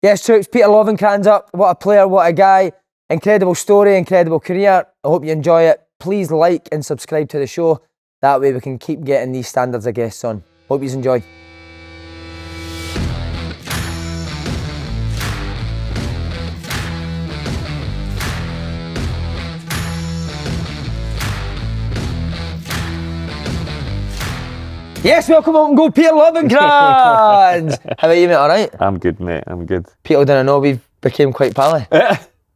Yes, troops, Peter Lovenkrands up. What a player, what a guy. Incredible story, incredible career. I hope you enjoy it. Please like and subscribe to the show. That way we can keep getting these standards of guests on. Hope you enjoy. Yes, welcome on Go Peter Lovenkrands. How about you, mate? All right? I'm good, mate. I'm good. People didn't know we've became quite pally.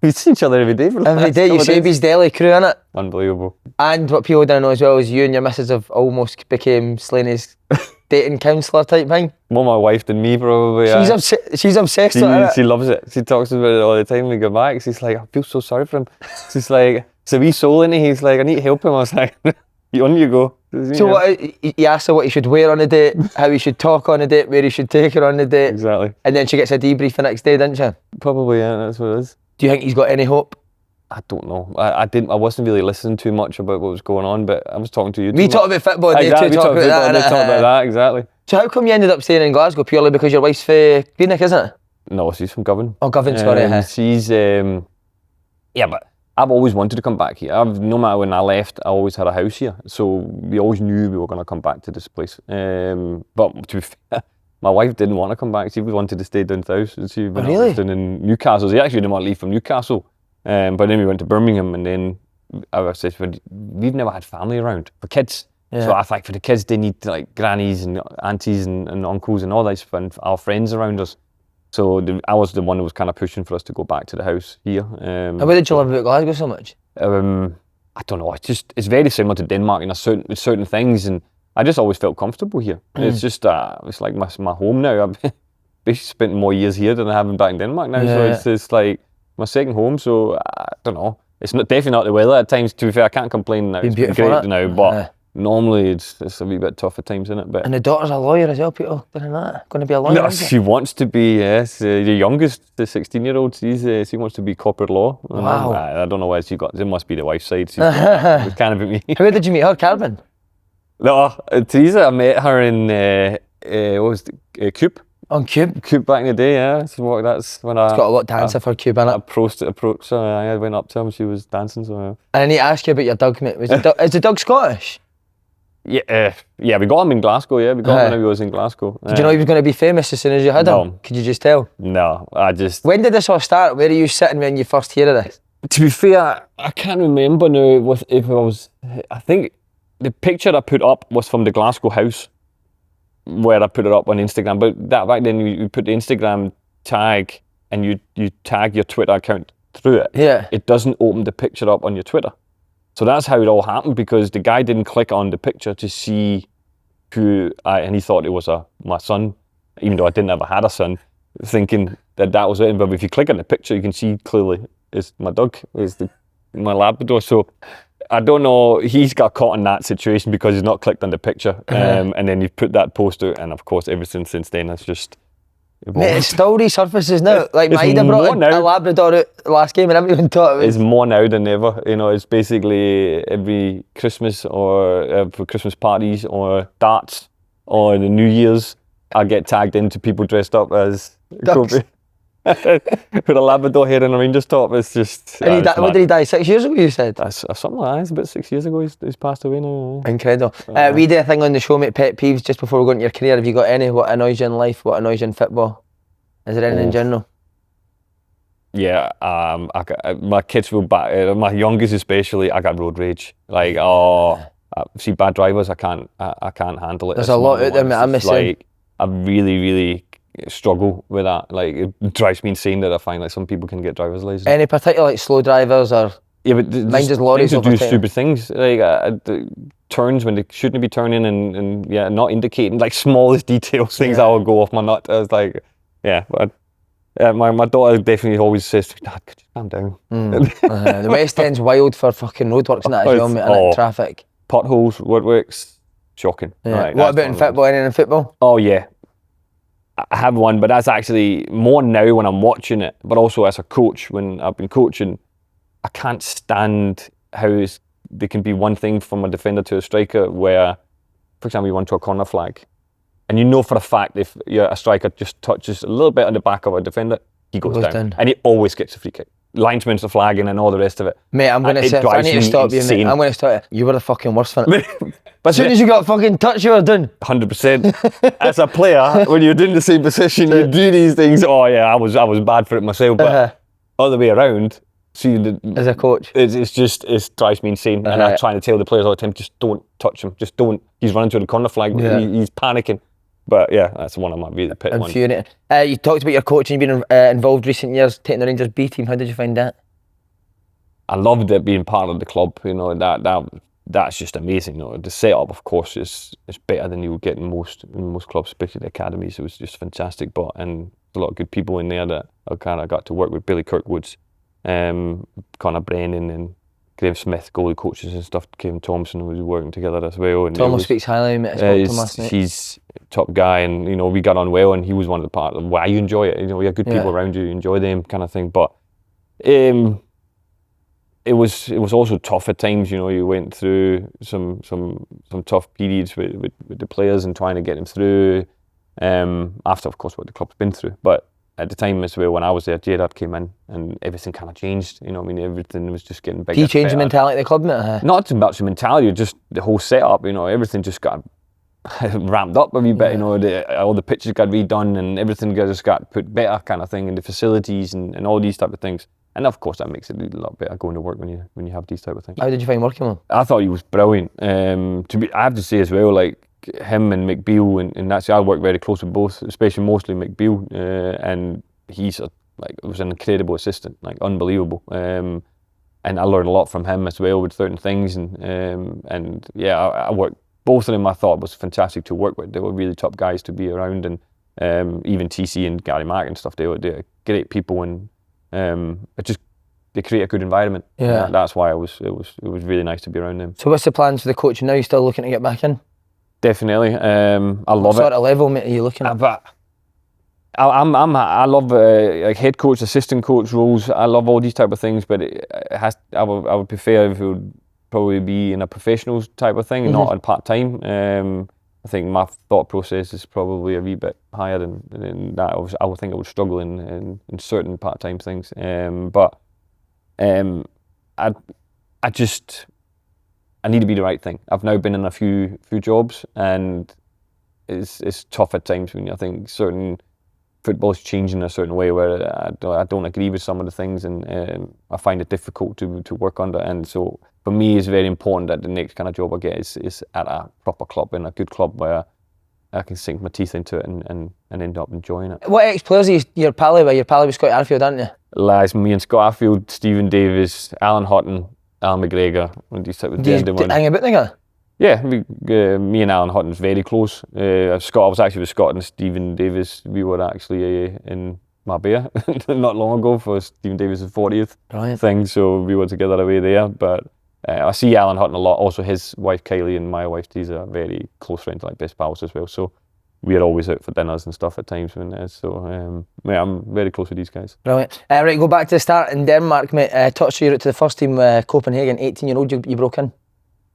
We see each other every day. Every day, you Shabi's Deli crew, innit? Unbelievable. And what people didn't know as well is you and your missus have almost became Slaney's dating counsellor type thing. More my wife than me, probably. She's obsessed with it. She loves it. She talks about it all the time. We go back. She's like, I feel so sorry for him. She's like, it's a wee soul in it. He's like, I need to help him. I was like, on you go. So what, you asked her what he should wear on the date, how he should talk on the date, where he should take her on the date. Exactly. And then she gets a debrief the next day, didn't she? Probably, yeah, that's what it is. Do you think he's got any hope? I don't know. I wasn't really listening too much about what was going on, but I was talking to you. We talk about football and exactly, they talk about that. They talk about that, exactly. So how come you ended up staying in Glasgow? Purely because your wife's for Greenock, isn't it? No, she's from Govan. Oh, Govan, sorry. She's, yeah, but I've always wanted to come back here. No matter when I left, I always had a house here. So we always knew we were going to come back to this place. But to be fair, my wife didn't want to come back. She wanted to stay down south. She was down in Newcastle. She actually didn't want to leave from Newcastle. But then we went to Birmingham, and then I said, we've never had family around for kids. Yeah. So I thought for the kids, they need like grannies and aunties and uncles and all that, and our friends around us. So I was the one who was kind of pushing for us to go back to the house here. And where did you love about Glasgow so much? I don't know. It's very similar to Denmark in with certain things, and I just always felt comfortable here. It's just it's like my home now. I've basically spent more years here than I have back in Denmark now. Yeah. So it's like my second home. So I don't know. It's definitely not the weather at times. To be fair, I can't complain now. It's been great now, but. Normally it's a wee bit tough at times, isn't it? But and the daughter's a lawyer as well, Peter. Isn't that going to be a lawyer? No, she wants to be. Yes, the youngest, the 16-year-old, she wants to be corporate law. Wow. I don't know where she got. It must be the wife's side. It's kind of me. Where did you meet her, Carmen? No, Teresa. I met her in what was it, Cube. On Cube? Cube back in the day, yeah. So that's when It's got a lot of dancing for Cube, innit? Approached her. I went up to her and she was dancing. So. And I need to ask you about your dog, mate. Is the dog Scottish? Yeah, we got him in Glasgow, yeah. We got him when he was in Glasgow. Did you know he was going to be famous as soon as you had him? Could you just tell? No, When did this all start? Where are you sitting when you first hear of this? To be fair, I can't remember now I think the picture I put up was from the Glasgow house where I put it up on Instagram. But back then you put the Instagram tag and you tag your Twitter account through it. Yeah. It doesn't open the picture up on your Twitter. So that's how it all happened, because the guy didn't click on the picture to see and he thought it was my son, even though I didn't ever had a son, thinking that was it. But if you click on the picture, you can see clearly it's my dog, it's my Labrador. So I don't know, he's got caught in that situation because he's not clicked on the picture. And then you put that post out, and of course, everything since then has just evolved. Mate, it still resurfaces now. Like Maida brought a Labrador out last game and I haven't even thought it was. It's more now than ever. You know, it's basically every Christmas or for Christmas parties or darts or the New Year's, I get tagged into people dressed up as Kobe. With a Labrador hair and a Rangers top. It's just. And when did he die? 6 years ago, you said? That's something like that. It's about 6 years ago he's passed away now. Incredible. We did a thing on the show, mate, pet peeves, just before we go into your career. Have you got any? What annoys you in life? What annoys you in football? Is there anything in general? Yeah, my kids will back. My youngest especially, I got road rage. Like, see bad drivers, I can't handle it. There's a lot out there, mate. I'm missing. Like, I really, really struggle with that. Like, it drives me insane that I find like some people can get driver's license. Any particular like slow drivers or? Yeah, but mine just lorries do stupid things like turns when they shouldn't be turning and not indicating, like smallest details, things that will go off my nut. I was like, but my daughter definitely always says, Dad, could you calm down? The West End's wild for fucking roadworks and that as well, mate, and traffic. Potholes, roadworks, shocking. Yeah. Right, what about in football? Anything in football? Oh yeah, I have one, but that's actually more now when I'm watching it, but also as a coach when I've been coaching. I can't stand how there can be one thing from a defender to a striker where, for example, you run to a corner flag, and you know for a fact if a striker just touches a little bit on the back of a defender, he goes down. And he always gets a free kick. Linesman's the flagging and all the rest of it. Mate, I'm going to say, I need to stop you, mate. I'm going to stop you. You were the fucking worst for it. But as soon as you got fucking touch, you were done. 100%. As a player, when you're doing the same position, you do these things. Oh yeah, I was bad for it myself. But other way around, as a coach, it drives me insane. And I'm trying to tell the players all the time, just don't touch him. Just don't. He's running to the corner flag. Yeah. He's panicking. But yeah, that's one of my really pet ones. You talked about your coaching being involved recent years, taking the Rangers B team. How did you find that? I loved it being part of the club. You know, that's just amazing. You know, the setup, of course, is better than you would get in most clubs, especially the academies. It was just fantastic. And a lot of good people in there that I kind of got to work with. Billy Kirkwoods, Connor Brennan, and Graham Smith, goalie coaches and stuff. Kevin Thompson was working together as well. And Thomas speaks highly of him. He's a top guy, and you know we got on well, and he was one of the part of why you enjoy it. You know, you have good people around you enjoy them kind of thing. But it was also tough at times. You know, you went through some tough periods with the players and trying to get them through. After, of course, what the club's been through, but at the time as well, when I was there, Gerrard came in and everything kind of changed. You know, I mean, everything was just getting bigger. Did he change the mentality of the club, mate? Not too much the mentality, just the whole setup. You know, everything just got ramped up a wee bit. You know, all the pitches got redone and everything just got put better, kind of thing, and the facilities and all these type of things. And of course, that makes it a lot better going to work when you have these type of things. How did you find working with him? I thought he was brilliant. I have to say as well, like, him and McBeal, and that's, I work very close with both, especially mostly McBeal, and he's was an incredible assistant, like unbelievable, and I learned a lot from him as well with certain things, and yeah, I worked, both of them I thought was fantastic to work with. They were really top guys to be around, and even TC and Gary Mack and stuff, they were great people, and they create a good environment. Yeah, that's why it was really nice to be around them. So what's the plans for the coaching now? You still looking to get back in? Definitely. I love it. What sort of level, mate, are you looking at? I love like head coach, assistant coach roles. I love all these type of things, but I would prefer if it would probably be in a professional type of thing, not on part time. I think my thought process is probably a wee bit higher than that. I would think I would struggle in certain part time things. I need to be the right thing. I've now been in a few jobs, and it's tough at times when I think certain football's changing a certain way where I don't agree with some of the things, and I find it difficult to work under. And so for me, it's very important that the next kind of job I get is at a proper club, in a good club where I can sink my teeth into it and end up enjoying it. What ex-players are you're pally with? You're pally with Scott Arfield, aren't you? Lads, me and Scott Arfield, Stephen Davis, Alan Hutton, Alan McGregor, and these type of Do you hang about together? Yeah, me and Alan Hutton's very close. I was actually with Scott and Stephen Davis. We were actually in Marbella not long ago for Stephen Davis' 40th thing, so we were together away there. But I see Alan Hutton a lot. Also, his wife Kylie and my wife T's are very close friends, like best pals as well. So we are always out for dinners and stuff at times when it is. So yeah, I'm very close with these guys. Brilliant. Right, go back to the start in Denmark, mate. Touched your route to the first team, Copenhagen. 18-year-old, you broke in.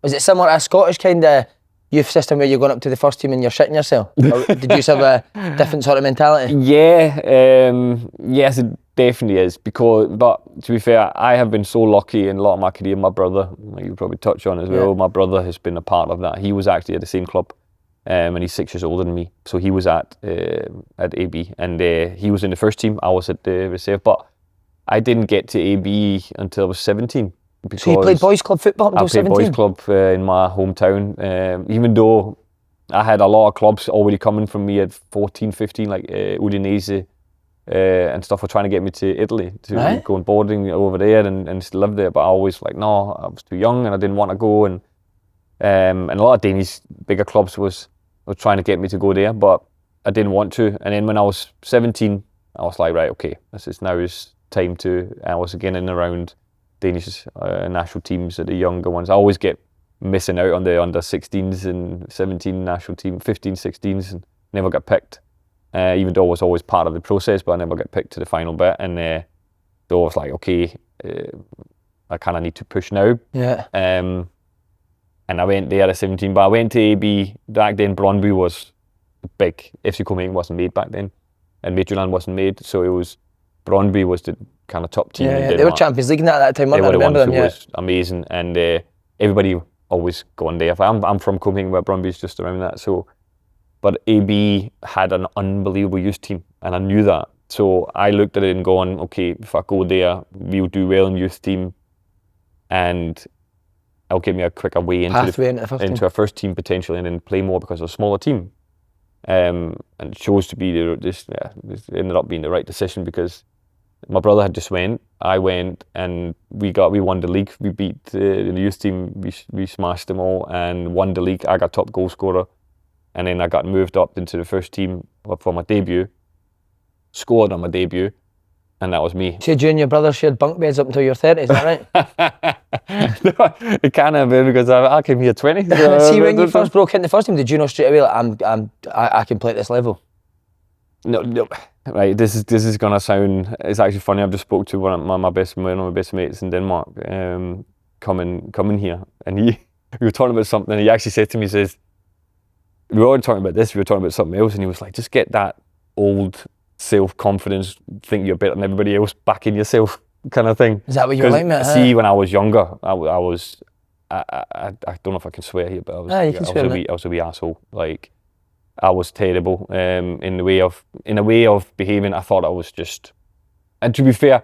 Was it similar to a Scottish kind of youth system where you're going up to the first team and you're shitting yourself? Or did you have a different sort of mentality? Yeah, yes, it definitely is. But to be fair, I have been so lucky in a lot of my career. My brother, like you probably touch on as well, my brother has been a part of that. He was actually at the same club, and he's 6 years older than me. So he was at AB, and he was in the first team. I was at the reserve, but I didn't get to AB until I was 17. So you played boys club football until 17? I played boys club in my hometown, even though I had a lot of clubs already coming from me at 14, 15, like Udinese and stuff were trying to get me to Italy to go on boarding over there and live there, but I always no, I was too young and I didn't want to go, and a lot of Danish bigger clubs was trying to get me to go there, but I didn't want to. And then when I was 17, I was like, right, okay, now is time to. I was again in around Danish national teams at the younger ones. I always get missing out on the under 16s and 17 national team, 15, 16s, and never got picked. Even though I was always part of the process, but I never got picked to the final bit. And so I was like, okay, I kind of need to push now. Yeah. And I went there at 17, but I went to AB. Back then, Brøndby was big. FC Copenhagen wasn't made back then, and Midtjylland wasn't made, so it was Brøndby was the kind of top team in Denmark. They were Champions League at that time, weren't they? I remember them, It was amazing, and everybody always going there. I'm from Copenhagen, where Brøndby is just around that. So, but AB had an unbelievable youth team, and I knew that. So I looked at it and going, okay, if I go there, we'll do well in youth team, and I'll get me a quicker way into a first team potentially, and then play more because of a smaller team. And it chose to be this ended up being the right decision, because my brother had just went, I went, and we won the league. We beat the youth team. We smashed them all and won the league. I got top goal scorer, and then I got moved up into the first team for my debut. Scored on my debut, and that was me. So you and your brother shared bunk beds up until your 30s, is that right? No, it can't have been, because I came here 20. See, when you first broke into the first team, did you know straight away, like, I can play at this level? No. Right, this is gonna sound. It's actually funny. I've just spoke to one of my best mates in Denmark, coming here, and we were talking about something. And he actually said to me, he says, we were already talking about this. We were talking about something else, and he was like, just get that old self-confidence, think you're better than everybody else, back in yourself, kind of thing. Is that what you were like, mate? See, when I was younger, I don't know if I can swear here, but I was a wee asshole. Like, I was terrible in a way of behaving. I thought I was just, and to be fair,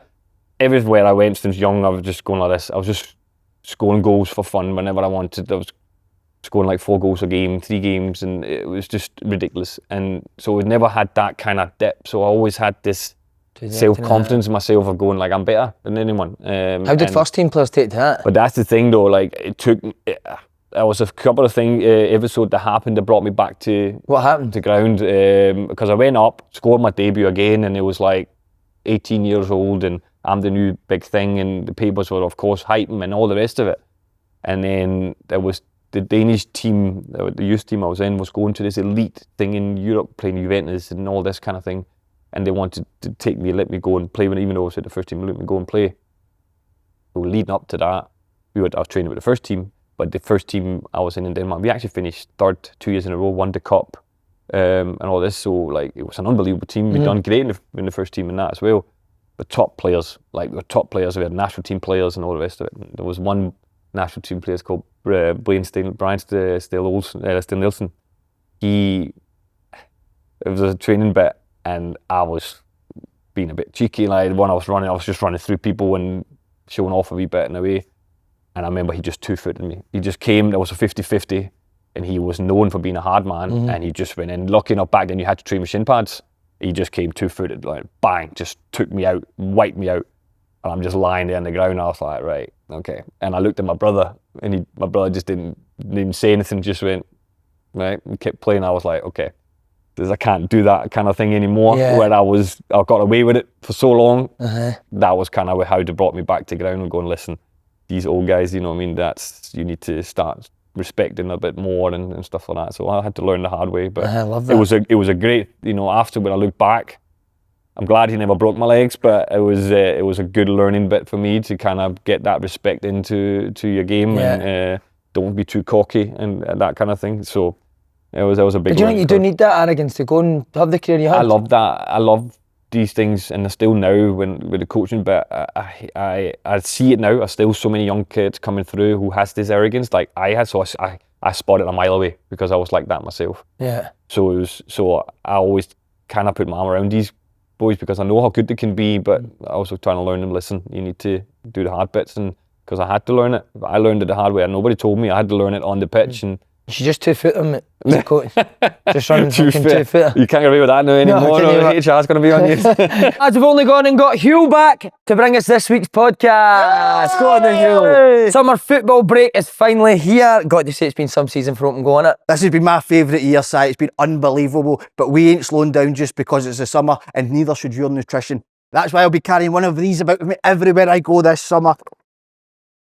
everywhere I went since young, I was just going like this. I was just scoring goals for fun whenever I wanted. I was scoring like 4 goals a game, 3 games, and it was just ridiculous. And so we never had that kind of dip. So I always had this self-confidence in myself of going like, I'm better than anyone. How did first team players take to that? But that's the thing though, like there was a couple of things, episode that happened that brought me back to what happened to ground, because I went up, scored my debut again, and it was like 18 years old, and I'm the new big thing, and the papers were of course hyping and all the rest of it. And then there was the Danish team, the youth team I was in, was going to this elite thing in Europe, playing Juventus and all this kind of thing, and they wanted to take me, let me go and play, even though I was at the first team, let me go and play. So leading up to that, I was training with the first team, but the first team I was in Denmark, we actually finished third 2 years in a row, won the cup, and all this. So like, it was an unbelievable team. We'd done great in the first team in that as well. But top players, we had national team players and all the rest of it. And there was one national team player called Brian Nielsen. It was a training bit, and I was being a bit cheeky. Like, when I was just running through people and showing off a wee bit in a way. And I remember he just 2-footed me. He just came, there was a 50-50, and he was known for being a hard man, and he just went in. Lucky enough, back then you had to train with shin pads. He just came 2-footed, like bang, just took me out, wiped me out. And I'm just lying there on the ground. I was like, right, okay. And I looked at my brother, and my brother just didn't even say anything, just went, right, and kept playing. I was like, okay, I can't do that kind of thing anymore. Where I got away with it for so long. That was kind of how they brought me back to ground and going, listen, these old guys, you know what I mean, you need to start respecting a bit more and stuff like that. So I had to learn the hard way. But I love that. It was a great, after when I look back, I'm glad he never broke my legs, but it was a good learning bit for me to kind of get that respect into your game, and don't be too cocky and that kind of thing. So it was a big. But do you think you do need that arrogance to go and have the career you had? I love that. I love these things, and I still now with the coaching bit, I see it now. There's still so many young kids coming through who has this arrogance like I had. So I spotted it a mile away because I was like that myself. Yeah. So I always kind of put my arm around these boys because I know how good they can be, but I also trying to learn them. Listen, you need to do the hard bits, and because I had to learn it. I learned it the hard way, and nobody told me. I had to learn it on the pitch. And you should just 2-foot them, just running fucking 2-footer. You can't get away with that now anymore. HR's going to be on you. As we've only gone and got Huel back to bring us this week's podcast. Go on then, Huel. Summer football break is finally here. Got to say, it's been some season for Open Goal, innit? This has been my favourite year, Si. It's been unbelievable, but we ain't slowing down just because it's the summer, and neither should your nutrition. That's why I'll be carrying one of these about with me everywhere I go this summer.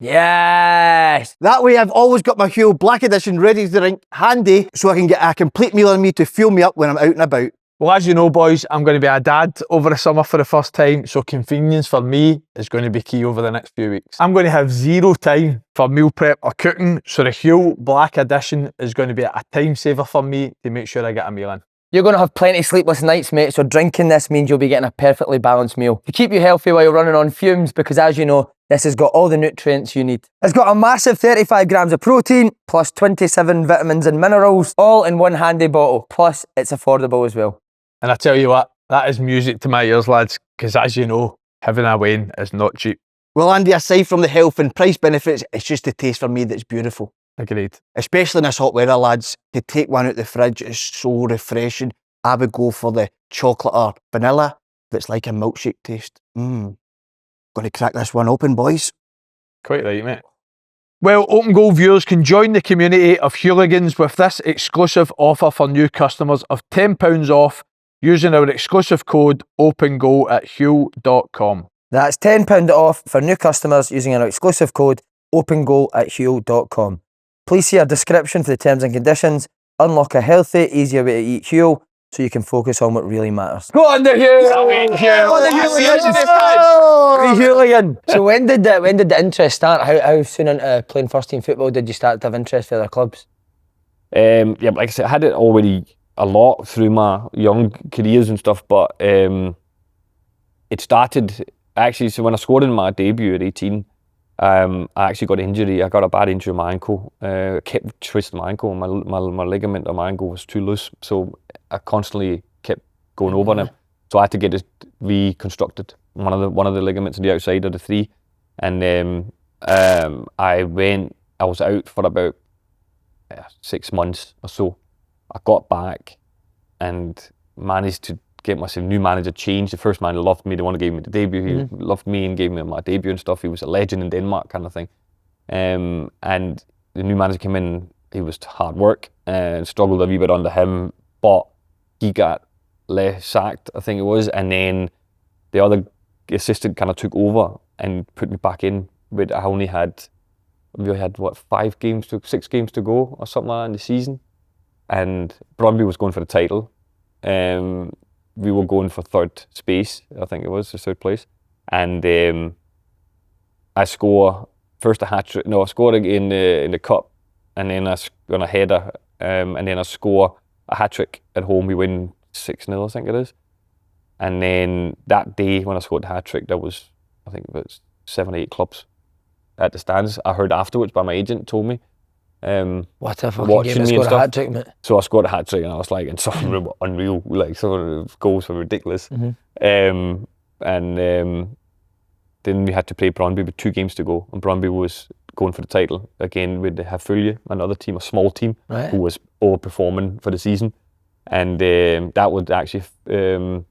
Yes! That way I've always got my Huel Black Edition ready to drink handy, so I can get a complete meal on me to fuel me up when I'm out and about. Well, as you know, boys, I'm going to be a dad over the summer for the first time, so convenience for me is going to be key over the next few weeks. I'm going to have zero time for meal prep or cooking, so the Huel Black Edition is going to be a time saver for me to make sure I get a meal in. You're going to have plenty of sleepless nights, mate, so drinking this means you'll be getting a perfectly balanced meal to keep you healthy while you're running on fumes, because as you know, this has got all the nutrients you need. It's got a massive 35 grams of protein, plus 27 vitamins and minerals, all in one handy bottle. Plus, it's affordable as well. And I tell you what, that is music to my ears, lads, because as you know, having a wine is not cheap. Well, Andy, aside from the health and price benefits, it's just the taste for me that's beautiful. Agreed. Especially in this hot weather, lads. To take one out the fridge is so refreshing. I would go for the chocolate or vanilla that's like a milkshake taste. Gonna crack this one open, boys. Quite right, mate. Well, Open Goal viewers can join the community of hooligans with this exclusive offer for new customers of £10 off using our exclusive code OpenGoal at Huel.com. That's £10 off for new customers using our exclusive code OpenGoal at Huel.com. Please see our description for the terms and conditions. Unlock a healthy, easier way to eat Huel so you can focus on what really matters. Go on the Hooligan! So when did the interest start? How soon into playing first team football did you start to have interest for other clubs? Yeah, like I said, I had it already a lot through my young careers and stuff, but it started actually, so when I scored in my debut at 18, I actually got an injury. I got a bad injury on my ankle. Kept twisting my ankle. My ligament on my ankle was too loose, so I constantly kept going over it. So I had to get it reconstructed. One of the ligaments on the outside of the three, and I was out for about 6 months or so. I got back and managed to get myself a new manager changed. The first manager loved me. They wanted to give me the debut. He loved me and gave me my debut and stuff. He was a legend in Denmark kind of thing. And the new manager came in. He was hard work and struggled a wee bit under him, but he got sacked, I think it was. And then the other assistant kind of took over and put me back in. But I only had, we had what, 6 games to go or something like that in the season. And Brøndby was going for the title. We were going for third space, I think it was, the third place. And I score first a hat-trick. No, I scored in the cup, and then I on a header, and then I score a hat-trick at home. We win 6-0, I think it is. And then that day when I scored the hat-trick, there was, I think, about 7 or 8 clubs at the stands. I heard afterwards by my agent, told me. What a fucking game to score a hat-trick, mate. So I scored a hat-trick and I was like, and some of them were unreal, like some of the goals were ridiculous. Then we had to play Brøndby with 2 games to go, and Brøndby was going for the title again with the Huel, another team, a small team, who was overperforming for the season. And that would actually, we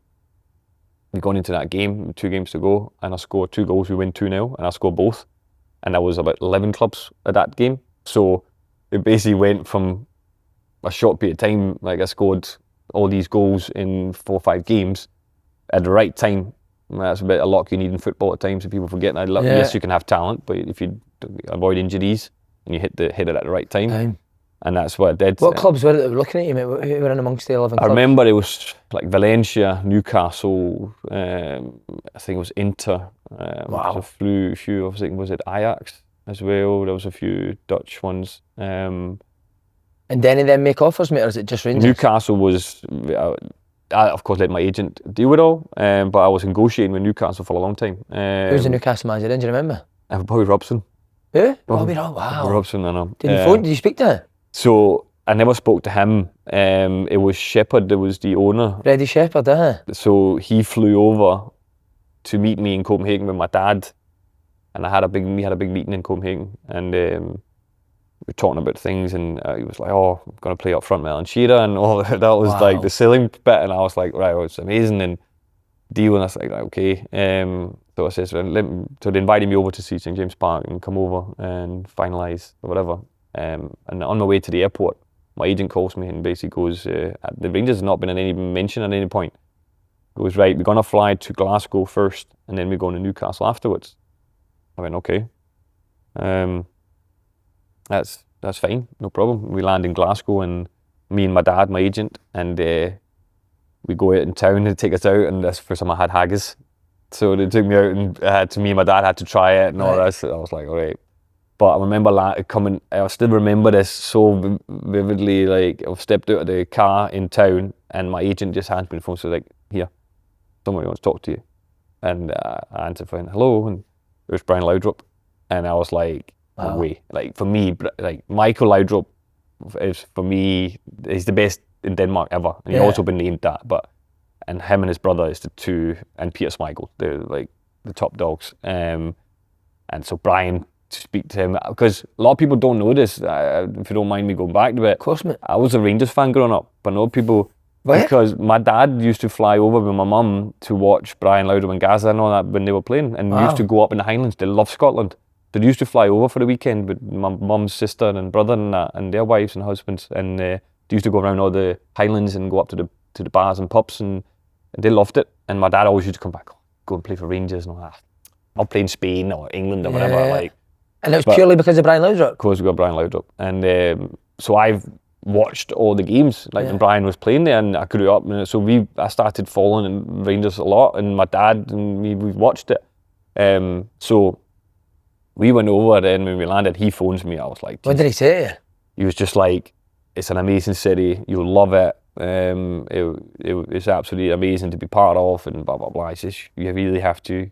gone into that game, 2 games to go, and I scored 2 goals, we win 2-0, and I scored both. And that was about 11 clubs at that game. So it basically went from a short period of time, like I scored all these goals in 4 or 5 games at the right time. That's a bit of luck you need in football at times, and people forget that. Yes, you can have talent, but if you avoid injuries and you hit it at the right time. And that's what I did. What clubs were it that were looking at you, mate? Who were in amongst the 11 clubs? I remember it was like Valencia, Newcastle, I think it was Inter. Wow. A few, I think, was it Ajax as well? There was a few Dutch ones. And did any of them make offers, mate, or is it just Rangers? Newcastle was, I of course let my agent deal with it all, but I was negotiating with Newcastle for a long time. Who's the Newcastle manager then, do you remember? Bobby Robson. Who? Bobby Robson, wow. Bobby Robson, I know. Did you speak to him? So I never spoke to him. It was Shepherd that was the owner. Freddie Shepherd, So he flew over to meet me in Copenhagen with my dad, and we had a big meeting in Copenhagen, and we were talking about things, and he was like, "Oh, I'm gonna play up front with Alan Shearer," and all that. That was like the selling bit, and I was like, "Right, well, it's amazing," and deal, and I was like, right, "Okay." So I said, so they invited me over to see St James Park and come over and finalise or whatever. And on my way to the airport, my agent calls me and basically goes, the Rangers has not been in any mention at any point. Goes, right, we're going to fly to Glasgow first and then we're going to Newcastle afterwards. I went, okay. That's fine, no problem. We land in Glasgow, and me and my dad, my agent, and we go out in town and take us out, and that's the first time I had haggis. So they took me out, and me and my dad had to try it and all that. So I was like, all right. But I remember I still remember this so vividly. Like, I stepped out of the car in town, and my agent just hands me the phone, so like, here, somebody wants to talk to you. And I answered phone, hello, and it was Brian Laudrup. And I was like, no way. Like, for me, like, Michael Laudrup is, for me, he's the best in Denmark ever. And he's also been named that, and him and his brother is the two, and Peter Schmeichel, they're like the top dogs. And so Brian, to speak to him, because a lot of people don't know this, if you don't mind me going back to it. Of course, mate. I was a Rangers fan growing up, but no people, because my dad used to fly over with my mum to watch Brian Laudrup and Gaza and all that when they were playing, and used to go up in the Highlands. They love Scotland. They used to fly over for the weekend with my mum's sister and brother and that, and their wives and husbands, and they used to go around all the Highlands and go up to the bars and pubs, and they loved it. And my dad always used to come back, go and play for Rangers and all that. I'll play in Spain or England or whatever. Like, and it was purely because of Brian Laudrup? Of course, we got Brian Laudrup. And so I've watched all the games, like when Brian was playing there, and I grew up. And so I started following Rangers a lot, and my dad and me, we watched it. So we went over, and when we landed, he phones me. I was like, what did he say to you? He was just like, it's an amazing city, you'll love it. It's absolutely amazing to be part of, and blah, blah, blah. He says, you really have to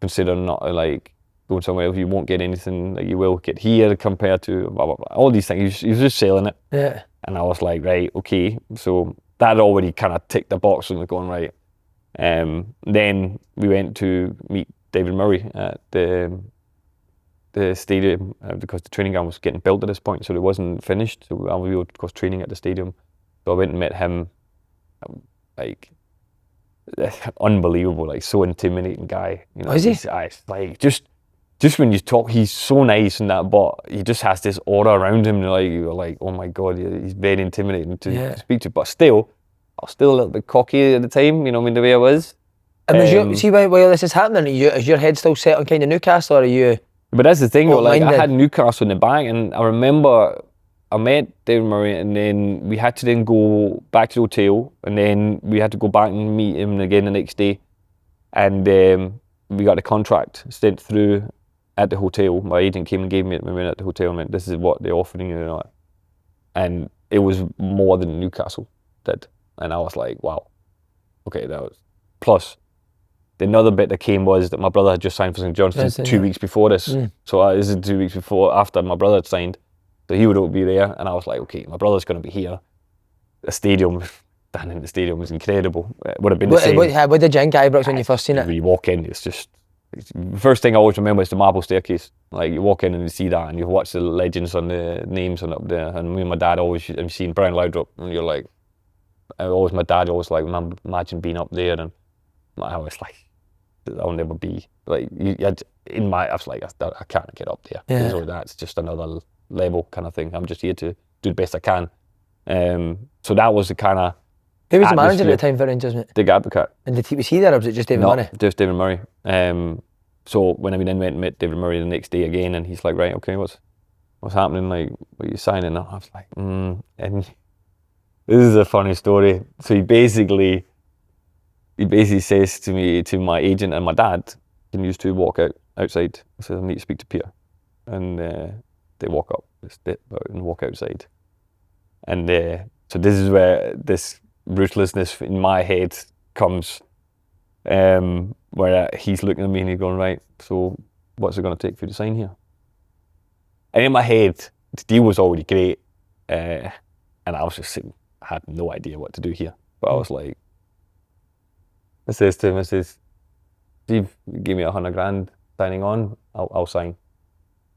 consider not like going somewhere else. You won't get anything that you will get here compared to blah, blah, blah. All these things. He was just selling it. Yeah. And I was like, right, okay. So that already kind of ticked the box and going, right. Then we went to meet David Murray at the stadium because the training ground was getting built at this point, so it wasn't finished. So we were, of course, training at the stadium. So I went and met him, like, unbelievable, like, so intimidating guy. You know, is he? Like, just when you talk, he's so nice and that, but he just has this aura around him. Like, you're like, oh my God, he's very intimidating to speak to. But still, I was still a little bit cocky at the time, you know, I mean, the way I was. And was see while this is happening, is your head still set on kind of Newcastle, or are you? But that's the thing, though, like, I minded? had Newcastle in the bag, and I remember I met David Murray, and then we had to then go back to the hotel, and then we had to go back and meet him again the next day. And we got a contract sent through at the hotel. My agent came and gave me it when we went at the hotel and went, this is what they're offering you. Know? And it was more than Newcastle did. And I was like, wow, okay, that was. Plus, the another bit that came was that my brother had just signed for St Johnstone 2 weeks before this. So this is 2 weeks after my brother had signed. So he would be there, and I was like, okay, my brother's going to be here. The stadium, standing in the stadium was incredible. It would have been the same. What did you think, Ibrox, when you first seen it? When you walk in, the first thing I always remember is the marble staircase. Like, you walk in and you see that, and you watch the legends on the names on up there. And me and my dad always, I've seen Brian Laudrup, and you're like, my dad always like, imagine being up there, and I was like, I'll never be like I was like, I can't get up there. Yeah. So that's just another level kind of thing. I'm just here to do the best I can. So that was the kind of. Who was the manager at the time for Rangers, mate? Dick Advocaat. And was he there, or was it just David Murray? Just David Murray. So when I then went and met David Murray the next day again, and he's like, right, okay, what's happening? Like, what are you signing? I was like, And this is a funny story. So he basically says to me, to my agent and my dad, can you two walk outside? I said, I need to speak to Peter. And they walk up, and walk outside. And so this is where this ruthlessness in my head comes, where he's looking at me and he's going, right, so what's it going to take for you to sign here? And in my head, the deal was already great, and I was just sitting, I had no idea what to do here. But I was like, I says to him, Steve, give me $100,000 signing on, I'll sign.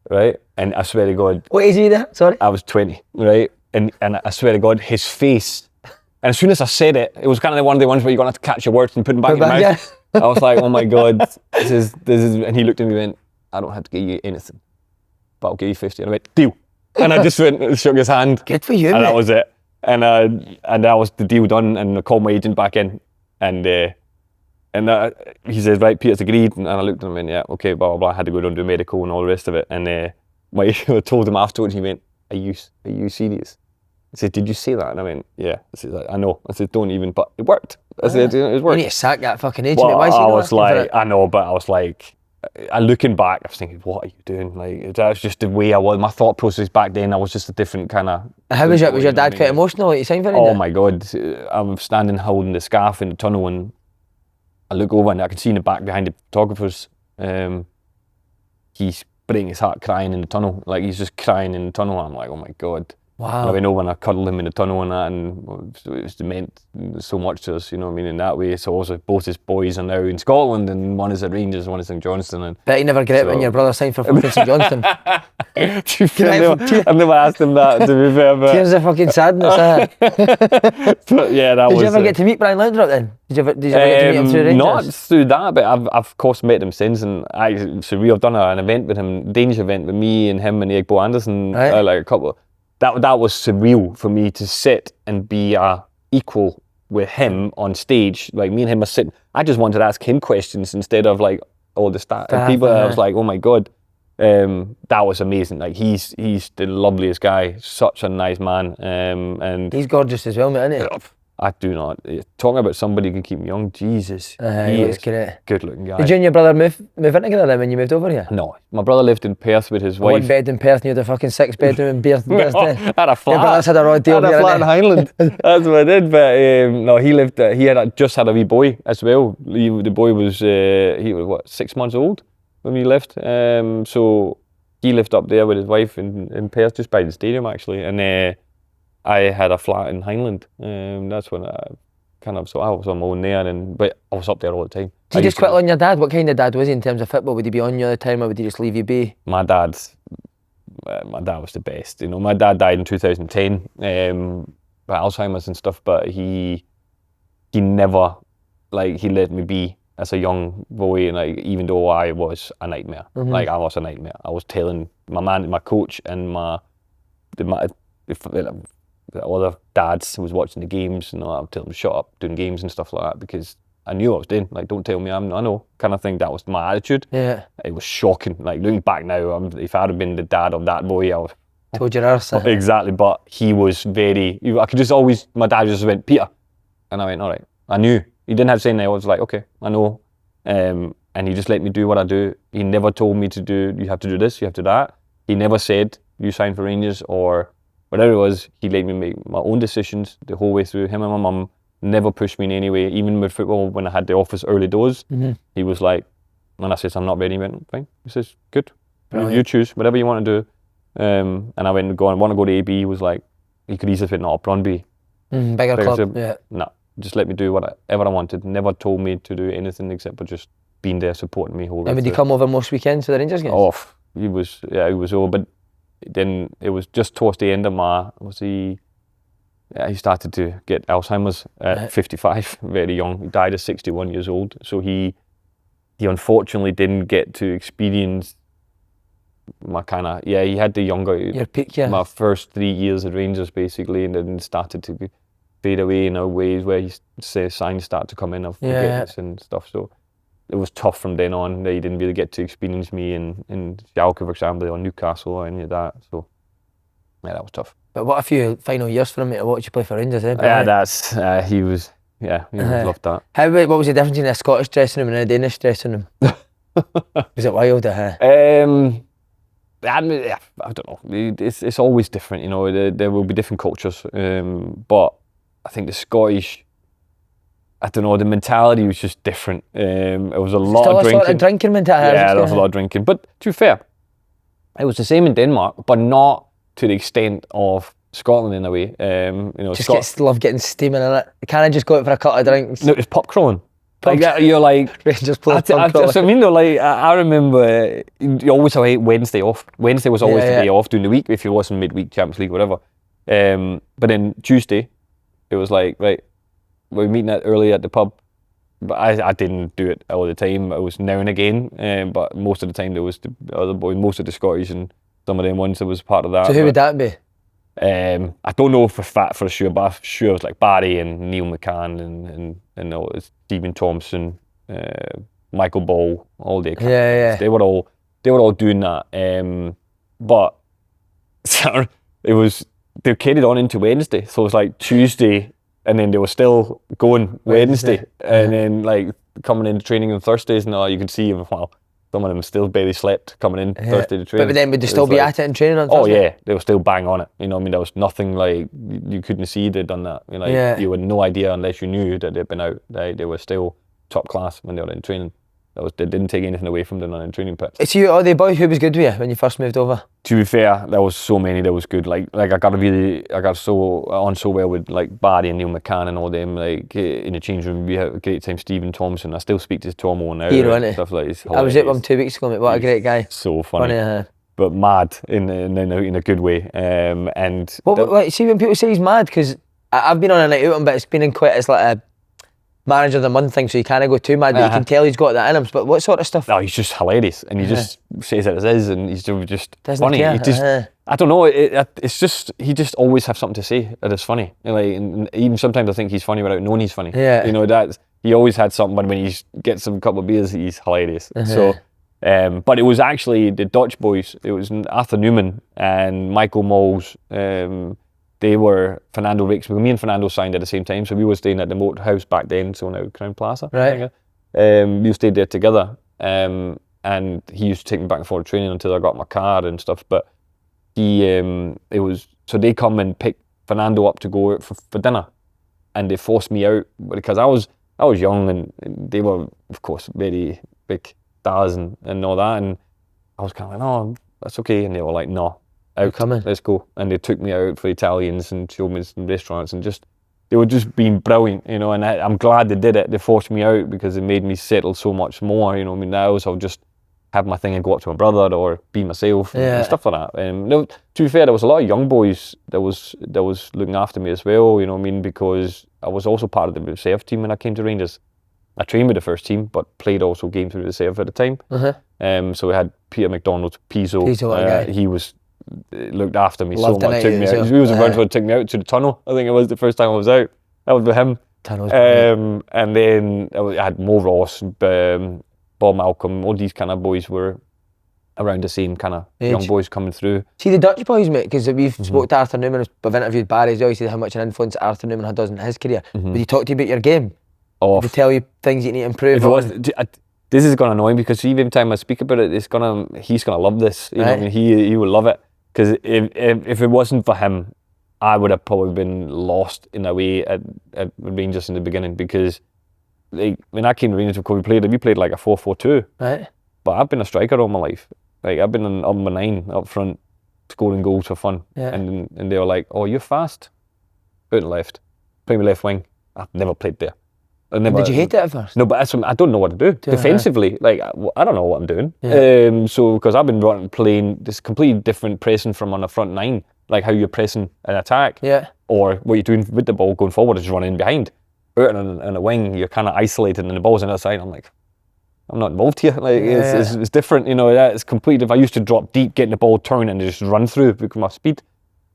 Right? And I swear to God. What age are you there? Sorry? I was 20, right? And I swear to God, his face, and as soon as I said it, it was kind of one of the ones where you're going to have to catch your words and put them back in your mouth. Yeah. I was like, oh my God, this is, and he looked at me and went, I don't have to give you anything, but I'll give you 50. And I went, deal. And I just went and shook his hand. Good for you, and mate. That was it. And that was the deal done, and I called my agent back in, and he says, right, Peter's agreed, and I looked at him and yeah, okay, blah, blah, blah. I had to go down to medical and all the rest of it, and my agent told him afterwards, he went, are you serious? I said, did you say that? And I went, yeah. I said, I know. I said, don't even, but it worked. I said, it worked. You need to sack that fucking agent. Well, I was like, I know, but I was like, looking back, I was thinking, what are you doing? Like, that's just the way I was. My thought process back then, I was just a different kind of. How was it? Was your dad quite emotional? Like you signed for Rangers? Oh my God! I'm standing holding the scarf in the tunnel, and I look over and I can see in the back behind the photographers. He's breaking his heart, crying in the tunnel. Like he's just crying in the tunnel. I'm like, oh my God. Wow. And I went over and I cuddled him in the tunnel and that, and it meant so much to us, you know what I mean, in that way. So also both his boys are now in Scotland, and one is at Rangers, one is in Johnston. And bet you never get it when your brother signed for fucking St Johnston. I've never asked him that, to be fair. But tears of fucking sadness, but yeah, that was. Did you ever get to meet Brian Laudrup then? Did you ever get to meet him through Rangers? Not through that, but I've of course met him since, and I've done an event with him, Danish event with me and him and Egbo Anderson, right. Like a couple. That was surreal for me to sit and be equal with him on stage. Like me and him are sitting. I just wanted to ask him questions instead of like all the people. I was like, oh my God, that was amazing. Like he's the loveliest guy, such a nice man, and he's gorgeous as well, mate, isn't he? I do not. Talking about somebody who can keep me young, Jesus. He is great. Good looking guy. Did you and your brother move in together then when you moved over here? No. My brother lived in Perth with his wife. One bed in Perth and you had a fucking 6-bedroom in Perth. I had a flat. Your brother's had a raw deal. I had a flat in Highland. That's what I did. But no, he lived. He had just had a wee boy as well. The boy was he was what, 6 months old when we left. So he lived up there with his wife in Perth, just by the stadium actually, and I had a flat in Highland. That's when so I was on my own there, but I was up there all the time. Did you just quit on your dad? What kind of dad was he in terms of football? Would he be on you all the time, or would he just leave you be? My dad was the best. You know, my dad died in 2010, by Alzheimer's and stuff. But he never, like, he let me be as a young boy, and like, even though I was a nightmare, like I was a nightmare. I was telling my coach, and the other dads who was watching the games, and I'd tell them to shut up doing games and stuff like that, because I knew what I was doing. Like, don't tell me I know, kind of thing. That was my attitude. Yeah. It was shocking. Like, looking back now, if I'd have been the dad of that boy, I would told your arse. Exactly. But he was I could just always, my dad just went, Peter. And I went, all right. I knew. He didn't have to say anything. I was like, okay, I know. And he just let me do what I do. He never told me to do, you have to do this, you have to do that. He never said, you sign for Rangers or whatever it was. He let me make my own decisions the whole way through. Him and my mum never pushed me in any way. Even with football, when I had the office early doors, he was like, when I said I'm not ready, he went, fine. He says, good. You choose whatever you want to do. And I want to go to AB. He was like, he could easily fit, not Brøndby. Bigger club, yeah. No, just let me do whatever I wanted. Never told me to do anything except for just being there supporting me whole. And would he come over most weekends for the Rangers games? Oh, he was over. But then it was just towards the end of he started to get Alzheimer's at 55, very young. He died at 61 years old. So he unfortunately didn't get to experience my he had the younger, your peak, yeah. My first 3 years at Rangers basically, and then started to fade away in ways where signs start to come in of forgiveness and stuff. So it was tough from then on. That he didn't really get to experience me in Schalke, for example, or Newcastle or any of that. So yeah, that was tough. But what a few final years for him to watch you play for Rangers, eh? Yeah, he was loved that. What was the difference in a Scottish dressing room and a Danish dressing room? Was it wild? I don't know. It's always different, you know. There will be different cultures, but I think the Scottish, I don't know, the mentality was just different. It was a lot of drinking. Sort of drinking mentality. Yeah, there was a lot of drinking. But to be fair, it was the same in Denmark, but not to the extent of Scotland in a way. Love getting steaming in it. Can I just go out for a couple of drinks? No, it's pub crawling. Like, you're like Rangers players pub crawling. That's what I mean though. Like I remember, you always have Wednesday off. Wednesday was always the day off during the week if you wasn't midweek Champions League, whatever. But then Tuesday, it was like, right, we're meeting early at the pub. But I didn't do it all the time. It was now and again. But most of the time there was the other boys, most of the Scottish and some of them ones that was part of that. So who would that be? I don't know for sure, but I'm sure it was like Barry and Neil McCann and Stephen Thompson, Michael Ball, all the accounts. They were all doing that. But they carried on into Wednesday, so it was like Tuesday, and then they were still going Wednesday. And then like coming into training on Thursdays, and you could see, well, Some of them still barely slept coming in Thursday to train. But then would they still be at it and training on Oh Thursday? yeah, they were still bang on it. You know what I mean? There was nothing like, you couldn't see they'd done that. You know, you had no idea unless you knew that they'd been out. They were still top class when they were in training. They didn't take anything away from them on the training pitch. It's you, the boys who was good with you when you first moved over? To be fair, there was so many that was good. Like I got so well with like Barry and Neil McCann and all them. Like in the change room, we had a great time. Stephen Thompson. I still speak to Tomo now. Hero, innit? Stuff like this. I was at one 2 weeks ago, mate. What a great guy. So funny. Funny, but mad in a good way. And see when people say he's mad, because I've been on a night out, but it's been in quite as like a manager of the month thing, so you can't go too mad, but you can tell he's got that in him. But what sort of stuff? No, he's just hilarious, and he just says it as is, and he's just Doesn't funny. care. He just, I don't know. It's just he just always has something to say that is funny. And even sometimes I think he's funny without knowing he's funny. Yeah. You know, that he always had something. But when he gets a couple of beers, he's hilarious. So, but it was actually the Dutch boys. It was Arthur Numan and Michael Moles. They were Fernando Ricks. Me and Fernando signed at the same time, so we were staying at the motor house back then, so now Crown Plaza. Right. We stayed there together, and he used to take me back and forth to training until I got my car and stuff. But so they come and pick Fernando up to go out for dinner, and they forced me out because I was young, and they were, of course, very big stars and all that, and I was kind of like, no, that's okay, and they were like, no. Out, let's go. And they took me out for Italians and showed me some restaurants, and they were just being brilliant, you know, and I'm glad they did it. They forced me out because it made me settle so much more, you know. I mean, now I'll just have my thing and go up to my brother or be myself and stuff like that. No, to be fair, there was a lot of young boys that was looking after me as well, you know what I mean, because I was also part of the reserve team when I came to Rangers. I trained with the first team, but played also games with the reserve at the time. So we had Peter McDonald, Pizzo, he was looked after me so much. Took me out. He was the first one to take me out to the tunnel. I think it was the first time I was out. That was with him. And then I had Mo Ross, Bob Malcolm, all these kind of boys were around the same kind of young boys coming through. See the Dutch boys, mate, because we've spoke to Arthur Numan, I've interviewed Barry as well. He said how much an influence Arthur Numan had in his career. Would he talk to you about your game? Did he tell you things you need to improve on? This is going to annoy me because every time I speak about it, he's going to love this. You know what I mean? He will love it. Because if it wasn't for him, I would have probably been lost in a way at Rangers in the beginning. Because like when I came to Rangers, we played like a 4-4-2. Right. But I've been a striker all my life. Like I've been an number 9 up front, scoring goals for fun. Yeah. And they were like, "Oh, you're fast." Out and left, playing left wing. I've never played there. Did you hate it at first? No, but that's what, I don't know what to do. Defensively, like, I don't know what I'm doing. Yeah. So, because I've been playing this completely different pressing from on the front 9, like how you're pressing an attack. Yeah. Or what you're doing with the ball going forward is running behind. Out on a wing, you're kind of isolated and the ball's on the other side. I'm like, I'm not involved here. Like, it's different, you know, it's complete. If I used to drop deep, getting the ball turned and just run through because of my speed.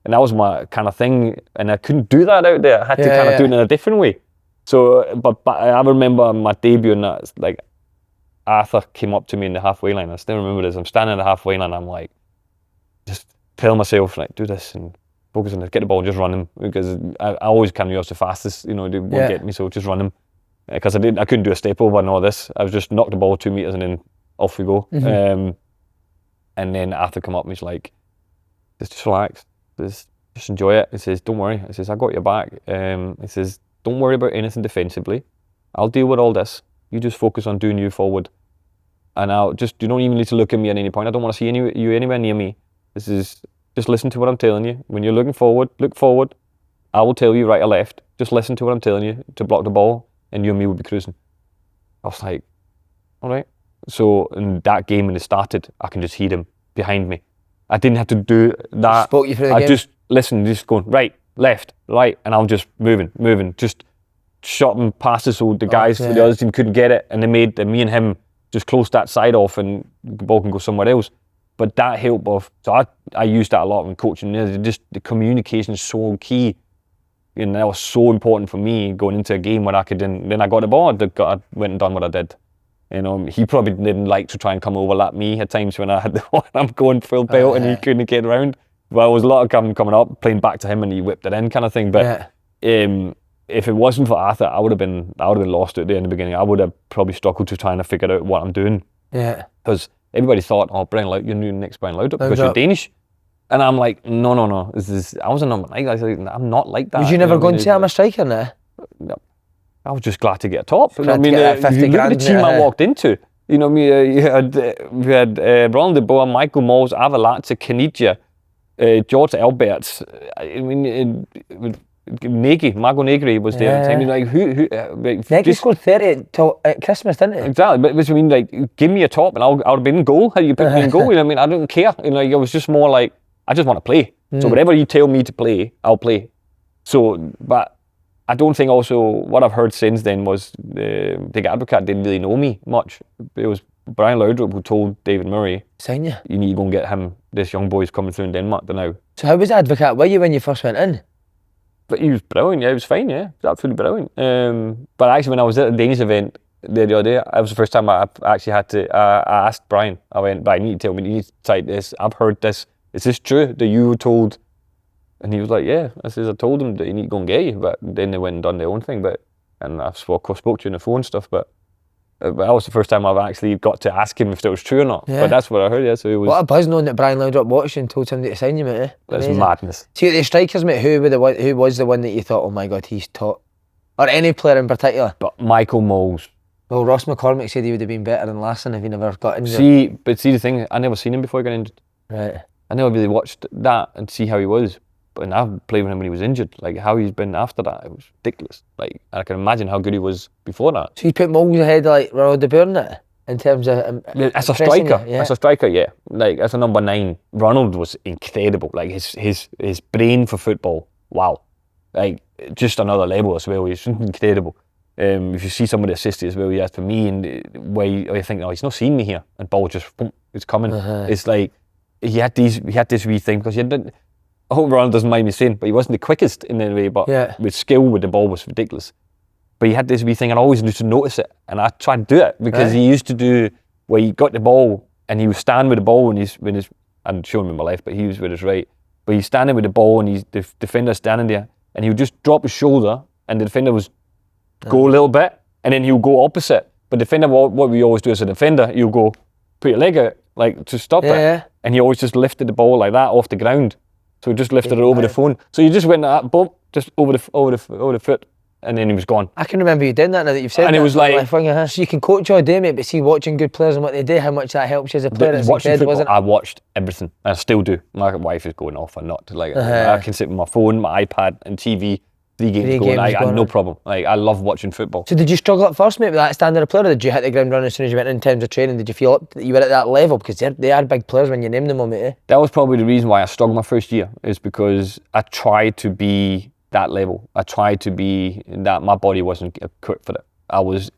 And that was my kind of thing. And I couldn't do that out there. I had to kind of do it in a different way. So, but I remember my debut and that, like, Arthur came up to me in the halfway line. I still remember this. I'm standing in the halfway line. I'm like, just tell myself, like, do this and focus on it. Get the ball, just run him. Because I always kind of was the fastest, you know, they won't get me, so just run him. Because I couldn't do a step over and all this. I was just knocked the ball 2 meters and then off we go. And then Arthur come up and he's like, just relax. Just enjoy it. He says, don't worry. He says, I got your back. He says, don't worry about anything defensively. I'll deal with all this. You just focus on doing you forward. And you don't even need to look at me at any point. I don't want to see you anywhere near me. Just listen to what I'm telling you. When you're looking forward, look forward. I will tell you right or left. Just listen to what I'm telling you to block the ball, and you and me will be cruising. I was like, all right. So in that game when it started, I can just hear him behind me. I didn't have to do that. Spoke you through the game? Just listen, just going right, left, right, and I'm just moving, just shotting passes so the guys for the other team couldn't get it, and they made me and him just close that side off and the ball can go somewhere else. But that helped off. So I used that a lot when coaching. Just the communication is so key, and that was so important for me going into a game where I could then I got the ball, I went and done what I did. You know, he probably didn't like to try and come overlap me at times when I had the ball. I'm going full belt and he couldn't get around. Well, there was a lot of coming up, playing back to him, and he whipped it in, kind of thing. But if it wasn't for Arthur, I would have been lost out there in the beginning. I would have probably struggled to trying to figure out what I'm doing. Yeah. Because everybody thought, oh, Brian Laudrup, you're new next Brian Laudrup because you're Laudrup. Danish. And I'm like, no. I was a number 9. I was like, I'm not like that. Was you never know what I going mean? to say I'm a striker now? No. I was just glad to get a top. You know Glad what I to mean? get that 50 you look at the grand, team I yeah. walked into. You know what I mean? We had Roland de Boer, Michael Mols, Avalatze, Caniggia, George Alberts. I mean, Marco Negri was there at the time. Yeah. Like, who Negri scored 30 at Christmas, didn't he? Exactly, but which I mean, like, give me a top and I'll have been in goal. How you put me in goal? You know what I mean? I don't care. You know, it was just more like, I just want to play. So whatever you tell me to play, I'll play. So, but I don't think also, what I've heard since then was Dick Advocaat didn't really know me much. It was Brian Laudrup who told David Murray, Sign you. you need to go and get him, this young boy's coming through in Denmark now. So how was Advocaat with you when you first went in? But he was brilliant, yeah, he was fine, yeah, he was absolutely brilliant. But actually when I was at the Danish event the other day, it was the first time I actually had to, I asked Brian, I went, Brian, you need to tell me, you need to cite this, I've heard this, is this true that you were told? And he was like, yeah, I told them that you need to go and get you, but then they went and done their own thing, and I spoke to you on the phone and stuff, but that was the first time I've actually got to ask him if that was true or not. Yeah. But that's what I heard, yeah, so it was... What a buzz knowing that Brian Laudrup watched you and told somebody to sign you, mate. Eh? That's Amazing. madness. See, at the strikers, mate, who was the one that you thought, oh my God, he's top? Or any player in particular? But Michael Mols. Well, Ross McCormack said he would have been better than Larsson if he never got injured. See the thing, I never seen him before he got injured. Right. I never really watched that and see how he was. But I've played with him when he was injured. Like, how he's been after that, it was ridiculous. Like, I can imagine how good he was before that. So you put Moles ahead of like Ronald de Boer in it? In terms of As a impressing striker, you, yeah. as a striker, yeah. Like, as a number 9, Ronald was incredible. Like, his brain for football, wow. Like, just another level as well. He's incredible. If you see some of the assists as well, he has for me, and where you think, oh, he's not seen me here, and ball just, boom, it's coming. It's like, he had this wee thing, because I hope Ronald doesn't mind me saying, but he wasn't the quickest in any way, but with skill with the ball was ridiculous. But he had this wee thing, and I always used to notice it, and I tried to do it, because he used to do where he got the ball, and he was standing with the ball when he's I'm showing him my left, but he was with his right. But he's standing with the ball, and he's the defender standing there, and he would just drop his shoulder, and the defender was go a little bit, and then he'll go opposite. But defender, what we always do as a defender, you'll go put your leg out, like, to stop it, and he always just lifted the ball like that off the ground. So he just lifted it over the phone. So you just went like that, boom, just over the foot, and then he was gone. I can remember you doing that now that you've said And that. it was like... So you can coach all day, mate, but see, watching good players and what they do, how much that helps you as a player, it's Watching incredible, football, isn't it? I watched everything. I still do. My wife is going off or not. Like, I can sit with my phone, my iPad and TV, 3 games going. I had no problem. Like, I love watching football. So did you struggle at first, mate, with that standard of player, or did you hit the ground running as soon as you went in terms of training? Did you feel up that you were at that level? Because they are big players when you name them, mate. Eh? That was probably the reason why I struggled my first year, is because I tried to be that level. I tried to be that. My body wasn't equipped for it. I was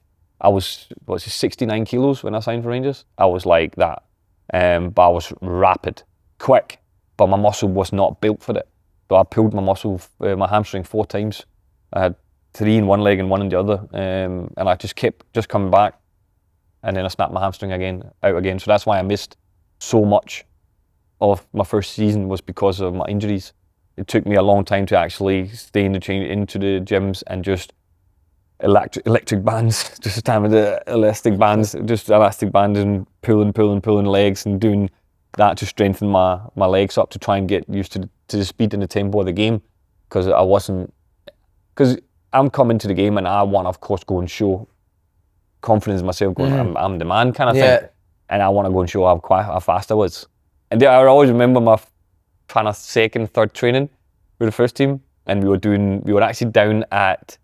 69 kilos when I signed for Rangers. I was like that. But I was rapid, quick, but my muscle was not built for it. So I pulled my muscle, my hamstring 4 times. I had 3 in one leg and 1 in the other. And I just kept coming back. And then I snapped my hamstring out again. So that's why I missed so much of my first season, was because of my injuries. It took me a long time to actually stay into the gyms and just electric bands, just stand with the elastic bands and pulling legs and doing that to strengthen my legs up, to try and get used to the speed and the tempo of the game, because I'm coming to the game and I want, of course, go and show confidence in myself, going, I'm the man kind of thing, and I want to go and show how fast I was. And I always remember my kind of second, third training with the first team, and we were actually down at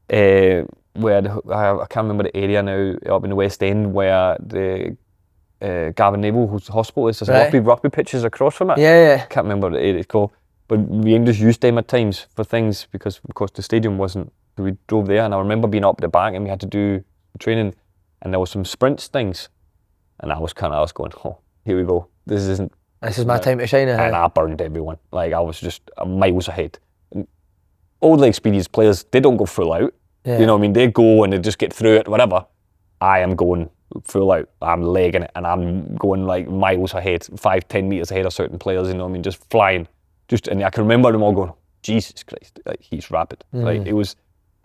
I can't remember the area now, up in the West End, where the Gavin Naval Hospital is. There's rugby pitches across from it. Yeah. Can't remember what it's called, but we just used them at times for things, because of course the stadium wasn't. So we drove there, and I remember being up at the back, and we had to do training, and there was some sprints things, and I was going, oh, here we go. This is my time to shine. And I burned everyone. Like, I was just miles ahead. Older experienced players, they don't go full out. You know what I mean? They go and they just get through it, whatever. I am going full out. I'm legging it, and I'm going like miles ahead, 5-10 metres ahead of certain players, you know what I mean? Just flying. And I can remember them all going, Jesus Christ, like, he's rapid. Like, it was,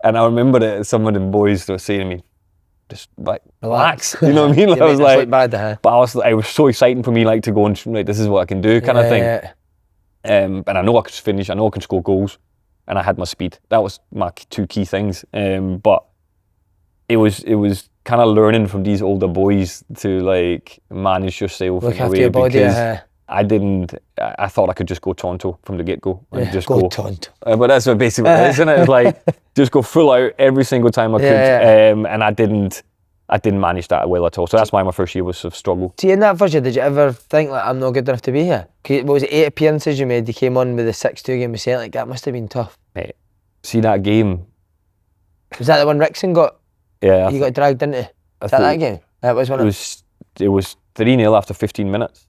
and I remember that some of the boys were saying to me, just like relax. You know what I mean? I was like, bad, but it was so exciting for me, like to go and like this is what I can do, kind of thing. Yeah. And I know I could finish. I know I can score goals, and I had my speed. That was my two key things. But it was kind of learning from these older boys to like manage yourself Look in a after way your body. because I didn't. I thought I could just go Tonto from the get-go and just go. Tonto. But that's what basically it is, isn't it? It's like just go full out every single time I could. And I didn't manage that well at all. So that's why my first year was a struggle. See, in that first year, did you ever think like I'm not good enough to be here? What was it, 8 appearances you made? You came on with the 6-2 game with Celtic. That must have been tough. Mate, see that game? Was that the one Rickson got? Yeah. You got dragged into? Is that game? That was one. It was 3-0 after 15 minutes.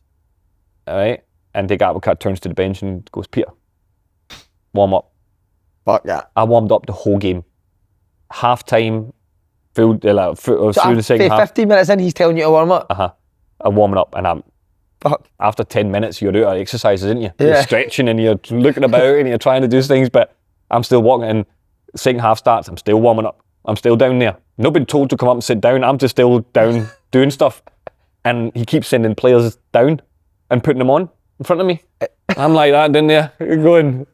All right, and Dick Advocaat turns to the bench and goes, "Peter, warm up." Fuck that. I warmed up the whole game. Half time, through the second half. 15 minutes in, he's telling you to warm up. I'm warming up, and Fuck. after 10 minutes, you're out of exercises, isn't you? Yeah. You're stretching and you're looking about and you're trying to do things, but I'm still walking. And second half starts, I'm still warming up. I'm still down there. Nobody told to come up and sit down. I'm just still down doing stuff, and he keeps sending players down and putting them on in front of me. I'm like that down there, going,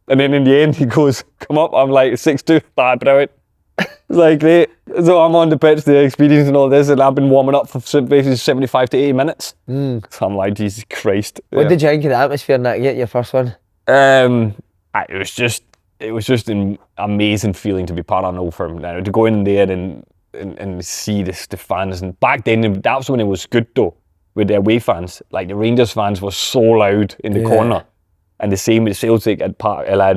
and then in the end he goes, "Come up." I'm like 6'2", brilliant. It's like great. So I'm on the pitch, the experience and all this, and I've been warming up for basically 75 to 80 minutes. So I'm like, Jesus Christ. What did you think of the atmosphere in that gate, your first one? It was just an amazing feeling to be part of an old firm now, to go in there and see the fans. And back then, that was when it was good though, with the away fans. Like the Rangers fans were so loud in the corner. And the same with Celtic at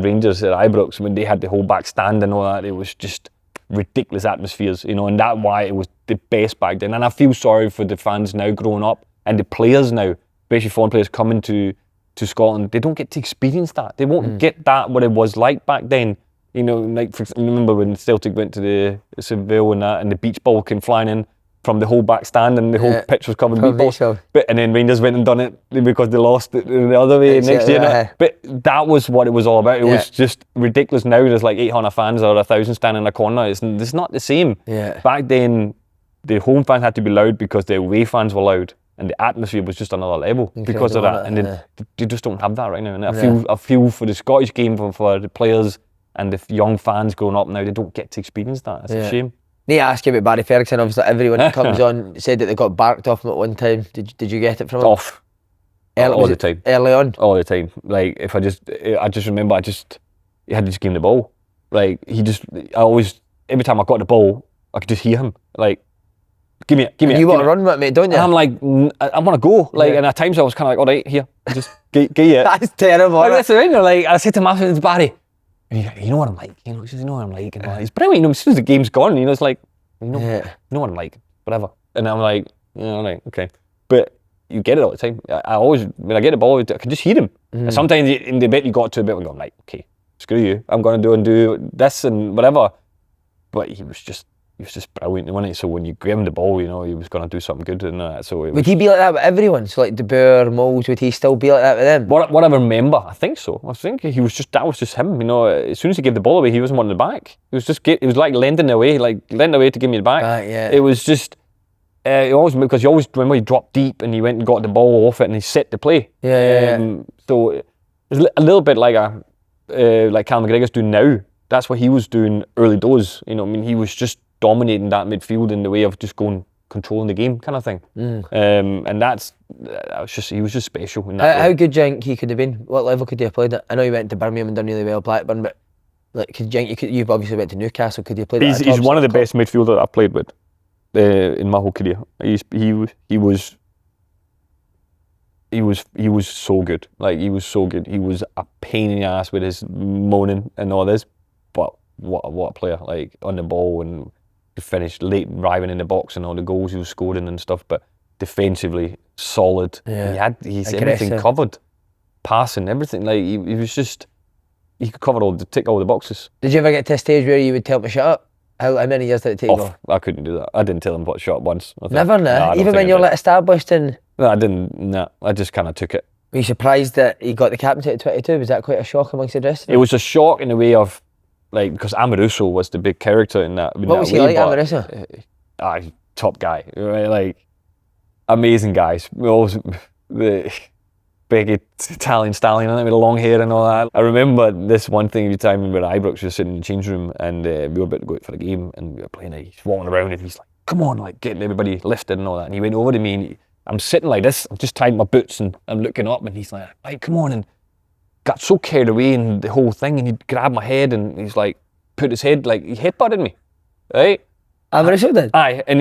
Rangers at Ibrox, when they had the whole back stand and all that. It was just ridiculous atmospheres, you know, and that's why it was the best back then. And I feel sorry for the fans now growing up, and the players now, especially foreign players coming to Scotland. They don't get to experience that. They won't get that, what it was like back then. You know, like remember when Celtic went to the Seville and that, and the beach ball came flying in from the whole back stand, and the whole pitch was covered in beach balls. But and then Rangers went and done it because they lost it the other way next year. But that was what it was all about. It was just ridiculous. Now there's like 800 fans or 1,000 standing in a corner. It's not the same. Back then, the home fans had to be loud because the away fans were loud. And the atmosphere was just another level because of that. And they just don't have that right now. And I feel for the Scottish game, for the players and the young fans growing up now, they don't get to experience that. It's a shame. Need to ask you about Barry Ferguson. Obviously, everyone that comes on said that they got barked off him at one time. Did you get it from him? Off. All the time. Early on? All the time. Like, if I just remember, he had to just give him the ball. Like, every time I got the ball, I could just hear him. Like, give me it. You want to run with it, mate, don't you? And I'm like, I want to go. Like, and at times I was kind of like, all right, here, just get it. That's terrible. Like, that's right. Like, I said to him after, it's Barry. And he's like, you know what I'm like? You know, he says, you know what I'm like. And he's brilliant. You know, as soon as the game's gone, you know, it's like, you know what I'm like. Whatever. And I'm like, like, okay. But you get it all the time. I always, when I get the ball, I can just hear him. And sometimes in the bit you got to a bit, I'm going like, okay, screw you. I'm going to do this and whatever. But he was just brilliant, wasn't he? So when you gave him the ball, you know, he was going to do something good and that. So would he be like that with everyone? So like De Boer, Moles, would he still be like that with them? What I remember, I think so. I think that was just him. You know, as soon as he gave the ball away, he wasn't wanting it back. It was like lending away to give me the back. It was just, because you always remember he dropped deep and he went and got the ball off it and he set the play. So it was a little bit like like Cal McGregor's doing now. That's what he was doing early doors. You know, I mean, he was just dominating that midfield in the way of just controlling the game kind of thing. And he was just special in that way. How good do you think he could have been? What level could he have played at? I know he went to Birmingham and done really well at Blackburn, but like, you've obviously went to Newcastle. Could you play that? He's one of the best midfielders I've played with in my whole career. He was so good. Like, he was so good. He was a pain in the ass with his moaning and all this, but what a player! Like, on the ball, and he finished late, arriving in the box and all the goals he was scoring and stuff. But defensively solid. He's everything covered, passing, everything. Like, he was just, he could tick all the boxes. Did you ever get to a stage where you would tell him to shut up? How many years did it take you? I couldn't do that. I didn't tell him what shot once. Never, no? Even when you're like established and... No, I didn't. No, I just kind of took it. Were you surprised that he got the captaincy at 22? Was that quite a shock amongst the rest of them? It was a shock in the way of, like, because Amorouso was the big character in that. What was he like, Amorouso? top guy, right? Like, amazing guys. We always, the big Italian stallion with the long hair and all that. I remember this one thing every time we were at Ibrox, we were sitting in the change room and we were about to go out for a game and we were playing, he's walking around and he's like, come on, like getting everybody lifted and all that. And he went over to me and I'm sitting like this, I'm just tying my boots and I'm looking up and he's like, right, come on, and got so carried away in the whole thing and he grabbed my head and he's like, put his head, like he headbutted me, right? Amorouso did? Aye, and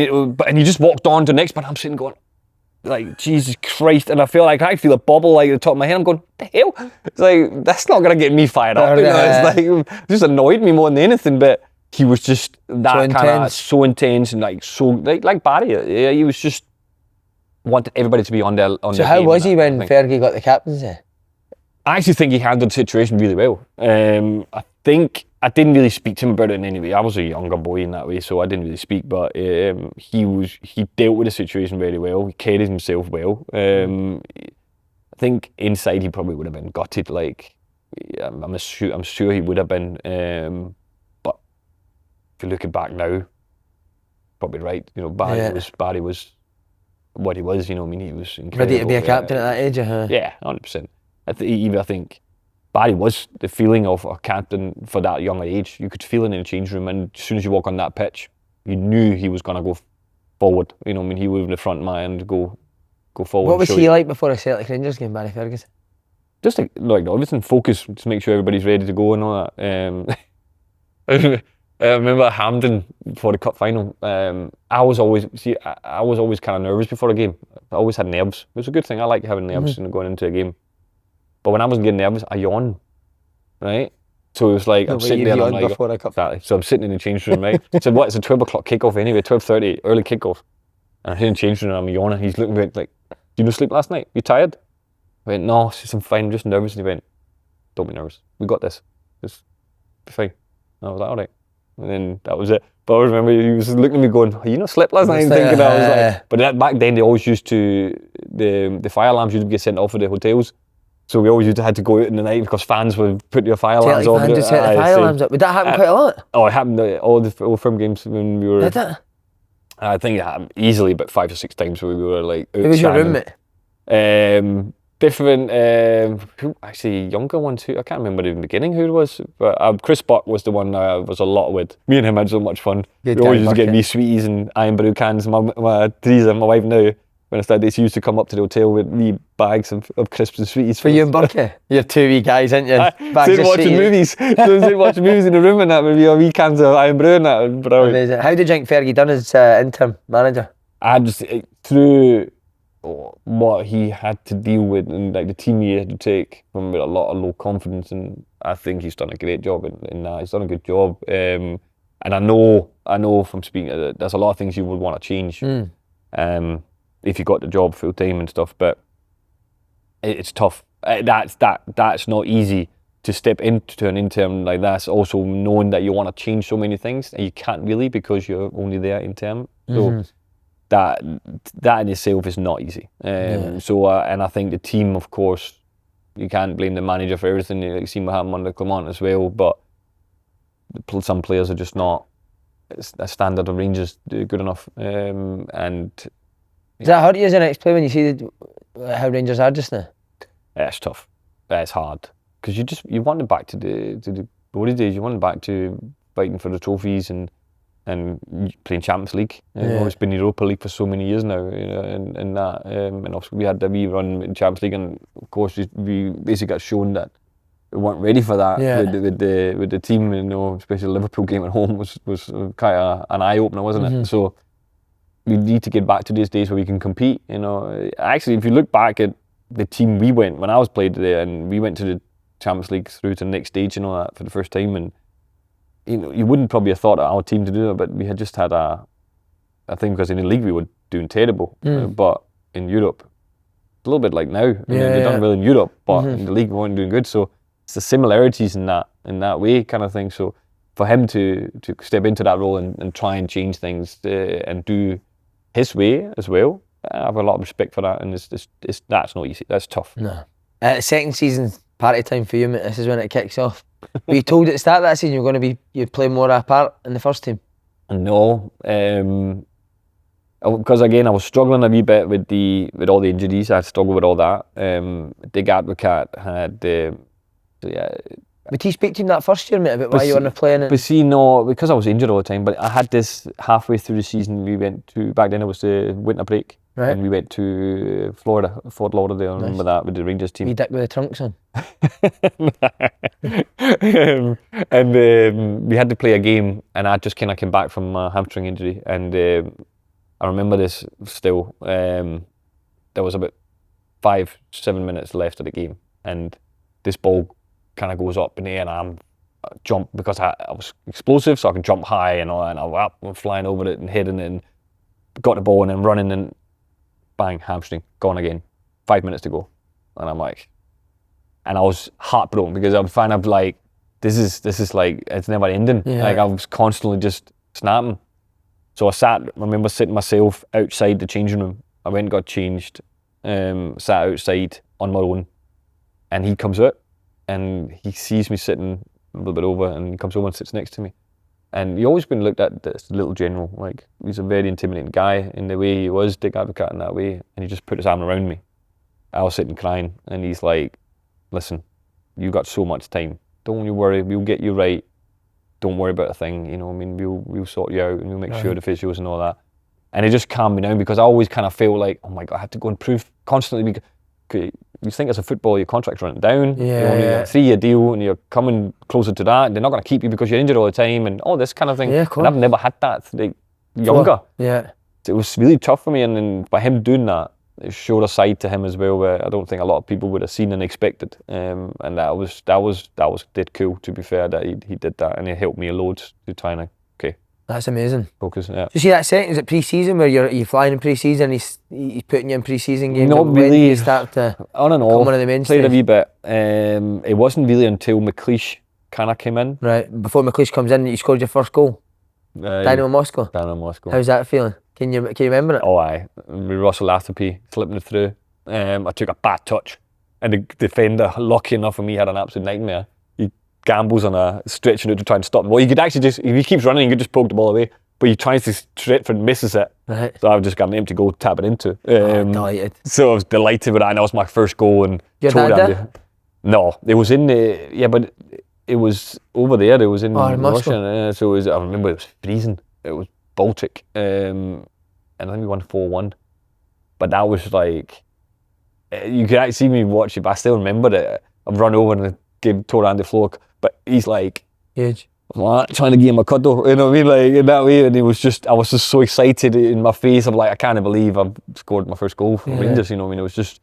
he just walked on to the next, but I'm sitting going, like, Jesus Christ, and I feel like I feel a bubble like at the top of my head. I'm going, what the hell? It's like, that's not gonna get me fired up. You know? It's like, it just annoyed me more than anything. But he was just that kind of so intense and like so like Barry. Yeah, he was just wanted everybody to be on their So how was he when Fergie got the captaincy? I actually think he handled the situation really well. I think I didn't really speak to him about it in any way. I was a younger boy in that way, so I didn't really speak. But he dealt with the situation very well. He carried himself well. I think inside he probably would have been gutted. Like I'm sure he would have been. But if you're looking back now, probably right. You know, Barry was what he was. You know, I mean, he was incredible. Ready to be a captain at that age, Yeah, 100%. I think Barry was the feeling of a captain for that younger age. You could feel it in the change room, and as soon as you walk on that pitch, you knew he was going to go forward. You know, I mean, he would be the front man and go forward. What was he like before a Celtic Rangers game, Barry Ferguson? Just like everything, focus, just make sure everybody's ready to go and all that. I remember at Hampden before the cup final. I was always kind of nervous before a game. I always had nerves. It was a good thing. I like having nerves going into a game. But when I wasn't getting nervous, I yawned, right? So it was like, I'm sitting there and I'm like, exactly. So I'm sitting in the change room, right? I said, what, it's a 12 o'clock kickoff anyway, 12:30, early kickoff. And I'm in the change room and I'm yawning. He's looking at me like, did you not sleep last night? You tired? I went, no, I'm fine, I'm just nervous. And he went, don't be nervous. We got this. Just be fine. And I was like, all right. And then that was it. But I remember he was looking at me going, you not slept last night? Thinking I was like, but back then they always used to, the fire alarms used to get sent off at the hotels. So we always had to go out in the night because fans would put their fire alarms on. Fans would set the fire alarms up. Would that happen quite a lot? Oh, it happened at all the Old Firm games when we were... Did it? I think it happened easily about 5 or 6 times where we were like... Who was your roommate? Different, who actually younger one too. I can't remember in the beginning who it was, but Chris Buck was the one I was a lot with. Me and him had so much fun. We always used to get me sweeties and iron brew cans. My Teresa, my wife now, when I started, she used to come up to the hotel with wee bags of crisps and sweeties. For you and Burke? You're two wee guys, aren't you? Bags of watching movies. So watching movies in the room and that with wee cans of iron brew and that. Amazing. How did you think Fergie done as interim manager? I just, through what he had to deal with and like the team he had to take from with a lot of low confidence, and I think he's done a great job in that. He's done a good job. And I know from speaking, there's a lot of things you would want to change. If you got the job full time and stuff, but it's tough. That's not easy to step into an interim like that. Also knowing that you want to change so many things and you can't really because you're only there interim. So that in itself is not easy. So and I think the team, of course, you can't blame the manager for everything. You see what happened under Clement as well, but some players are just not a standard of Rangers good enough, and. Does that hurt you as an ex-player when you see how Rangers are just now? Yeah, it's tough. It's hard because you want it back to the glory days. You want it back to fighting for the trophies and playing Champions League. It's been Europa League for so many years now, you know, and that. And obviously we had the wee run in Champions League, and of course we basically got shown that we weren't ready for that with the team. You know, especially the Liverpool game at home was kind of an eye opener, wasn't it? So. We need to get back to these days where we can compete. You know, actually, if you look back at the team we went when I was played there, and we went to the Champions League through to the next stage and all that for the first time, and you know, you wouldn't probably have thought of our team to do it, but we had just had a thing because in the league we were doing terrible, but in Europe, a little bit like now. They've done well in Europe, but in the league we weren't doing good. So it's the similarities in that way kind of thing. So for him to step into that role and try and change things and do his way as well, I have a lot of respect for that, and that's not easy. That's tough. No. Second season party time for you, mate. This is when it kicks off. Were you told at the start of that season you'd play more of a part in the first team? No. because again, I was struggling a wee bit with all the injuries. I struggled with all that. Dick Advocaat had, Would he speak to him that first year, mate, about why you weren't playing? But see, no, because I was injured all the time. But I had this halfway through the season. We went to, back then it was the winter break, and we went to Florida, Fort Lauderdale. I remember that with the Rangers team. Wee Dick with the trunks on. And we had to play a game, and I just kind of came back from a hamstring injury, and I remember this still. There was about 5-7 minutes left of the game, and this ball kind of goes up in the air, and I'm jump because I was explosive, so I can jump high and all that, and I'm flying over it and hitting it, and got the ball and then running, and bang, hamstring, gone again. 5 minutes to go, and I'm like, and I was heartbroken because I'm kind of like, this is like, it's never ending. Like I was constantly just snapping. So I remember sitting myself outside the changing room. I went and got changed, sat outside on my own, and he comes out and he sees me sitting a little bit over, and he comes over and sits next to me. And he always been looked at as a little general, like he's a very intimidating guy in the way he was, Dick Advocaat in that way, and he just put his arm around me. I was sitting crying, and he's like, listen, you got so much time. Don't you worry, we'll get you right. Don't worry about a thing, you know, I mean, we'll sort you out, and we'll make sure the physios and all that. And it just calmed me down, because I always kind of felt like, oh my God, I have to go and prove constantly, because you think as a footballer, your contract's running down, you only a 3-year deal, and you're coming closer to that, and they're not going to keep you because you're injured all the time, and all this kind of thing. And I've never had that, like, younger. It was really tough for me, and then by him doing that, it showed a side to him as well where I don't think a lot of people would have seen and expected. And that was dead cool, to be fair, that he did that, and it helped me a load to try and That's amazing. Focus. Yeah. So you see that second, is it pre-season where you're flying in pre-season, he's putting you in pre-season games? Not really. When do you start to on and off. One of the mainstays? Played a wee bit. It wasn't really until McLeish kind of came in. Right, before McLeish comes in, you scored your first goal. Dynamo Moscow. How's that feeling? Can you remember it? Oh, aye. With Russell Atherpy slipping it through. I took a bad touch, and the defender, lucky enough for me, had an absolute nightmare. He gambles on stretching it to try and stop the ball. You could actually just, if he keeps running, you could just poke the ball away. But he tries to stretch for it and misses it. Right. So I've just got an empty goal to tap it into. Delighted. So I was delighted with that, and that was my first goal. And your dad there? No, it was in the, but it was over there. It was in Russia. So it was, I remember it was freezing. It was Baltic. And I think we won 4-1. But that was like, you could actually see me watch it, but I still remember it. I've run over and tore around the floor. But he's like, huge. Trying to give him a cuddle, you know what I mean, like in that way, and I was just so excited in my face. I'm like, I can't believe I've scored my first goal for Rangers, you know what I mean. It was just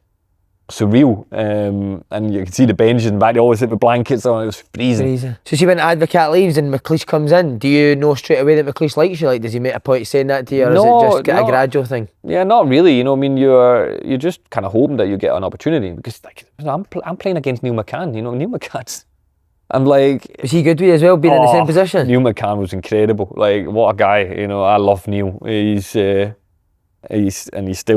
surreal, and you could see the bench in the back, they always hit the blankets on, it was freezing. So see, when Advocaat leaves and McLeish comes in, do you know straight away that McLeish likes you? Like, does he make a point of saying that to you, or is it just a gradual thing? Yeah, not really, you know what I mean, you're just kind of hoping that you get an opportunity, because like, I'm playing against Neil McCann, you know, Neil McCann's, I'm like... Was he good with you as well, being in the same position? Neil McCann was incredible. Like, what a guy, you know, I love Neil. He still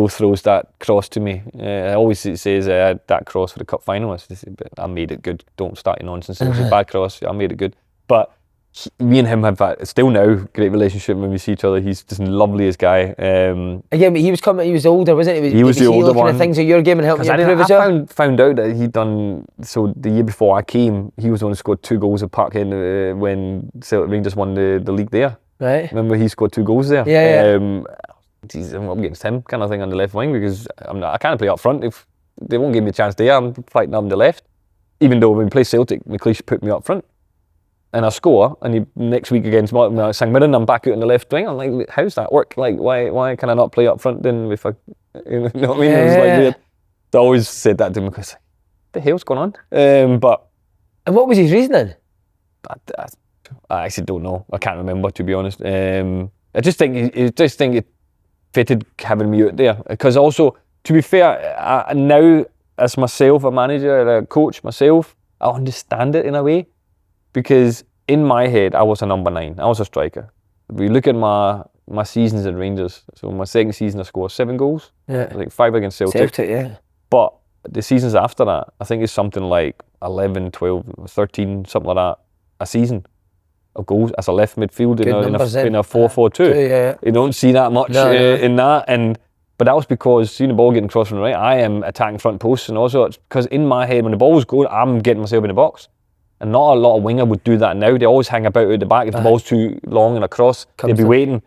throws that cross to me. I always says that cross for the cup finalists. I made it good. Don't start your nonsense. It was a bad cross. I made it good. But me and him have still now great relationship when we see each other. He's just the loveliest guy. Again, but he was older, wasn't he? He was the older one. At things of your game and helping you improve as well. I found out that he'd done, so the year before I came, he was the one who scored 2 goals at Parkhead when Celtic Rangers won the league there. Right. Remember, he scored 2 goals there. Yeah. I'm up against him kind of thing on the left wing, because I can't play up front. If they won't give me a chance there, I'm fighting up on the left. Even though when we play Celtic, McLeish put me up front. And I score, and next week against St Mirren, I'm back out on the left wing. I'm like, how's that work? Like, why can I not play up front then? If I, you know what I mean? It was like weird. So I always said that to him, because what the hell's going on? And what was his reasoning? I actually don't know. I can't remember, to be honest. I just think it fitted having me out there, because also, to be fair, now as myself, a manager, a coach myself, I understand it in a way. Because in my head, I was a number 9. I was a striker. If we look at my seasons at Rangers, so my second season I scored 7 goals. Yeah. Like 5 against Celtic. Yeah. But the seasons after that, I think it's something like 11, 12, 13, something like that, a season. of goals as a left midfield Good numbers in a 4-4-2. Yeah. You don't see that much No. in that, but that was because seeing the ball getting crossed from the right, I am attacking front posts and all sorts. Because in my head, when the ball was going, I'm getting myself in the box, and not a lot of winger would do that now. They always hang about at the back if the ball's too long and across. They'd be waiting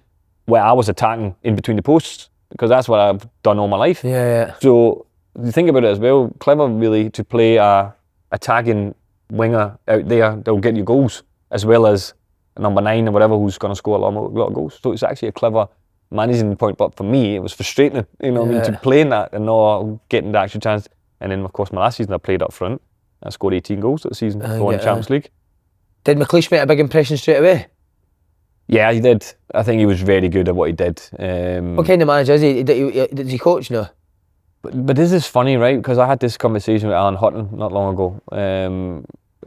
where I was attacking in between the posts, because that's what I've done all my life. Yeah. So you think about it as well, clever really to play a attacking winger out there that'll get you goals, as well as a number 9 or whatever who's going to score a lot of goals. So it's actually a clever managing point, but for me it was frustrating, I mean, to play in that and not getting the actual chance. And then of course my last season I played up front. I scored 18 goals that season, won Champions League. Did McLeish make a big impression straight away? Yeah, he did. I think he was very good at what he did. What kind of manager is he? Does he coach now? But this is funny, right? Because I had this conversation with Alan Hutton not long ago.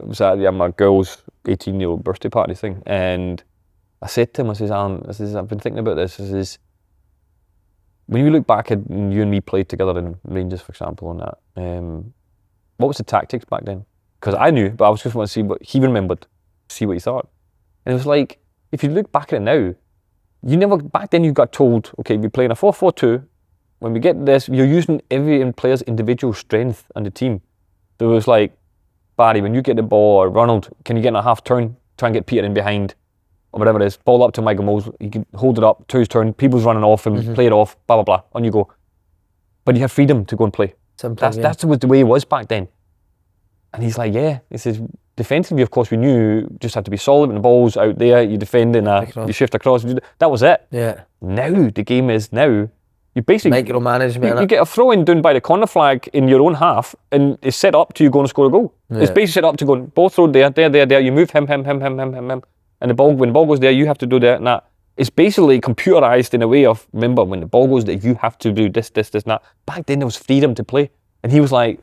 It was at my girl's 18-year-old birthday party thing, and I said to him, I says, Alan, I've been thinking about this. I says, when you look back at you and me played together in Rangers, for example, on that, what was the tactics back then? Because I knew, but I was just want to see what he remembered, see what he thought. And it was like, if you look back at it now, back then you got told, okay, we're playing a 4-4-2. When we get this, you're using every player's individual strength on the team. There was like, Barry, when you get the ball, or Ronald, can you get in a half turn, try and get Peter in behind, or whatever it is, ball up to Michael Mosley, you can hold it up to his turn, people's running off and play it off, blah, blah, blah, on you go. But you have freedom to go and play. That's the way it was back then. And he's like, yeah. He says, defensively, of course, we knew you just had to be solid when the ball's out there, you defend you shift across. That was it. Yeah. Now, the game is you basically micromanagement. You get a throw in down by the corner flag in your own half, and it's set up to you going to score a goal. Yeah. It's basically set up to go ball throw there. You move him, and the ball, when the ball goes there, you have to do that and that. It's basically computerized in a way of, remember, when the ball goes there, you have to do this, and that. Back then, there was freedom to play, and he was like,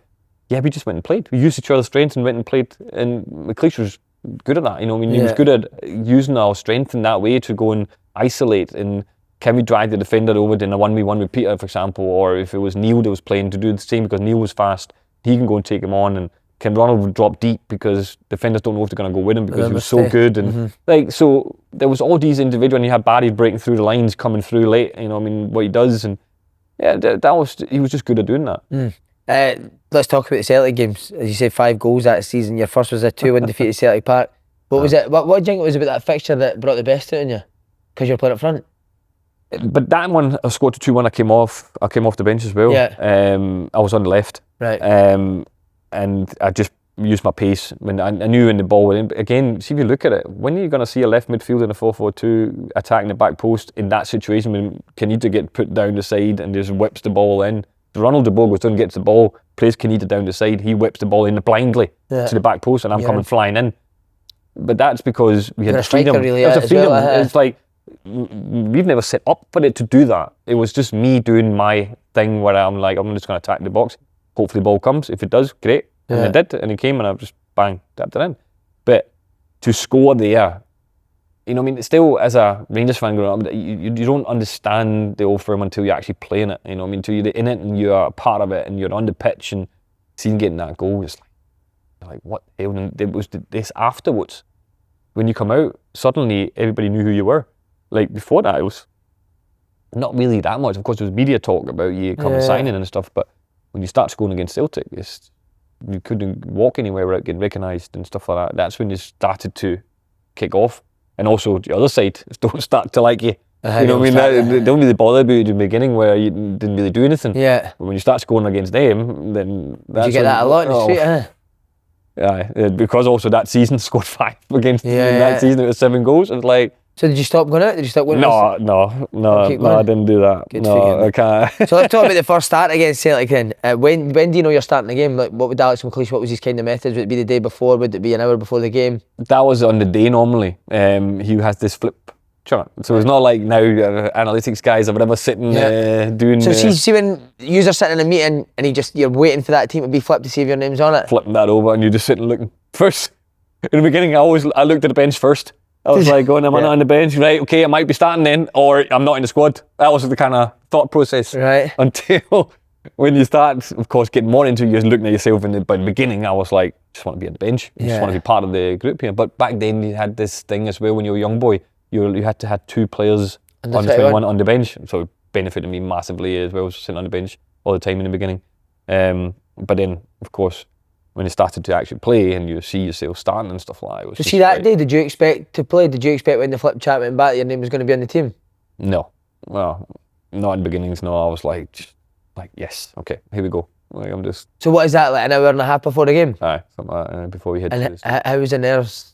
yeah, we just went and played. We used each other's strengths and went and played. And McLeish was good at that. He was good at using our strength in that way to go and isolate. And can we drag the defender over in a 1v1 with Peter, for example, or if it was Neil that was playing, to do the same because Neil was fast, he can go and take him on. And can Ronald drop deep because defenders don't know if they're going to go with him because he was so good. And so there was all these individuals, and you had Barry breaking through the lines, coming through late. What he does, and yeah, he was just good at doing that. Let's talk about the Celtic games. As you say, 5 goals that season. Your first was a 2-1 defeat at Celtic Park. What was it? What do you think it was about that fixture that brought the best out in you? Because you were playing up front. But that one, I scored the 2-1. I came off the bench as well. Yeah. I was on the left. Right. And I just used my pace when I knew when the ball went in. Again, see if you look at it, when are you going to see a left midfielder in a 4-4-2 attacking the back post in that situation when Kanita get put down the side and just whips the ball in? Ronald de Boer goes down and gets the ball, plays Kanita down the side, he whips the ball in blindly to the back post, and I'm coming flying in. But that's because we had freedom. Really, it was a freedom. It's like, we've never set up for it to do that. It was just me doing my thing where I'm like, I'm just going to attack the box. Hopefully the ball comes. If it does, great. And it did, and it came, and I just bang, tapped it in. But to score there, still as a Rangers fan growing up, you don't understand the old firm until you're actually playing it. Until you're in it and you're a part of it and you're on the pitch and seeing getting that goal, it's like what the hell? And it was this afterwards. When you come out, suddenly everybody knew who you were. Like before that, it was not really that much. Of course, there was media talk about you coming signing and stuff, but when you start scoring against Celtic, you couldn't walk anywhere without getting recognised and stuff like that. That's when you started to kick off. And also the other side, don't start to like you. They don't really bother about you in the beginning where you didn't really do anything. Yeah. But when you start scoring against them, then that's Did you get that a lot in the street, huh? Yeah, because also that season scored 5 against that season. It was 7 goals. It was like. So did you stop going out? Did you stop winning? No, I didn't do that. Good I can't. So let's talk about the first start against Celtic then. When do you know you're starting the game? Like, what would Alex McLeish, what was his kind of methods? Would it be the day before? Would it be an hour before the game? That was on the day normally. He has this flip chart. So it's not like now analytics guys or whatever sitting doing... So see when you're sitting in a meeting and you're waiting for that team to be flipped to see if your name's on it? Flipping that over and you're just sitting looking. First, in the beginning I looked at the bench first. I was like going, am I not on the bench? Right, okay, I might be starting then, or I'm not in the squad. That was the kind of thought process. Right. Until when you start, of course, getting more into it, you're looking at yourself. By the beginning, I was like, just want to be on the bench. Just want to be part of the group here. But back then, you had this thing as well. When you were a young boy, you had to have 2 players on the 21 on the bench. So it benefited me massively as well, sitting on the bench all the time in the beginning. But then, of course, when you started to actually play and you see yourself starting and stuff like that. So see that day, did you expect to play? Did you expect when the flip chat went back your name was going to be on the team? No. Well, not in the beginnings, no. I was like, yes, okay, here we go. Like, I'm just... So what is that, like an hour and a half before the game? Aye, something like that, before we hit... And how was the nerves?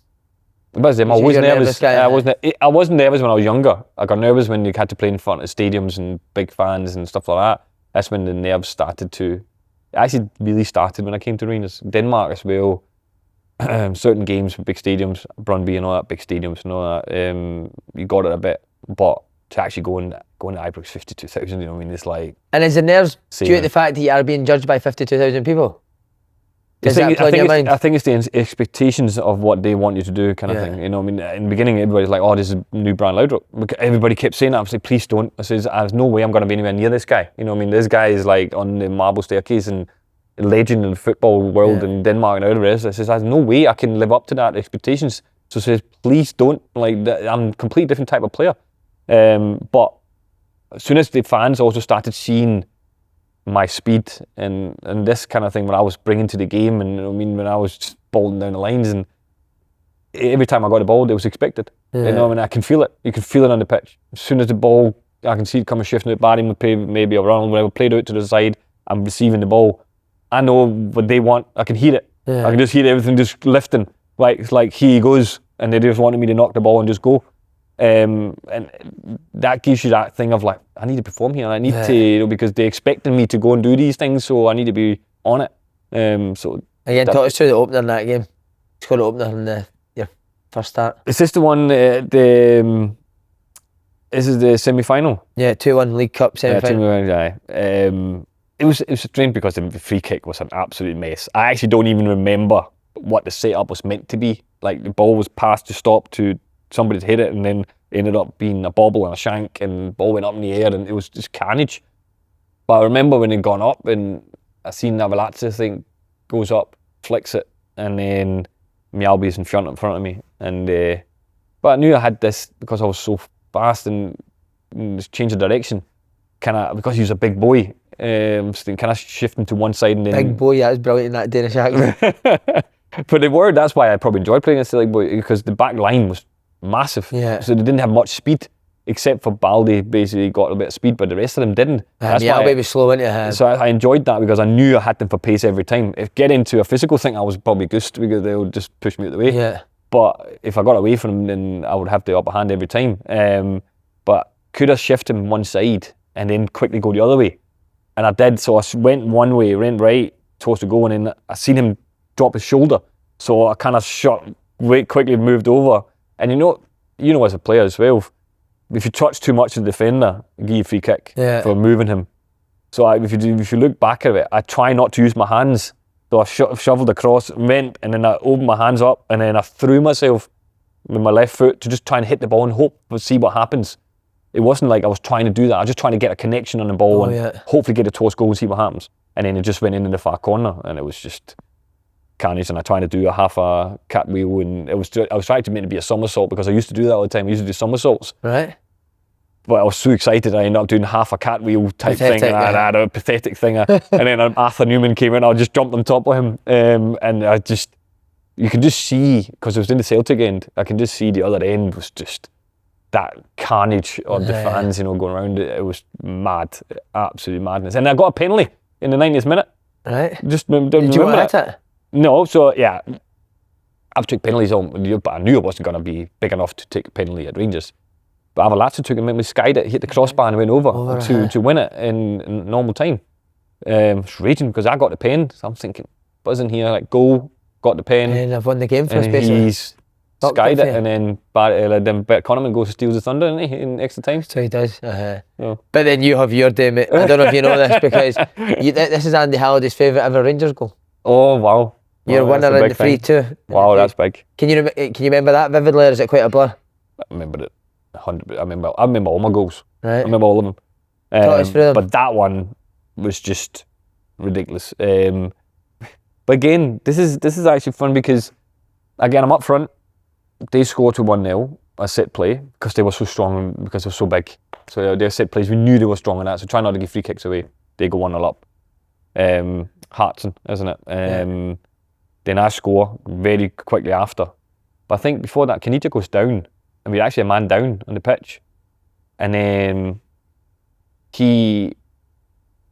But I'm always nervous. I wasn't nervous when I was younger. I got nervous when you had to play in front of stadiums and big fans and stuff like that. That's when the nerves started to... It actually really started when I came to arenas. Denmark as well. Certain games with big stadiums, Brøndby and all that, big stadiums and all that. You got it a bit, but to actually go to Ibrox 52,000, you know what I mean? It's like... And is the nerves due to the fact that you are being judged by 52,000 people? Does that play in your mind? I think it's the expectations of what they want you to do kind of thing. You know what I mean? In the beginning, everybody's like, oh, this is new Brian Laudrup. Everybody kept saying that. I was like, please don't. I says, there's no way I'm going to be anywhere near this guy. You know what I mean? This guy is like on the marble staircase and a legend in the football world in Denmark and all the rest. I says, there's no way I can live up to that expectations. So I says, please don't. Like, I'm a completely different type of player. But as soon as the fans also started seeing my speed and this kind of thing, when I was bringing to the game, and I mean, when I was just bolting down the lines, and every time I got the ball, it was expected. You know, I mean, I can feel it. You can feel it on the pitch. As soon as the ball, I can see it coming shifting. Barry would play maybe a run, whatever, played out to the side. I'm receiving the ball. I know what they want. I can hear it. I can just hear everything just lifting. Like it's like here he goes, and they just wanted me to knock the ball and just go. And that gives you that thing of like, I need to perform here. I need to, you know, because they're expecting me to go and do these things, so I need to be on it. So again, talk us through the opener in that game. Scored the opener in your first start. Is this the one? This is the semi-final. Yeah, 2-1 League Cup semi-final. Yeah, 2-1. It was strange because the free kick was an absolute mess. I actually don't even remember what the setup was meant to be. Like the ball was passed to stop to somebody to hit it, and then ended up being a bobble and a shank, and the ball went up in the air, and it was just carnage. But I remember when it gone up, and I seen Navalazzi thing goes up, flicks it, and then Mjalby's in front of me, and but I knew I had this because I was so fast and just change of direction. Because he was a big boy, kind of shifting to one side and then... Big boy, that was brilliant in that Danish accent. But that's why I probably enjoyed playing against the big boy, because the back line was massive. So they didn't have much speed, except for Baldy basically got a bit of speed, but the rest of them didn't. Mjalby was slow into him. So I enjoyed that because I knew I had them for pace every time. If getting into a physical thing, I was probably goosed because they would just push me out the way. But if I got away from them, then I would have the upper hand every time. But could I shift him one side and then quickly go the other way? And I did, so I went one way, went right, towards the goal, and then I seen him drop his shoulder. So I kind of quickly moved over. And you know as a player as well, if you touch too much of the defender, I give you a free kick for moving him. So if you look back at it, I try not to use my hands. So I shoveled across, went, and then I opened my hands up, and then I threw myself with my left foot to just try and hit the ball and hope to see what happens. It wasn't like I was trying to do that. I was just trying to get a connection on the ball and hopefully get a toss goal and see what happens. And then it just went in the far corner, and it was just carnage. And I tried to do a half a cartwheel, and I was trying to make it be a somersault because I used to do that all the time. I used to do somersaults. Right. But I was so excited, I ended up doing half a cartwheel type thing, and I had a pathetic thing. And then Arthur Numan came in, I just jumped on top of him, and you can just see, because it was in the Celtic end, I can just see the other end was just that carnage of the fans, going around it. It was mad, absolute madness. And I got a penalty in the 90th minute. Right. Did you want to hit it? No, so yeah, I've took penalties on, but I knew I wasn't going to be big enough to take a penalty at Rangers. But Avalatza took it, and we skied it, hit the crossbar and went over to win it in normal time. I was raging because I got the pen, so I'm thinking, buzzing here, like goal, got the pen. And I've won the game for us, and basically. He's skied it, and then Connorman goes to steals the thunder, doesn't he, in extra time? So he does. But then you have your day, mate. I don't know if you know this, because this is Andy Halliday's favourite ever Rangers goal. Oh, wow. You're winner in the 3-2. Wow, that's big. Can you remember that vividly, or is it quite a blur? I remember it 100%. I remember all my goals. Right. I remember all of them. Talk us through them. But that one, was just ridiculous. But again, this is actually fun because, again, I'm up front. They scored to 1-0, a set play, because they were so strong, because they were so big. So their set plays, we knew they were strong in that, so try not to give free kicks away. They go 1-0 up. Hartson, isn't it? Then I score very quickly after. But I think before that, Kanita goes down, and we're actually a man down on the pitch. And then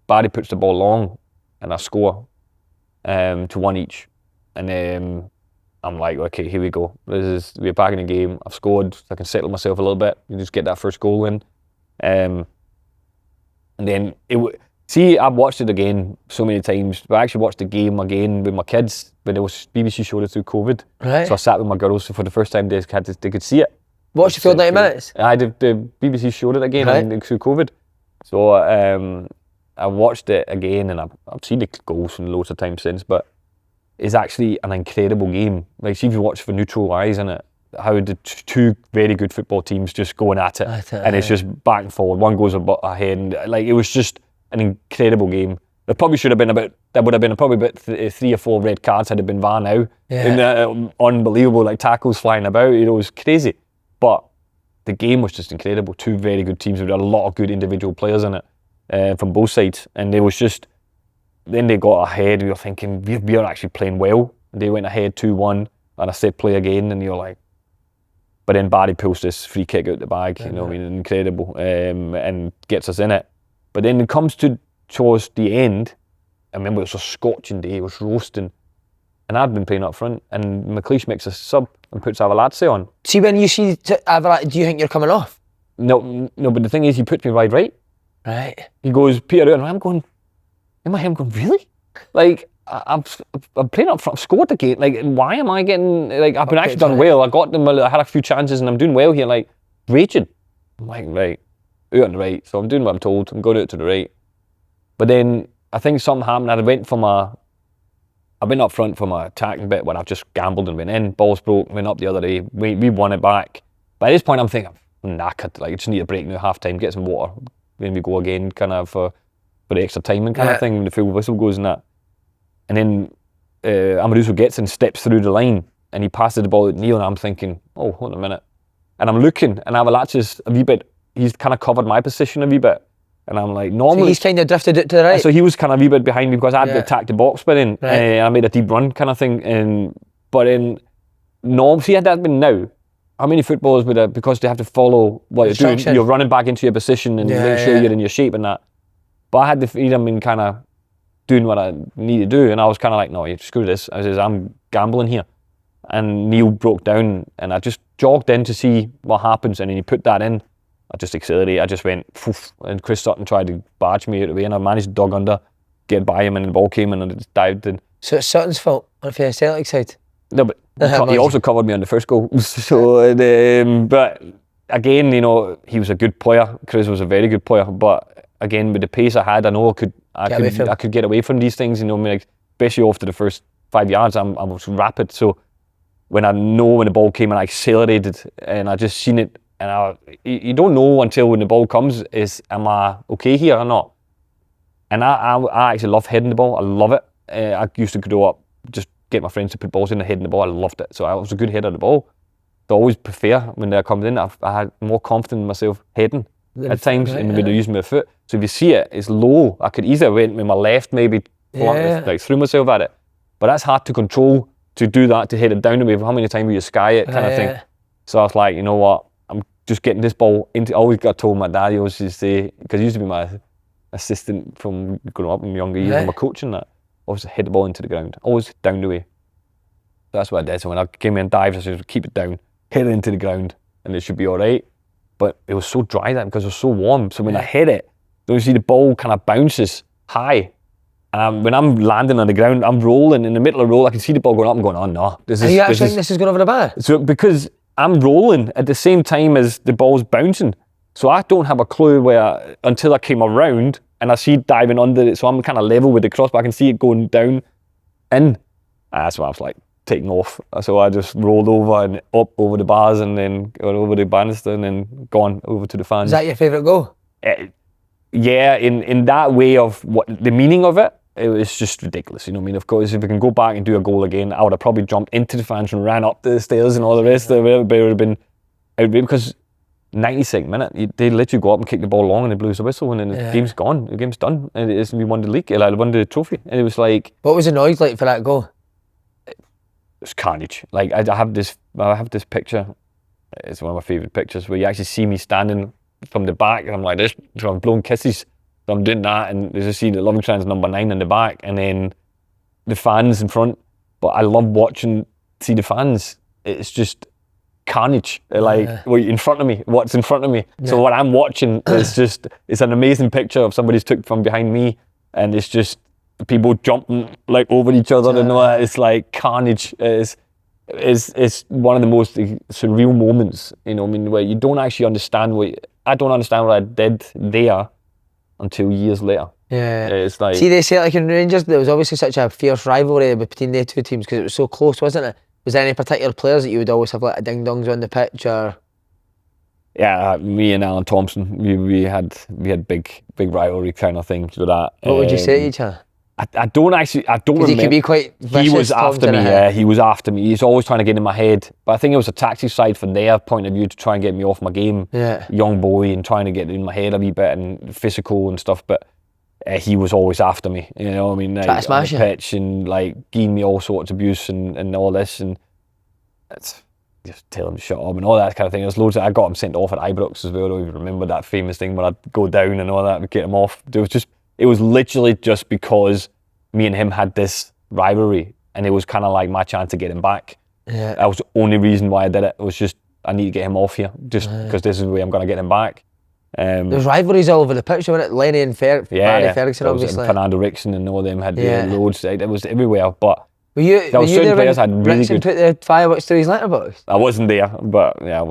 Barry puts the ball long, and I score to 1 each. And then I'm like, okay, here we go. We're back in the game. I've scored, so I can settle myself a little bit. You just get that first goal in. And then I've watched it again so many times. But I actually watched the game again with my kids, but it was BBC showed it through COVID. Right. So I sat with my girls, so for the first time they could see it. Watched the full 90 minutes? The BBC showed it again through COVID. So I watched it again, and I've seen the goals from loads of times since, but it's actually an incredible game. Like, see if you watch for neutral eyes in it, how the two very good football teams just going at it, and it's just back and forward. One goes ahead, and like, it was just an incredible game. There probably should have been probably about 3 or 4 red cards had it been VAR now. Yeah. And unbelievable, like tackles flying about. It was crazy. But the game was just incredible. Two very good teams with a lot of good individual players in it from both sides. And it was just, then they got ahead. We were thinking, we are actually playing well. They went ahead 2-1, and I said play again, and you're like, but then Barry pulls this free kick out the bag, you know what I mean, incredible, and gets us in it. But then it comes towards the end, I remember it was a scorching day, it was roasting, and I'd been playing up front, and McLeish makes a sub and puts Avalatse on. See, when you see Avalatse, do you think you're coming off? No, but the thing is, he puts me right. Right. He goes, Peter, and I'm going, in my head, I'm going, really? Like, I'm playing up front, I've scored the game. Like, why am I getting, like, I've been actually done well. I had a few chances, and I'm doing well here, like, raging. I'm like, right, out on the right. So I'm doing what I'm told. I'm going out to the right. But then I think something happened. I went up front for my attacking bit when I've just gambled and went in. Balls broke, went up the other way. We won it back. By this point, I'm thinking, I'm knackered. Like, I just need a break now, half time, get some water. Then we go again, kind of for the extra timing kind of thing, when the full whistle goes and that. And then Amorouso gets and steps through the line, and he passes the ball at Neil, and I'm thinking, oh, hold on a minute. And I'm looking, and Avalatse's a wee bit, he's kind of covered my position a wee bit. And I'm like, normally... So he's kind of drifted it to the right? So he was kind of a wee bit behind me because I'd attacked the box, but then I made a deep run kind of thing. But in norm, see, had that been now, how many footballers would have, because they have to follow what you're doing, you're running back into your position and make sure you're in your shape and that. But I had the freedom in kind of doing what I need to do, and I was kind of like, no, screw this. I says, I'm gambling here. And Neil broke down, and I just jogged in to see what happens, and then he put that in. I just accelerated, I just went, poof, and Chris Sutton tried to barge me out of the way, and I managed to dug under, get by him, and the ball came in, and I just dived in. So it's Sutton's fault on the Celtic side? No, but he also covered me on the first goal. So, but again, you know, he was a good player. Chris was a very good player, but again, with the pace I had, I know I could get away from these things, you know, like, especially after the first 5 yards, I was rapid. So when the ball came and I accelerated and I just seen it, and you don't know until when the ball comes, am I okay here or not? And I actually love heading the ball. I love it. I used to go up, just get my friends to put balls in and heading the ball. I loved it. So I was a good header of the ball. I always prefer when that comes in, I had more confidence in myself heading at times, and maybe using my foot. So if you see it, it's low. I could either went with my left, maybe like threw myself at it. But that's hard to control, to do that, to hit it down the way. How many times will you sky it kind of thing? So I was like, you know what? I'm just getting this ball into. I always got told, my dad used to say, because he used to be my assistant from growing up in younger years, and my coach and that, always hit the ball into the ground, always down the way. That's what I did. So when I came in dives, I said, keep it down, hit it into the ground, and it should be all right. But it was so dry that because it was so warm. So when I hit it, you see the ball kind of bounces high. And when I'm landing on the ground, I'm rolling in the middle of the roll. I can see the ball going up and going, oh no. Are you actually think this is going over the bar? So because I'm rolling at the same time as the ball's bouncing. So I don't have a clue where, until I came around and I see it diving under it. So I'm kind of level with the crossbar. I can see it going down in. That's why I was like taking off. So I just rolled over and up over the bars and then got over the banister and then gone over to the fans. Is that your favourite goal? yeah, in that way of what the meaning of it, it was just ridiculous. You know what I mean? Of course, if we can go back and do a goal again, I would have probably jumped into the fans and ran up the stairs and all the rest of it. But it would have been, because 92nd minute, they literally go up and kick the ball long and they blows the whistle and then the game's gone. The game's done. And we won the league, like, won the trophy. And it was like... What was the noise like for that goal? It was carnage. Like, I have this picture. It's one of my favourite pictures where you actually see me standing from the back and I'm like this, so I'm blowing kisses. So I'm doing that and there's a scene at Lovenkrands number 9 in the back and then the fans in front. But I love see the fans. It's just carnage, like in front of me, what's in front of me. Yeah. So what I'm watching is just, it's an amazing picture of somebody's took from behind me and it's just people jumping like over each other and all that. It's like carnage. It's one of the most surreal moments, you know, I mean, where you don't actually understand I don't understand what I did there until years later. Yeah. It's like... See, they Celtic and Rangers, there was obviously such a fierce rivalry between the two teams because it was so close, wasn't it? Was there any particular players that you would always have like a ding-dongs on the pitch or...? Yeah, me and Alan Thompson, we had big rivalry kind of things with that. What would you say to each other? I don't remember. He could be quite vicious. He was after me, yeah, he was after me. He's always trying to get in my head. But I think it was a tactic side from their point of view to try and get me off my game. Yeah. Young boy and trying to get in my head a wee bit and physical and stuff. But he was always after me, you know what I mean? Try to smash on the pitch and like giving me all sorts of abuse and all this. And it's just tell him to shut up and all that kind of thing. There's loads I got him sent off at Ibrox as well. I don't even remember that famous thing where I'd go down and all that and get him off. It was literally just because me and him had this rivalry and it was kind of like my chance to get him back. Yeah. That was the only reason why I did it. It was just, I need to get him off here just because this is the way I'm going to get him back. There's rivalries all over the pitch, wasn't it? Lenny and Barry Ferguson, obviously. Fernando Rickson and all them had loads. It was everywhere. But were you there when Rickson put the fireworks through his letterbox? I wasn't there, but yeah,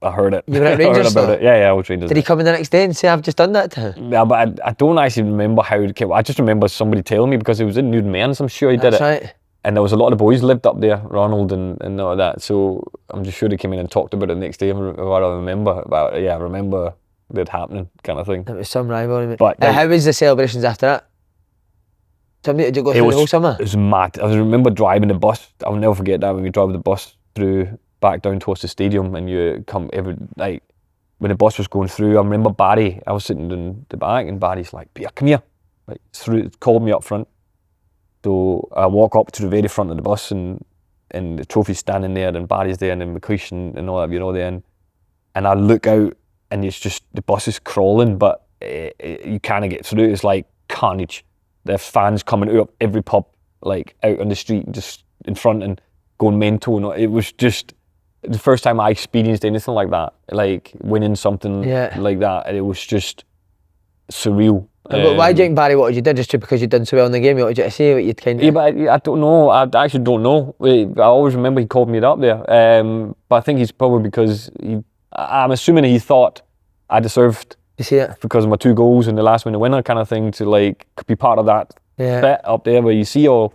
I heard it. You were at Rangers about it. Yeah, I was Rangers. Did he come in the next day and say, I've just done that to him? Yeah, but I don't actually remember how it came. I just remember somebody telling me because it was in Numan, I'm sure he did it. That's right. And there was a lot of the boys lived up there, Ronald and all that. So I'm just sure they came in and talked about it the next day. What I remember about it. Yeah, I remember it happening, kind of thing. It was some rivalry. But how was the celebrations after that? Did you go through the whole summer? It was mad. I remember driving the bus. I'll never forget that when we drove the bus back down towards the stadium and you come when the bus was going through, I remember Barry, I was sitting in the back and Barry's like, Peter, come here. Like, called me up front. So I walk up to the very front of the bus and the trophy's standing there and Barry's there and then McLeish and all that, you know, there. And I look out and it's just, the bus is crawling, but you can't get through. It's like carnage. There's fans coming out of every pub, like out on the street, just in front and going mental. And it was just the first time I experienced anything like that, like winning something like that. And it was just surreal. But why do you think Barry wanted you did? Just because you'd done so well in the game, he wanted you to say what you'd kind of... Yeah, but I don't know. I actually don't know. I always remember he called me up there. But I think he's probably because I'm assuming he thought I deserved... You see it? Because of my 2 goals and the last win the winner kind of thing to like be part of that bit up there where you see all...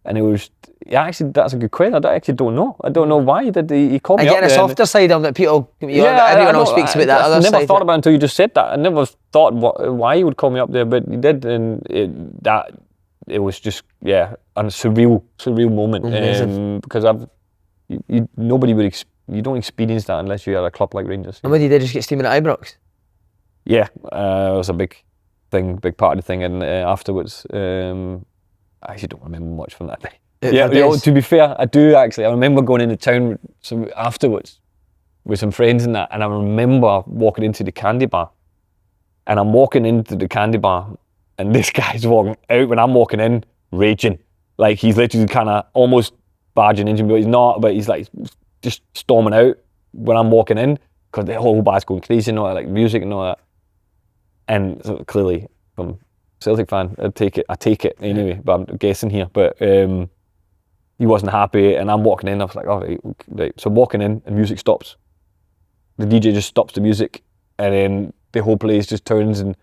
And it was... Yeah, actually, that's a good question. I actually don't know. I don't know why he did. He called me up there. Again, a softer side of that people... everyone else speaks about that other side. I never thought about it until you just said that. I never thought why he would call me up there, but he did. And it was just, a surreal moment. Because nobody would... You don't experience that unless you're at a club like Rangers. And what did they just get steaming at Ibrox? Yeah, it was a big part of the thing. And afterwards, I actually don't remember much from that day. To be fair, I do actually. I remember going into town afterwards with some friends and that, and I remember walking into the candy bar. And I'm walking into the candy bar, and this guy's walking out when I'm walking in, raging. Like he's literally kind of almost barging into me, but he's not. But he's like just storming out when I'm walking in because the whole bar's going crazy and all that, like music and all that. And so clearly, from Celtic fan, I take it anyway. But I'm guessing here, but. He wasn't happy, and I'm walking in. I was like, "Oh, right." So I'm walking in, and music stops. The DJ just stops the music, and then the whole place just turns and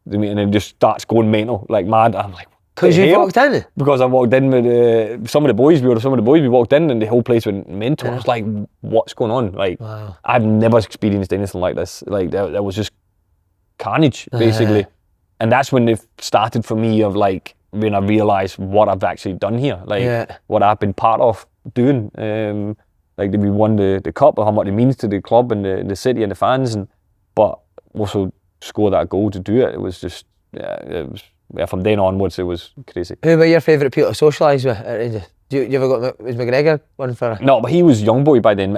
then just starts going mental, like mad. I'm like, "Because you walked in?" Because I walked in with some of the boys. We walked in, and the whole place went mental. I was like, "What's going on?" Like, I've never experienced anything like this. Like, that was just carnage, basically. And that's when it started for me of like, when I realised what I've actually done here, like what I've been part of doing. Like we won the cup, how much it means to the club and the city and the fans, but also score that goal to do it. It was just, from then onwards, it was crazy. Who were your favourite people to socialise with at Rangers? You ever got, was McGregor one for? No, but he was young boy by then.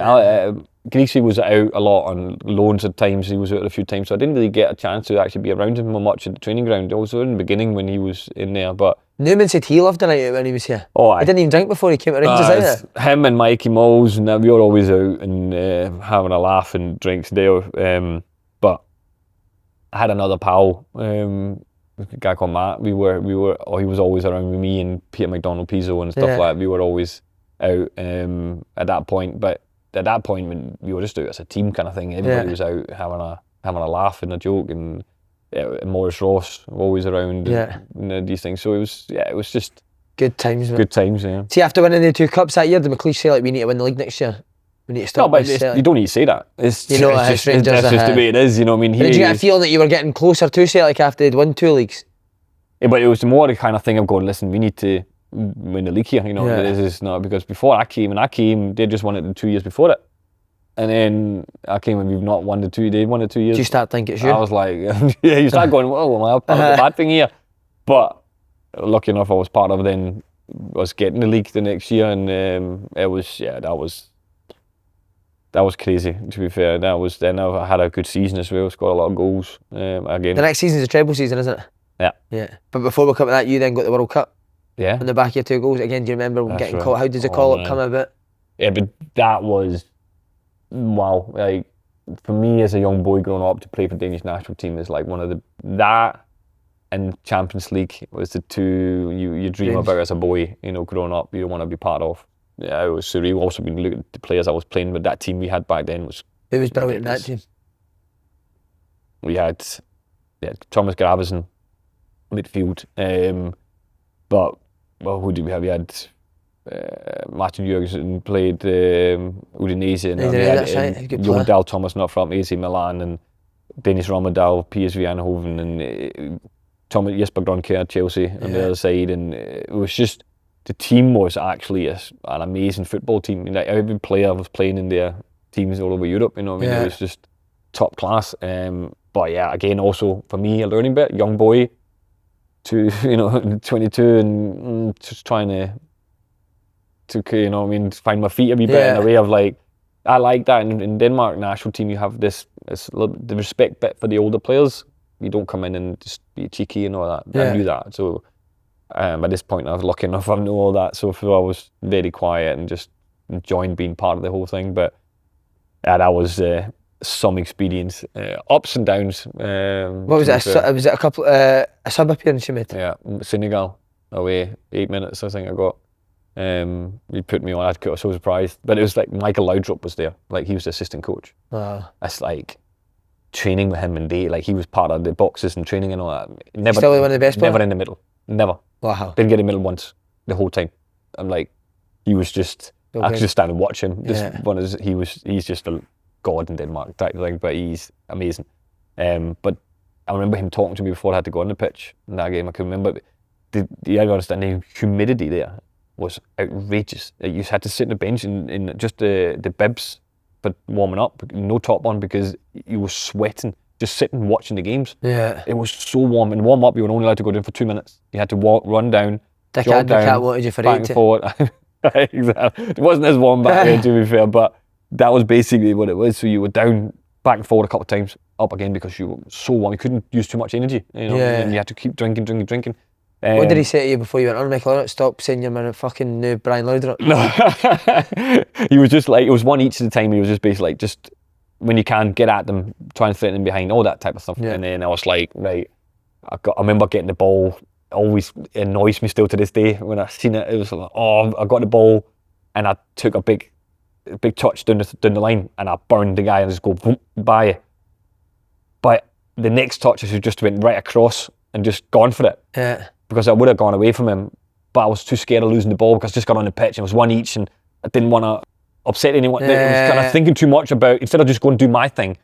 Greasy was out a lot on loans at times. He was out a few times, so I didn't really get a chance to actually be around him much at the training ground. Also in the beginning when he was in there, but Numan said he loved the night out when he was here. Oh, he didn't even drink before he came to Rangers. Him and Mikey Moles, and we were always out and having a laugh and drinks there. But I had another pal, a guy called Matt. He was always around with me and Peter McDonald Pizzo and stuff like that. We were always out at that point, but at that point when we were just out as a team kind of thing, everybody was out having a laugh and a joke, and Morris Ross always around and these things. So it was just good times. Good times, yeah. See, after winning the 2 cups that year, did McLeish say like we need to win the league next year? We need to stop. No, but you don't need to say that. It's you know, just the way it is. You know what I mean? Did you get a feeling that you were getting closer to Celtic after they'd won 2 leagues? Yeah, but it was more the kind of thing of going, listen, we need to win the league here. You know, this is not because before I came, they just won it the 2 years before it. And then I came and we've not won the 2. They won the 2 years. Did you start thinking it's you? I was like, you start going, whoa, am I part of the bad thing here? But lucky enough, I was part of then was getting the league the next year, and it was that was crazy. To be fair, then I had a good season as well. Scored a lot of goals again. The next season's a treble season, isn't it? Yeah. Yeah. But before we come to that, you then got the World Cup. Yeah. On the back of your 2 goals again. Do you remember getting caught? How did the call up come about? Yeah, but that was. Wow, like for me as a young boy growing up to play for the Danish national team is like one of that and Champions League was the 2 you dream about as a boy, you know, growing up, you want to be part of. Yeah, it was surreal. Also, when you look at the players I was playing with, that team we had back then was. Who was brilliant in that team? We had Thomas Gravesen, midfield, but who did we have? We had. Martin Jurgensen played Udinese, and we had Jon Dahl Thomas not from AC Milan, and Dennis Rommedahl, PSV Eindhoven, and Jesper Grønkjær, Chelsea on the other side. And it was just, the team was actually an amazing football team. Like every player was playing in their teams all over Europe, you know what I mean? It was just top class. But yeah, again, also for me, a learning bit, young boy to 22 and just trying to you know what I mean, find my feet a wee bit in a way of like, I like that. In Denmark national team, you have the respect bit for the older players. You don't come in and just be cheeky and all that. I knew that. So at this point, I was lucky enough I knew all that. So I was very quiet and just enjoying being part of the whole thing. But that was some experience, ups and downs. What was it? Was it a couple a sub appearance you made? Yeah, Senegal away, 8 minutes I think I got. He put me on. I was so surprised, but it was like Michael Laudrup was there, like he was the assistant coach. Wow. That's like training with him and like he was part of the boxes and training and all that. Never, still one of the best players? Never in the middle, never. Wow. Didn't get in the middle once the whole time. I'm like, he was just. I could just stand and watch him. He's just a god in Denmark type thing, but he's amazing. But I remember him talking to me before I had to go on the pitch in that game. I can remember the understanding humidity there was outrageous. You just had to sit on the bench in just the bibs, but warming up, no top on because you were sweating, just sitting watching the games. Yeah. It was so warm. And warm up, you were only allowed to go down for 2 minutes. You had to run down, Dick jog Advocaat down, wanted you for back 80. and forward. Exactly. It wasn't as warm back then, to be fair, but that was basically what it was. So you were down, back and forward a couple of times, up again because you were so warm. You couldn't use too much energy, you know, and you had to keep drinking. What did he say to you before you went on, Mikel? Stop saying you're my fucking new Brian Laudrup. No. He was just like, it was one each at the time. He was just basically like, just when you can, get at them, try and threaten them behind, all that type of stuff. And then I was like, right, I remember getting the ball, always annoys me still to this day. When I seen it, it was like, oh, I got the ball and I took a big touch down the line and I burned the guy and just go boom, by. But the next touch, I just went right across and just gone for it. Yeah. Because I would have gone away from him, but I was too scared of losing the ball because I just got on the pitch and it was one each and I didn't want to upset anyone. I was kind of thinking too much about, instead of just going and do my thing,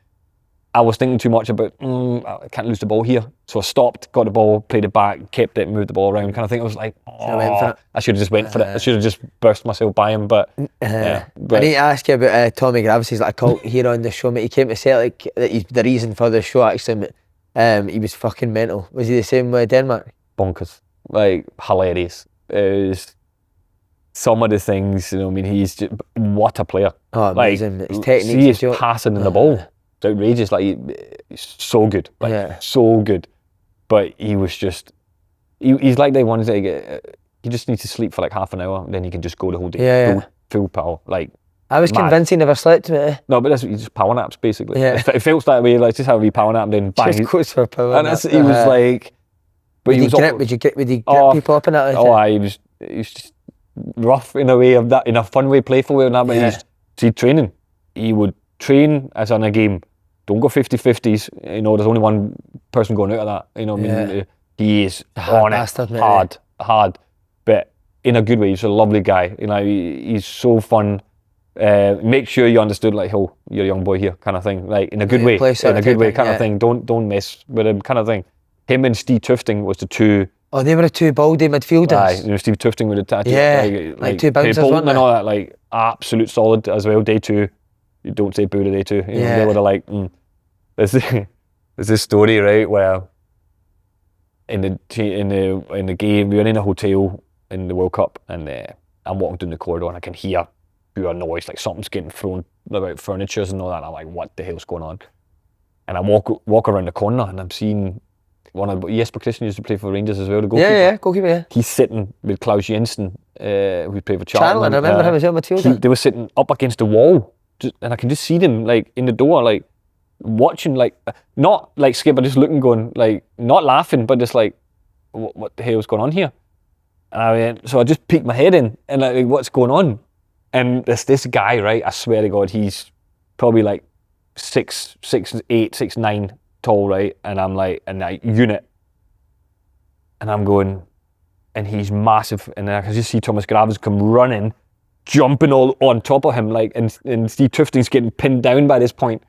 I was thinking too much about, I can't lose the ball here. So I stopped, got the ball, played it back, kept it, moved the ball around kind of thing. I was like, I should have just went for it. I should have just burst myself by him. But, I need to ask you about Tommy Gravesen. He's like a cult hero on the show, mate. He came to Celtic. He's the reason for the show, actually, mate. He was fucking mental. Was he the same with Denmark? Bonkers. Like, hilarious. Some of the things, he's just, what a player. Oh, amazing. Like, his technique. See his passing in the ball. It's outrageous. Like, he's so good. Like, so good. But he was just, he's like the ones that he just needs to sleep for like half an hour, and then he can just go the whole day. Full power. Like, I was convinced he never slept, mate. No, but that's just power naps, basically. Yeah. It feels that way. Like, just have a wee power nap, and then bang. Just goes for a power nap. He was like, but would he grip people up in that? He was just rough in a way of that, in a fun way, playful way, and that. But see, training, he would train as on a game. Don't go 50-50s. There's only one person going out of that. He is on it, hard, but in a good way. He's a lovely guy. He's so fun. Make sure you understood, like, oh, you're a young boy here, kind of thing. Like, in a good way, kind of thing. Don't mess with him, kind of thing. Him and Steve Tufting was the two. Oh, they were the two baldy midfielders. Aye, Steve Tufting with the tattoo. Yeah, like two bouncers, Bolton and all that, like, absolute solid as well. Day two, you don't say boo to day two. They were like, There's this story, right, where in the game we were in a hotel in the World Cup, and I'm walking down the corridor and I can hear pure noise, like something's getting thrown about furnitures and all that. And I'm like, what the hell's going on? And I walk around the corner and I'm seeing one of Jesper Christian used to play for Rangers as well, the goalkeeper. Goalkeeper. He's sitting with Klaus Jensen, who played for Charlton. I remember him as well, Matilda. They were sitting up against the wall, and I can just see them like in the door, like watching, like not like scared, but just looking, going like not laughing, but just like, what the hell's going on here? And so I just peeked my head in and like, what's going on? And there's this guy, right? I swear to God, he's probably like 6'8", 6'9" tall, right? And I'm like, in that unit, and I'm going, and he's massive, and then I can just see Thomas Gravesen come running, jumping all on top of him, like, and Steve Tufting's getting pinned down by this point.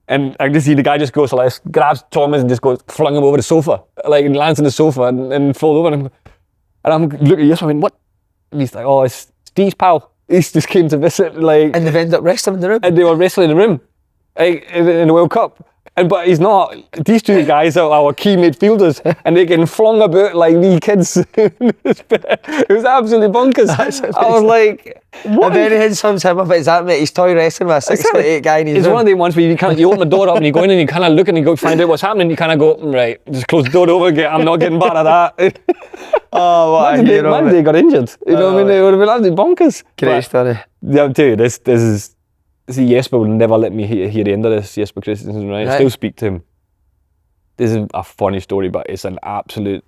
And I just see the guy just goes, like, grabs Thomas and just goes, flung him over the sofa, like, and lands on the sofa and falls over. And I'm looking at you, I mean, what? And he's like, oh, it's Steve's pal. He just came to visit, like. And they've ended up wrestling in the room. And they were wrestling in the room, like, in the World Cup. But he's not. These two guys are our key midfielders, and they're getting flung about like wee kids. It was absolutely bonkers. I was like, what? And then he sums him up as that, mate. He's toy wrestling with a 6'8" guy in his It's room. one of the ones where you open the door up and you go in and you kind of look and you go find out what's happening. You kind of go, right, just close the door over again. I'm not getting part of that. Oh, what a hero, man, they got injured. You know what I mean? It would have been absolutely bonkers. Great story. Yeah, I'll tell you, this is. See, Jesper will never let me hear the end of this, Jesper Christensen, right? I still speak to him. This is a funny story, but it's an absolute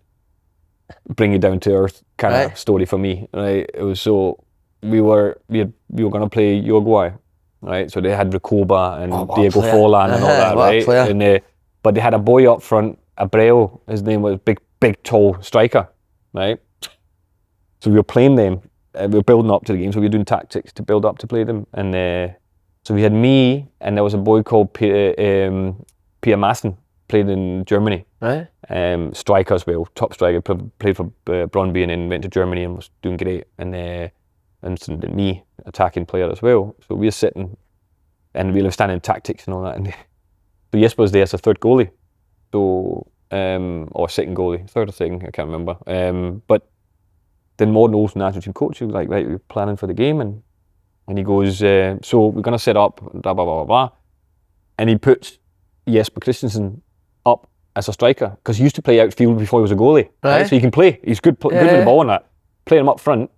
bring you down to earth kind of story for me, right? It was we were going to play Uruguay, right? So they had Recoba and Diego Forlan and all that, right? And but they had a boy up front, Abreu, his name was big tall striker, right? So we were playing them, we were building up to the game, so we were doing tactics to build up to play them, and so we had me, and there was a boy called Pierre Massen, played in Germany. Right. Striker as well, top striker, played for Brøndby and then went to Germany and was doing great. And me, attacking player as well. So we were sitting, and we were standing in tactics and all that. And so Jesper was there as a third goalie, so or second goalie, third or second, I can't remember. But then Morten Olsen, national team coach, he was like, right, we're planning for the game, and he goes, so we're going to set up, blah, blah, blah, blah, blah. And he puts Jesper Christensen up as a striker, because he used to play outfield before he was a goalie. Right? So he can play. He's good with the ball and that. Play him up front.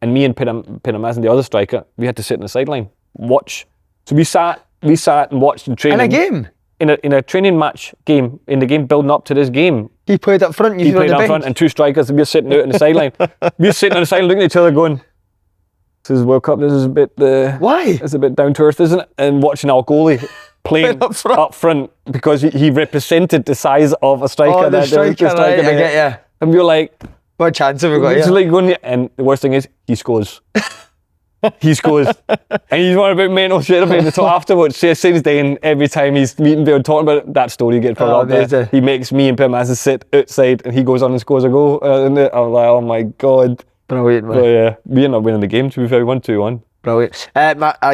And me and Peter Madsen, the other striker, we had to sit on the sideline, watch. So we sat and watched the training. In a game? In a training match game, in the game building up to this game. He played up front, he played up front, and two strikers, and we were sitting out on the sideline. We were sitting on the sideline looking at each other going, this is World Cup, this is a bit why? It's a bit down to earth, isn't it? And watching our goalie playing up front because he represented the size of a striker. Oh, the striker, right, I get you. And we were like, what chance have we got here? Like going, and the worst thing is, he scores. he scores. And he's one about mental shit about the top afterwards. Since then, every time he's meeting people talking about it, that story gets put up there. He makes me and Pim as a sit outside and he goes on and scores a goal. And I'm like, oh my God. Brilliant, man. But yeah, we ended up winning the game, to be fair, 1-2-1. Brilliant.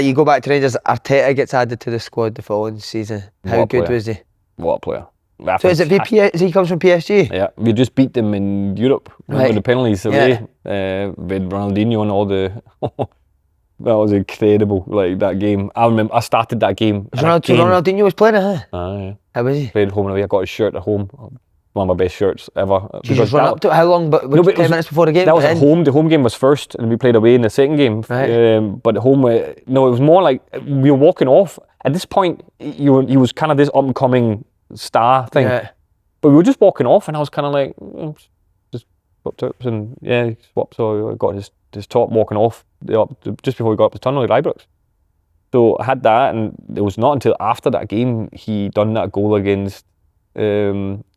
You go back to Rangers, Arteta gets added to the squad the following season. How good was he? What a player. So is he comes from PSG? Yeah, we just beat them in Europe. Remember the penalties away? With Ronaldinho and all the... That was incredible, like that game. I remember I started that game. Ronaldinho was playing it, huh? Yeah. How was he? Played home and away. I got his shirt at home. One of my best shirts ever. You just run up to it? How long? But 10 minutes before the game? That was at home. The home game was first and we played away in the second game. Right. But at home, no, it was more like we were walking off. At this point, he was kind of this up and coming star thing. Yeah. But we were just walking off and I was kind of like, just swapped out and he swapped. So I got his top walking off just before we got up the tunnel at Ibrox. So I had that, and it was not until after that game he done that goal against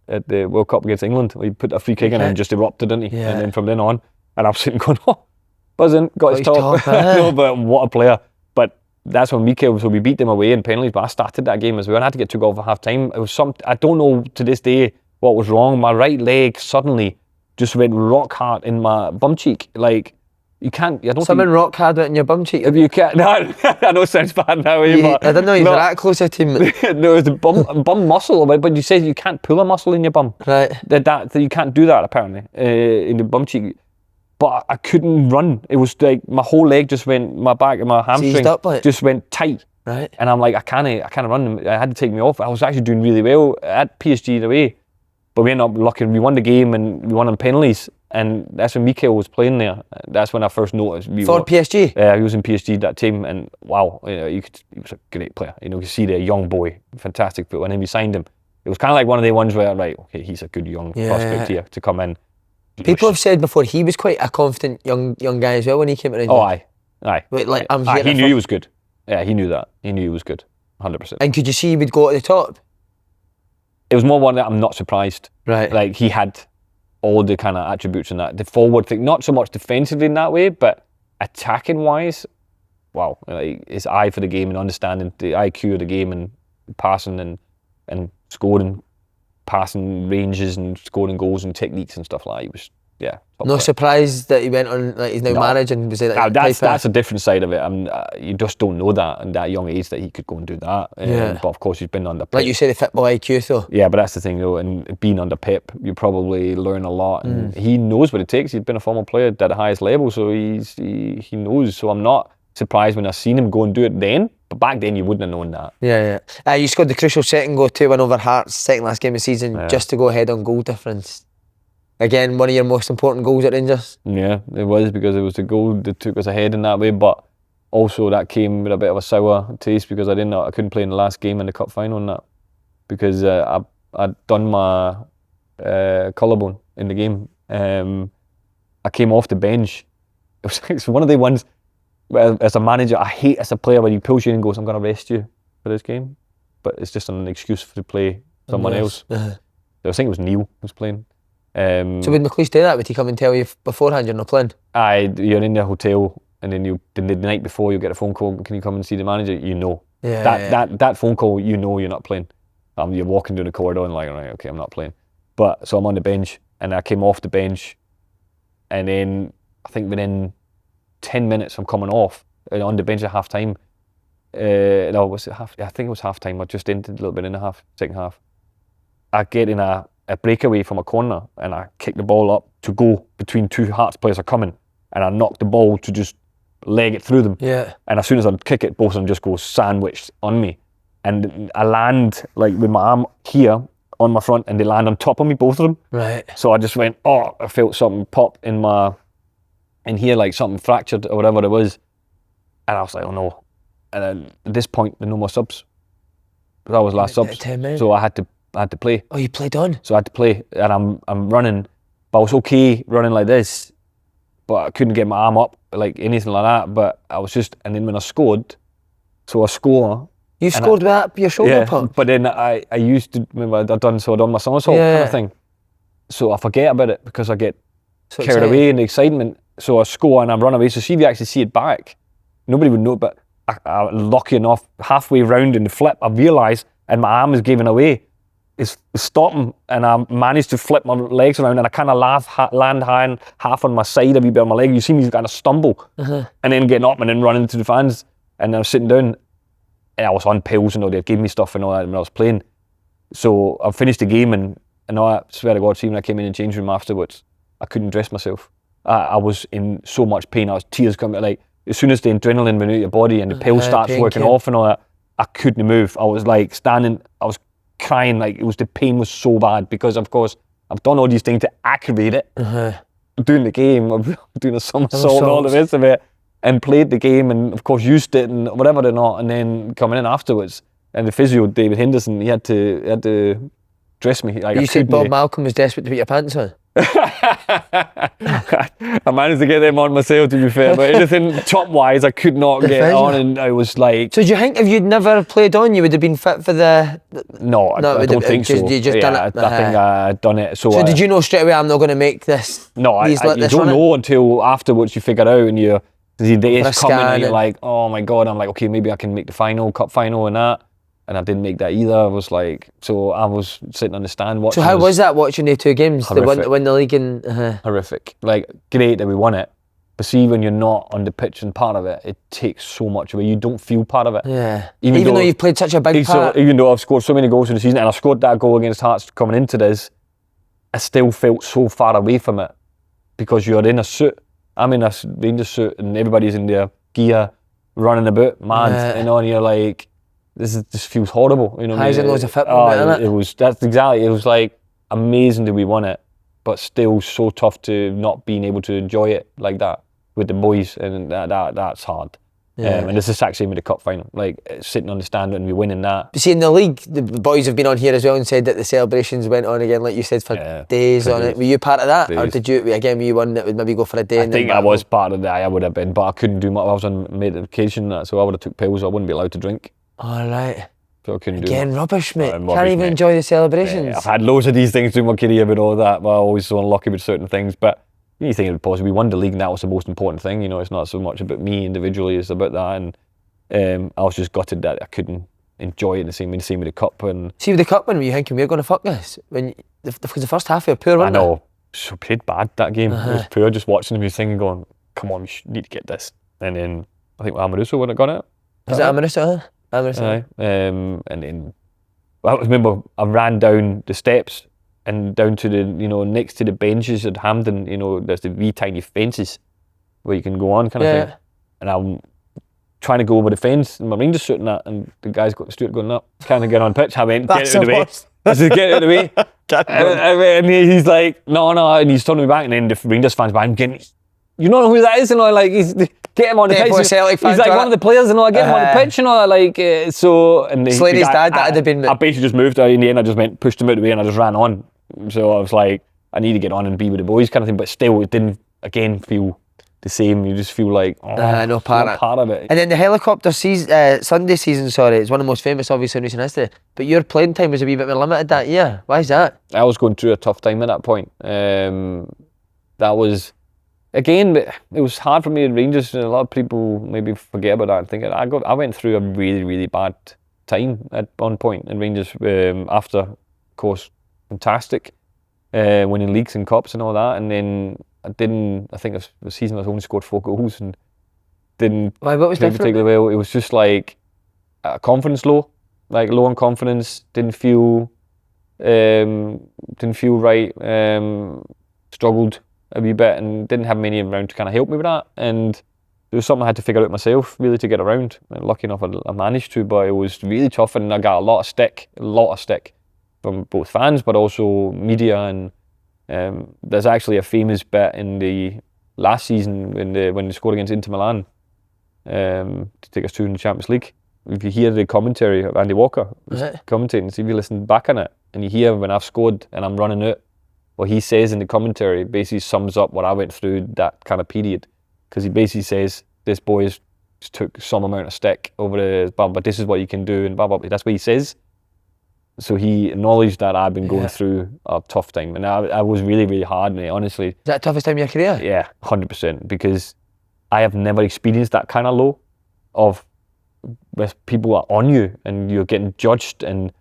at the World Cup against England. He put a free kick in and just erupted, didn't he? Yeah. And then from then on, and I'm sitting going, buzzing, got his top. Eh? No, but what a player. But that's when Mikel, so we beat them away in penalties, but I started that game as well. I had to get 2 goals for half time. It was I don't know to this day what was wrong. My right leg suddenly just went rock hard in my bum cheek. Like, you can't, Something rock hard went in your bum cheek. If you can't, no, I know it sounds bad now, but I didn't know you were that close to him. no, it's the bum muscle, but you say you can't pull a muscle in your bum. Right. That you can't do that apparently in the bum cheek. But I couldn't run. It was like my whole leg just went, my back and my hamstring just went tight. Right. And I'm like, I can't run. I had to take me off. I was actually doing really well at PSG in a way, but we ended up lucky. We won the game and we won on penalties. And that's when Mikel was playing there. That's when I first noticed. PSG? Yeah, he was in PSG that team, and wow, he was a great player. You could see the young boy, fantastic football. And then we signed him. It was kind of like one of the ones where, right, okay, he's a good young prospect here to come in. People have said before he was quite a confident young guy as well when he came around. Oh, aye. Wait, like, he knew he was good. Yeah, he knew that. He knew he was good, 100%. And could you see he would go at the top? It was more one that I'm not surprised. Right. Like, he had all the kind of attributes in that. The forward thing, not so much defensively in that way, but attacking wise, wow, like his eye for the game and understanding the IQ of the game and passing and scoring, passing ranges and scoring goals and techniques and stuff like that. He was, no surprise that he went on, like he's now managing. Was it like that's a different side of it. You just don't know that at that young age that he could go and do that. But of course he's been under Pep. Like you say, the football IQ though. Yeah, but that's the thing though, and being under Pep, you probably learn a lot, and he knows what it takes. He's been a former player at the highest level, so he knows. So I'm not surprised when I seen him go and do it then. But back then you wouldn't have known that. Yeah. You scored the crucial second goal, 2-1 over Hearts, second last game of the season, just to go ahead on goal difference. Again, one of your most important goals at Rangers. Yeah, it was, because it was the goal that took us ahead in that way, but also that came with a bit of a sour taste because I couldn't play in the last game in the cup final in that, because I'd done my collarbone in the game. I came off the bench. It's one of the ones where, as a manager, I hate as a player when he pulls you in and goes, I'm going to rest you for this game, but it's just an excuse to play someone else. I think it was Neil who was playing. So would McLeish do that? Would he come and tell you beforehand you're not playing? You're in the hotel and then the night before you get a phone call, can you come and see the manager? That phone call, you're not playing. You're walking down the corridor and like, right, okay, I'm not playing. But so I'm on the bench and I came off the bench, and then I think within 10 minutes from coming off on the bench at half time, was it half? I think it was half time. I just entered a little bit in the second half. I get in a breakaway from a corner and I kick the ball up to go between two Hearts players are coming, and I knock the ball to just leg it through them. Yeah. And as soon as I kick it, both of them just go sandwiched on me. And I land like with my arm here on my front and they land on top of me, both of them. Right. So I just went, I felt something pop in here, like something fractured or whatever it was. And I was like, oh no. And then at this point, there were no more subs. That was last subs. 10 minutes. So I had to play. Oh, you played on? So I had to play, and I'm running, but I was okay running like this, but I couldn't get my arm up like anything like that. But I was just, and then when I scored, so I score. You scored with your shoulder pump? But then I used to, remember I'd done my somersault kind of thing. So I forget about it because I get carried away in the excitement. So I score and I run away. So see if you actually see it back. nobody would know, but I lucky enough, halfway round in the flip, I realised, and my arm was giving away. It's stopping, and I managed to flip my legs around, and I kind of land half on my side, a wee bit on my leg. You see me kind of stumble, and then getting up and then running to the fans, and I was sitting down, and I was on pills and all. They gave me stuff and all that when I was playing. So I finished the game, and I swear to God, see, when I came in the change room afterwards, I couldn't dress myself. I was in so much pain. I was tears coming. Like as soon as the adrenaline went out of your body and the pill starts working off and all that, I couldn't move. I was like standing. I was crying. Like the pain was so bad because, of course, I've done all these things to aggravate it. Doing the game, doing a somersault and all the rest of it, and played the game, and of course used it and whatever or not, and then coming in afterwards. And the physio, David Henderson, he had to dress me. Like, you said Bob Malcolm was desperate to put your pants on. I managed to get them on myself, to be fair, but anything top-wise, I could not get on, and I was like... So do you think if you'd never played on, you would have been fit for the... No, I don't think so. You just done it? I think I'd done it. So did you know straight away, I'm not going to make this? No, you don't know until afterwards you figure out, and the day is coming, and you're like, oh my God, I'm like, okay, maybe I can make the final, cup final and that. And I didn't make that either. I was like, so I was sitting on the stand watching. So how was that watching the two games? Horrific. The win the league and... Horrific. Like, great that we won it. But see, when you're not on the pitch and part of it, it takes so much away. You don't feel part of it. Yeah. Even though you've played such a big part. Even though I've scored so many goals in the season, and I scored that goal against Hearts coming into this, I still felt so far away from it. Because you're in a suit. I'm in a Rangers suit, and everybody's in their gear, running about, mad. You know, and you're like... This feels horrible, you know. Highs and lows of football, isn't it? That's exactly. It was like amazing that we won it, but still so tough to not being able to enjoy it like that with the boys, and that's hard. And it's the exact same with the cup final. Like sitting on the stand and we winning that. But see, in the league, the boys have been on here as well and said that the celebrations went on again, like you said, for days on it. Were you part of that, or did you? Again, were you one that would maybe go for a day? I think I was part of that. I would have been, but I couldn't do much. I was on medication, so I would have took pills. I wouldn't be allowed to drink. All right. So I couldn't Again, do rubbish, mate. Can't even enjoy the celebrations. I've had loads of these things through my career with all that, but I'm always so unlucky with certain things. But you think it was possible. We won the league, and that was the most important thing. You know, it's not so much about me individually; it's about that. And I was just gutted that I couldn't enjoy it the same with the cup. And see, with the cup, when were you thinking we're going to fuck this? When because the first half, you were poor, wasn't I know. So played bad that game. It was poor. Just watching them singing, going, "Come on, we need to get this." And then I think Amorouso would have got it. Was it Amorouso? Aye. And then I remember I ran down the steps and down to the, next to the benches at Hampden, there's the wee tiny fences where you can go on kind of thing. And I'm trying to go over the fence and my Rangers shooting that, and the guy's got the steward going up, can't get on pitch. I went, get it out of the way. I said, get it out of the way. And he's like, no, and he's turning me back, and then the Rangers fans behind getting, you don't know who that is, and all, like, he's get him on the pitch. He's like one of the players, and all, get him on the pitch, and all, like, so. And Slady's dad, that'd have been. I basically just moved out in the end. I just pushed him out of the way, and I just ran on. So I was like, I need to get on and be with the boys, kind of thing. But still, it didn't again feel the same. You just feel like, no part of it. And then the helicopter Sunday season, it's one of the most famous, obviously, in recent history. But your playing time was a wee bit more limited that year. Why is that? I was going through a tough time at that point. That was. Again, it was hard for me at Rangers, and a lot of people maybe forget about that and think I went through a really, really bad time at one point in Rangers after, of course, fantastic, winning leagues and cups and all that, and then I think the season I only scored 4 goals and didn't play particularly well. It was just like confidence low on confidence, didn't feel right, struggled a wee bit and didn't have many around to kind of help me with that, and it was something I had to figure out myself really to get around. And lucky enough I managed to, but it was really tough, and I got a lot of stick from both fans but also media, and there's actually a famous bit in the last season when they scored against Inter Milan to take us through in the Champions League. If you hear the commentary of Andy Walker commentating, so if you listen back on it and you hear when I've scored and I'm running out, what he says in the commentary basically sums up what I went through that kind of period, because he basically says this boy took some amount of stick over the but this is what you can do, and blah blah blah. That's what he says. So he acknowledged that I've been going through a tough time, and I was really, really hard, mate, honestly. Is that the toughest time of your career? Yeah, 100%, because I have never experienced that kind of low. with people are on you and you're getting judged and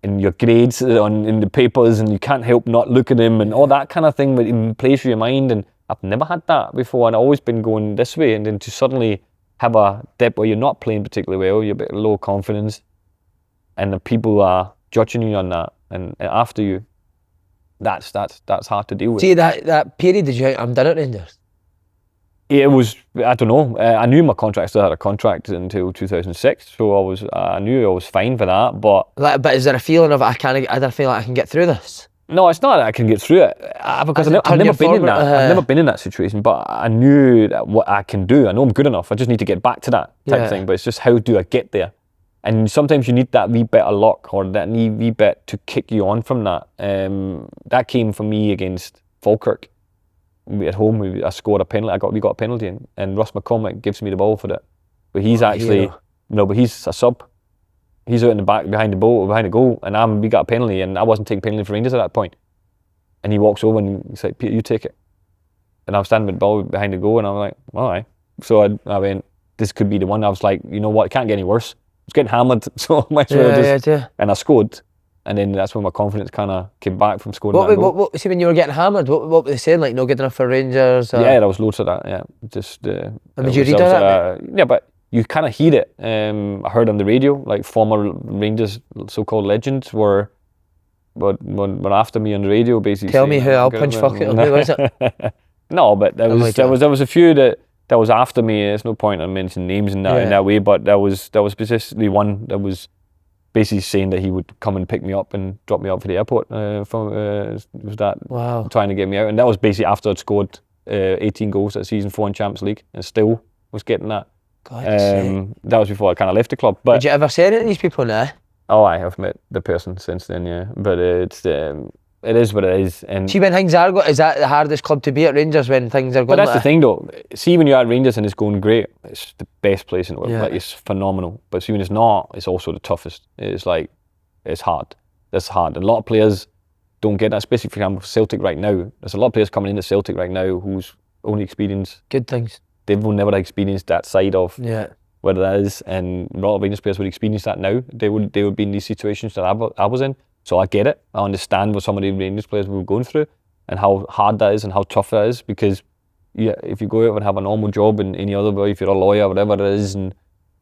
your grades in the papers and you can't help not look at them and all that kind of thing, but it plays through your mind. And I've never had that before, and I've always been going this way, and then to suddenly have a dip where you're not playing particularly well, you're a bit low confidence, and the people are judging you on that and after you, that's hard to deal with. See, that period did you think I'm done at Rangers? It was, I don't know, I knew my contract, still had a contract until 2006, so I knew I was fine for that, but... But is there a feeling of I don't feel like I can get through this? No, it's not that I can get through it, because I've never been in that. I've never been in that situation, but I knew that what I can do. I know I'm good enough, I just need to get back to that type of thing, but it's just how do I get there? And sometimes you need that wee bit of luck or that wee bit to kick you on from that. That came for me against Falkirk. At home, I scored a penalty. We got a penalty in, and Ross McCormack gives me the ball for it. But he's but he's a sub. He's out in the back behind the goal, and we got a penalty, and I wasn't taking penalty for Rangers at that point. And he walks over and he's like, "Peter, you take it." And I'm standing with the ball behind the goal, and I'm like, "All right." So I went, "This could be the one." I was like, "You know what? It can't get any worse." I was getting hammered, so I might as well just. And I scored. And then that's when my confidence kind of came back from scoring that goal. What, see, when you were getting hammered, what were they saying? Like, not good enough for Rangers? Or? Yeah, there was loads of that, yeah. Just. And did you read that? Yeah, but you kind of hear it. I heard on the radio, like former Rangers so-called legends were after me on the radio, basically. Tell me who, I'll punch fucking, who was it? No, but there was a few that was after me. There's no point in mentioning names in that way, but there was specifically one that was basically saying that he would come and pick me up and drop me off at the airport. Was that trying to get me out, and that was basically after I'd scored 18 goals at season 4 in Champions League, and still was getting that. That was before I kind of left the club. But did you ever say anything to these people now? Oh, I have met the person since then, yeah. But it is what it is. And see, when things are going, is that the hardest club to be at Rangers when things are going? But that's the thing, though. See, when you're at Rangers and it's going great, it's the best place in the world. Like, it's phenomenal. But see, when it's not, it's also the toughest. It's like, it's hard. It's hard. And a lot of players don't get that, especially, for example, Celtic right now. There's a lot of players coming into Celtic right now who's only experienced good things. They've never experienced that side of what it is. And a lot of Rangers players would experience that now. They would be in these situations that I was in. So I get it. I understand what some of the Rangers players were going through and how hard that is and how tough that is, because if you go out and have a normal job in any other way, if you're a lawyer, whatever it is, and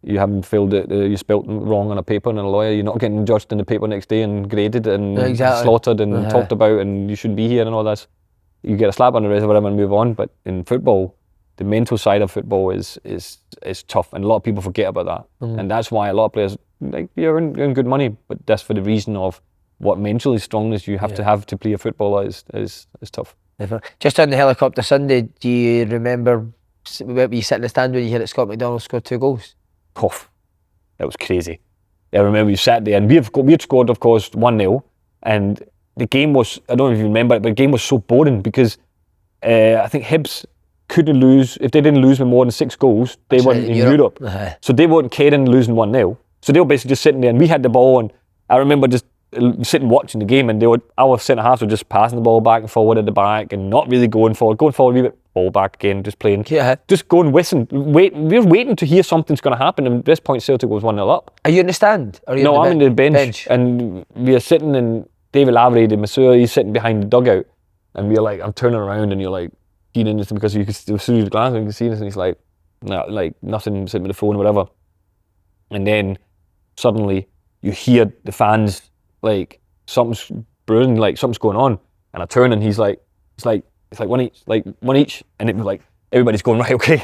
you haven't filled it, you spelt it wrong on a paper, and a lawyer, you're not getting judged in the paper next day and graded and slaughtered and talked about, and you shouldn't be here and all that. You get a slap on the wrist or whatever and move on. But in football, the mental side of football is tough, and a lot of people forget about that. And that's why a lot of players, like, you're earning good money, but that's for the reason of what mentally strongness you have to play a footballer is tough. Just on the helicopter Sunday, do you remember where you sit in the stand when you hear that Scott McDonald scored 2 goals? Oh, that was crazy. I remember we sat there and we had scored, of course, 1-0, and the game was, I don't know if you remember it, but the game was so boring because I think Hibs couldn't lose. If they didn't lose with more than 6 goals, they weren't in Europe. So they weren't caring losing 1-0. So they were basically just sitting there, and we had the ball, and I remember just sitting watching the game, and our centre-halves were just passing the ball back and forward at the back and not really going forward a wee bit, ball back again, just playing. Just going, listen, we're waiting to hear something's going to happen, and at this point Celtic was 1-0 up. Are you in the stand? Or are you no, I'm in the bench, and we are sitting, and David Lavery, the masseur, he's sitting behind the dugout, and we're like, I'm turning around, and you're like, keen this because you could still see the glance and you can see this, and he's like, no, like nothing, sitting with the phone or whatever. And then suddenly you hear the fans, like, something's brewing, like something's going on, and I turn and he's like, it's like one each, and it was like everybody's going, right, okay,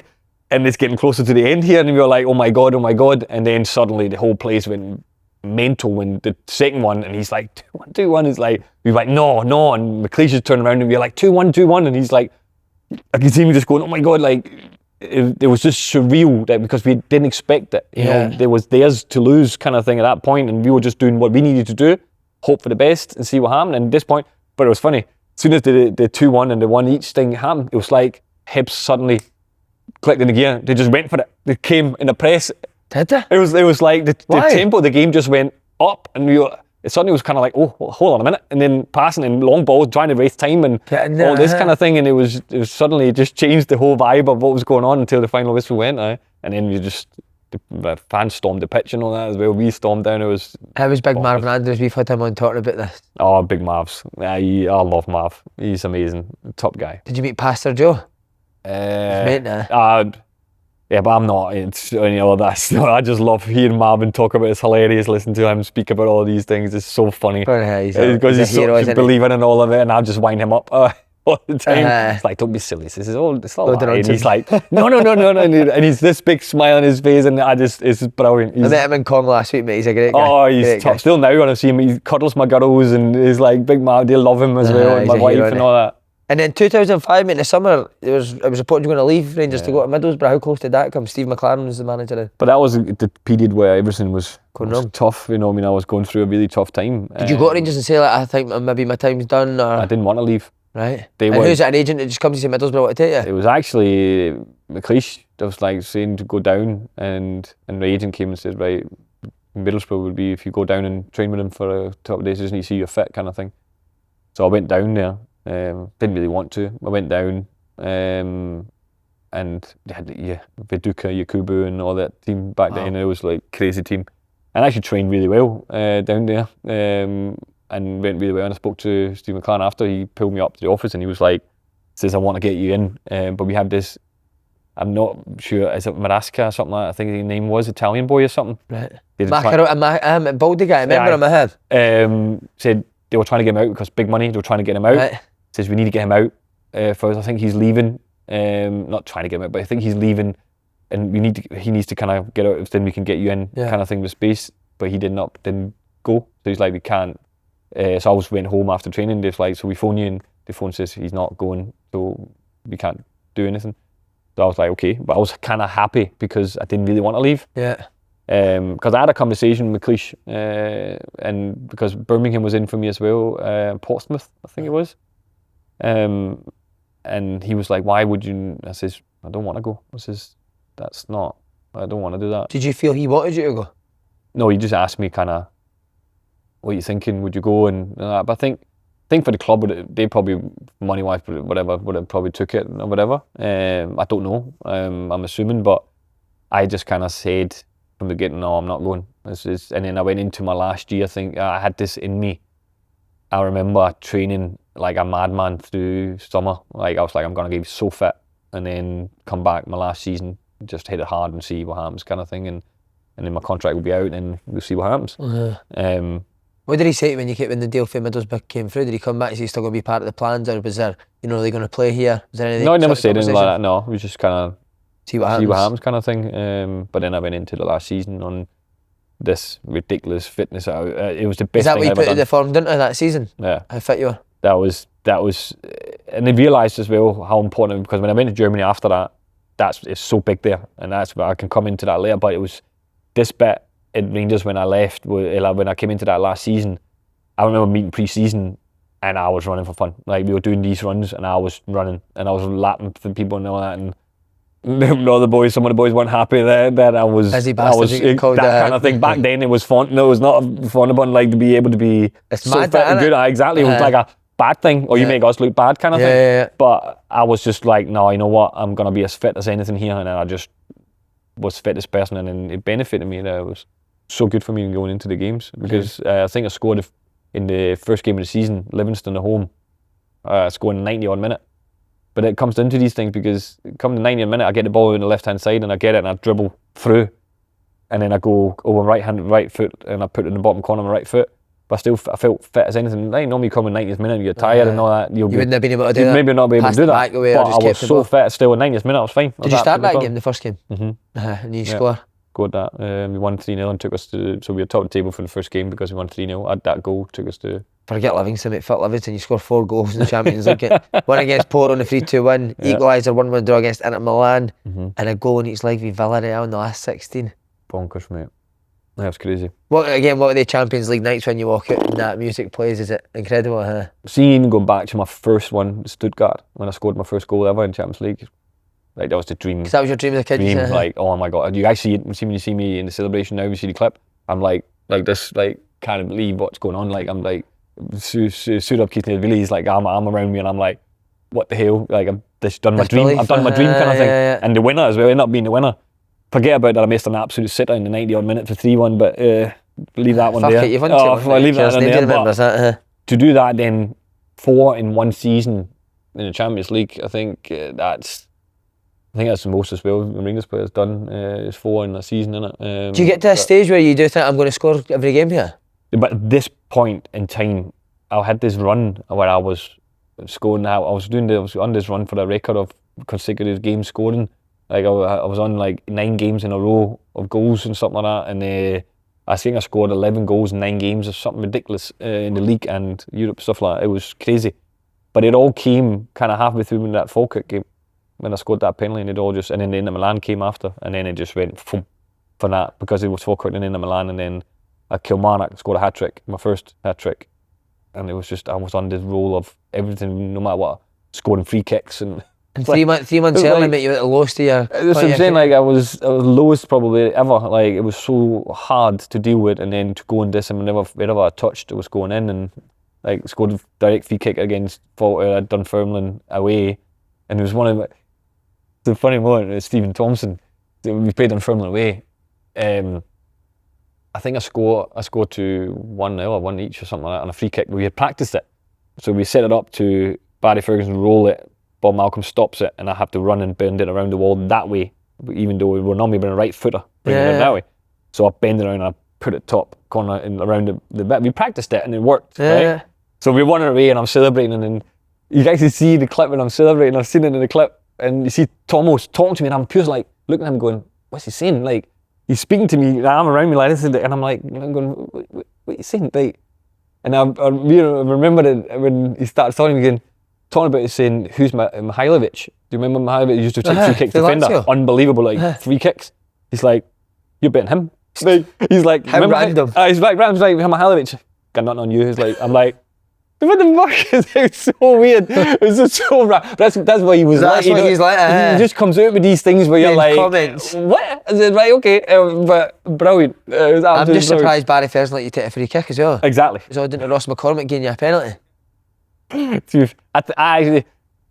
and it's getting closer to the end here, and we were like, oh my god, and then suddenly the whole place went mental when the second one, and he's like 2-1, it's like, we were like, no, and McLeish is turning around and we were like 2-1, and he's like, I can see me just going, oh my god, like it was just surreal, that because we didn't expect it. You know, there was theirs to lose kind of thing at that point, and we were just doing what we needed to do, hope for the best and see what happened. And at this point, but it was funny, as soon as the 2-1 and the 1 each thing happened, it was like Hibs suddenly clicked in the gear. They just went for it. They came in the press. Did they? It was like the tempo of the game just went up, and it suddenly was kind of like, oh, hold on a minute, and then passing and long balls, trying to waste time and all this kind of thing, and it was suddenly just changed the whole vibe of what was going on until the final whistle went, and then they the fans stormed the pitch and all that as well. We stormed down. It was. How was Big bonkers. Marvin Andrews? We've had him on talking about this. Oh, Big Marv's. I love Marv. He's amazing. Top guy. Did you meet Pastor Joe? Mate, nah. Yeah, but I'm not. It's that's. I just love hearing Marvin talk about it. It's hilarious listening to him speak about all these things. It's so funny because he's so believing in all of it, and I just wind him up all the time. It's like, don't be silly. This is all. It's all. And he's like, no, and he's this big smile on his face, and it's brilliant. I met him in Com last week, mate. He's a great guy. Oh, he's top. Still now when I see him, he cuddles my girls, and he's like big Marv. They love him as well, and my wife and all that. And then 2005, mate, in the summer, it was reported you were going to leave Rangers to go to Middlesbrough. How close did that come? Steve McLaren was the manager then. But that was the period where everything was wrong. Tough. I was going through a really tough time. Did you go to Rangers and say, like, I think maybe my time's done? Or? I didn't want to leave. Right. Who's an agent that just comes to say Middlesbrough want to take you? It was actually McLeish that was like saying to go down, and the agent came and said, right, Middlesbrough would be if you go down and train with him for a couple of days, just need to see you're fit kind of thing. So I went down there. Didn't really want to. I went down and they had Viduka, Yakubu and all that team back then. It was like crazy team. And I actually trained really well down there and went really well. And I spoke to Steve McLaren after. He pulled me up to the office and he was like, says, I want to get you in. But we had this, I'm not sure, is it Marasca or something like that? I think his name was Italian boy or something. Right. Baldy guy, I remember him I had. Said they were trying to get him out because big money, they were trying to get him out. Right. Says we need to get him out first. I think he's leaving. Not trying to get him out, but I think he's leaving, and he needs to kind of get out. Then we can get you in, kind of thing with space. But he didn't go. So he's like, we can't. So I was went home after training. They're like, so we phone you, and the phone says he's not going, so we can't do anything. So I was like, okay, but I was kind of happy because I didn't really want to leave. Yeah. Because I had a conversation with McLeish, and because Birmingham was in for me as well, Portsmouth, I think it was. And he was like, why would you? I says, I don't want to go. I says, I don't want to do that. Did you feel he wanted you to go? No, he just asked me kind of, what are you thinking? Would you go? And but I think for the club, they probably, money-wise, whatever, would have probably took it or whatever. I don't know. I'm assuming, but I just kind of said from the beginning, no, I'm not going. And then I went into my last year, I think I had this in me. I remember training like a madman through summer. Like I was like, I'm going to get so fit and then come back my last season, just hit it hard and see what happens kind of thing. And then my contract will be out and we'll see what happens. What did he say when the deal for Middlesbrough came through? Did he come back and say he's still going to be part of the plans, or was there, are they going to play here? Was there anything? No, I never said anything like that. No, it was just kind of see what happens kind of thing. But then I went into the last season on this ridiculous fitness. It was the best thing I've ever done. Is that what you put in the form, didn't you, that season? Yeah. How fit you were? That was, and they realised as well how important, because when I went to Germany after that, it's so big there, and that's where I can come into that later. But it was this bit at Rangers when I left, when I came into that last season. I remember meeting pre-season, and I was running for fun. Like we were doing these runs, and I was running, and I was lapping for people and all that, and some of the boys weren't happy that I was that kind of thing. Back then it was fun. No, it was not fun about like to be able to be it's so mad, fit and good. Exactly, it was like a bad thing, or you make us look bad kind of thing. Yeah. But I was just like, no, you know what? I'm gonna be as fit as anything here, and then I just was fit as person, and then it benefited me. That it was so good for me going into the games because I think I scored in the first game of the season, Livingston at home, scoring 90 odd minute. But it comes down to these things because come the 90th minute, I get the ball on the left hand side and I get it and I dribble through, and then I go over right foot and I put it in the bottom corner of my right foot. But I felt fit as anything. Like normally come in 90th minute, you're tired and all that. You wouldn't have been able to do that. Maybe not be able to do that. Away, but I was so fit still in 90th minute. I was fine. Did you start that game, the first game? Mm-hmm. And you score? Scored that. We won 3-0 and took us to. So we were top of the table for the first game because we won 3-0. Had that goal took us to. Forget Livingston, mate. Fuck Livingston. You scored 4 goals in the Champions League. One against Porto in the 3-2 win, equaliser, 1-1 draw against Inter Milan, and a goal in each leg with Villareal in the last 16. Bonkers, mate. That's crazy. What are the Champions League nights when you walk out and that music plays? Is it incredible? Huh? Seeing going back to my first one, Stuttgart, when I scored my first goal ever in Champions League, like that was the dream. Because that was your dream as a kid. Like, oh my god, you guys see it? When you see me in the celebration now, you see the clip. I'm like this, like can't believe what's going on. Like I'm like suit up, keeping the He's like I'm around me, and I'm like, what the hell? Like I've just done my dream. I've done my dream kind of thing. And the winner as well, ended up being the winner. Forget about that. I missed an absolute sitter in the 90-odd minute for 3-1, but leave that one Fuck there. it, you've won I'll leave that one there. Remembers But that, to do that then 4 in one season in the Champions League, I think that's the most as well the Rangers players done. Is 4 in a season, innit? Do you get to a stage where you do think I'm going to score every game here? But at this point in time, I had this run where I was scoring. I was on this run for a record of consecutive games scoring. Like I was on like 9 games in a row of goals and something like that, and I think I scored 11 goals in 9 games or something ridiculous in the league and Europe, stuff like that. It was crazy, but it all came kind of halfway through in that Falkirk game when I scored that penalty, and it all just, and then the Inter Milan came after, and then it just went for that because it was Falkirk and Inter Milan, and then Kilmarnock scored a hat trick, my first hat trick, and it was just I was on this roll of everything, no matter what, scoring free kicks and. And 3 months early, like, mate, you were at the lowest of your... That's what I'm saying, like I was lowest probably ever. Like it was so hard to deal with, and then to go in this, and whenever I touched, it was going in, and like scored a direct free kick against Dunfermline away, and there was one of the funny moment with Stephen Thompson. We played Dunfermline away. I think I scored to 1-0 or 1 each or something like that on a free kick. We had practiced it, so we set it up to Barry Ferguson roll it. Bob Malcolm stops it, and I have to run and bend it around the wall that way, even though we were normally been a right footer bringing it that way. So I bend it around and I put it top corner and around the bit. We practiced it and it worked, right? So we're running away and I'm celebrating, and then you guys can see the clip when I'm celebrating. I've seen it in the clip, and you see Tomo's talking to me, and I'm pure like looking at him going, what's he saying? Like he's speaking to me, the arm around me like this, and I'm like, I'm going, what are you saying? Like, and I remember that when he started talking again. Talking about it, saying, who's Mihailovic? Do you remember Mihailovic used to take free kicks defender? Unbelievable, like 3 kicks. He's like, you're betting him. Like, he's like, how random. He's like, Mihailovic, got nothing on you. He's like, I'm like, what the fuck? It was so weird. It was just so random. That's what he was like. That's what he's like. He just comes out with these things where you're like, comments. What? I said, right, okay, but brilliant. It was I'm just brilliant. surprised Barry Ferguson let you take a free kick as well. Exactly. It's all down to Ross McCormack getting you a penalty. I actually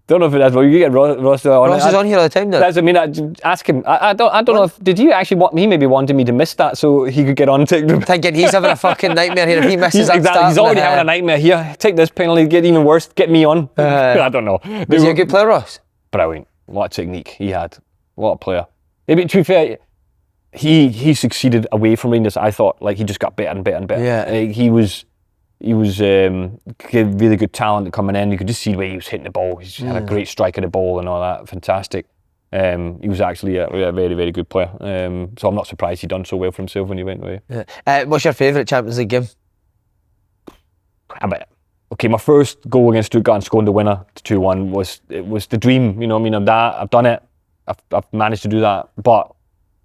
don't know if that's well. You get Ross on. Ross is on here all the time now. That's, I mean, ask him. I don't know if did you actually want he maybe wanted me to miss that so he could get on to thinking he's having a fucking nightmare here if he misses that exactly. start. He's already having a nightmare here. Take this penalty, get even worse, get me on. I don't know. Was he a good player, Ross? Brilliant. What a technique he had. What a player. Maybe to be fair, he succeeded away from Rangers. I thought like he just got better and better and better. Yeah. He was really good talent coming in. You could just see the way he was hitting the ball. He had a great strike of the ball and all that. Fantastic. He was actually a very, very good player. So I'm not surprised he done so well for himself when he went away. Yeah. What's your favourite Champions League game? Okay, my first goal against Stuttgart and scoring the winner to 2-1 was the dream. You know what I mean? Of that, I've done it. I've managed to do that. But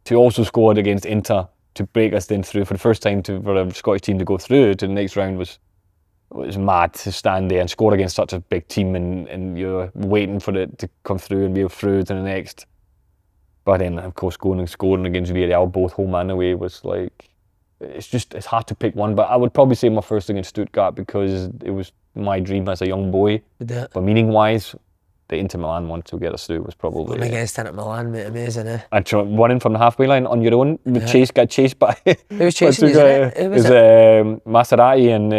to also score it against Inter to break us then through for the first time for a Scottish team to go through to the next round was mad to stand there and score against such a big team and you're waiting for it to come through and be through to the next. But then of course going and scoring against Villareal both home and away was like it's hard to pick one, but I would probably say my first against Stuttgart because it was my dream as a young boy. But meaning wise, the Inter Milan one to get us through was probably... One against Inter Milan, mate, amazing, eh? And running from the halfway line on your own, got chased by... Who was chasing you? It was Maserati and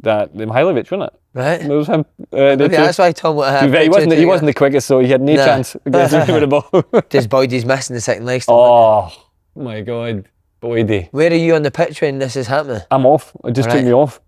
Mihailovic, wasn't it? Right. It was him. That's why Tom... He wasn't the quickest, so he had no chance against with the ball. Just Boydie's missing the second leg. Oh, my God. Boydie. Where are you on the pitch when this is happening? I'm off. It just took me off.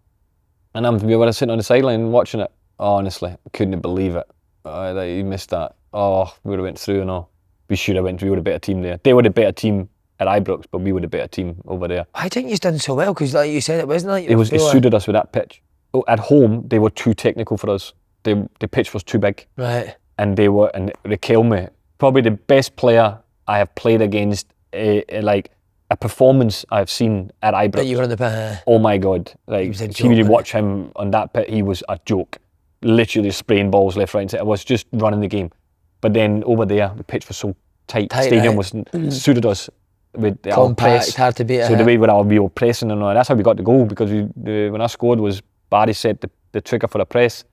And we were sitting on the sideline watching it. Honestly, I couldn't believe it. That you missed that. Oh, we would have went through and all. We should have went through. We were a better team there. They were the better team at Ibrox, but we were the better team over there. Why didn't you done so well? Because like you said, it wasn't like... It suited us with that pitch. At home, they were too technical for us. The pitch was too big. Right. And they killed me. Probably the best player I have played against, a performance I've seen at Ibrox. But you were on the pitch. Oh my God. Like, if you watch him on that pit, he was a joke. Literally spraying balls left, right, and centre. I was just running the game. But then over there, the pitch was so tight. Stadium was suited us with our press. Hard to beat. So the way we were pressing and all, that's how we got the goal, because when I scored was Barry set the trigger for the press,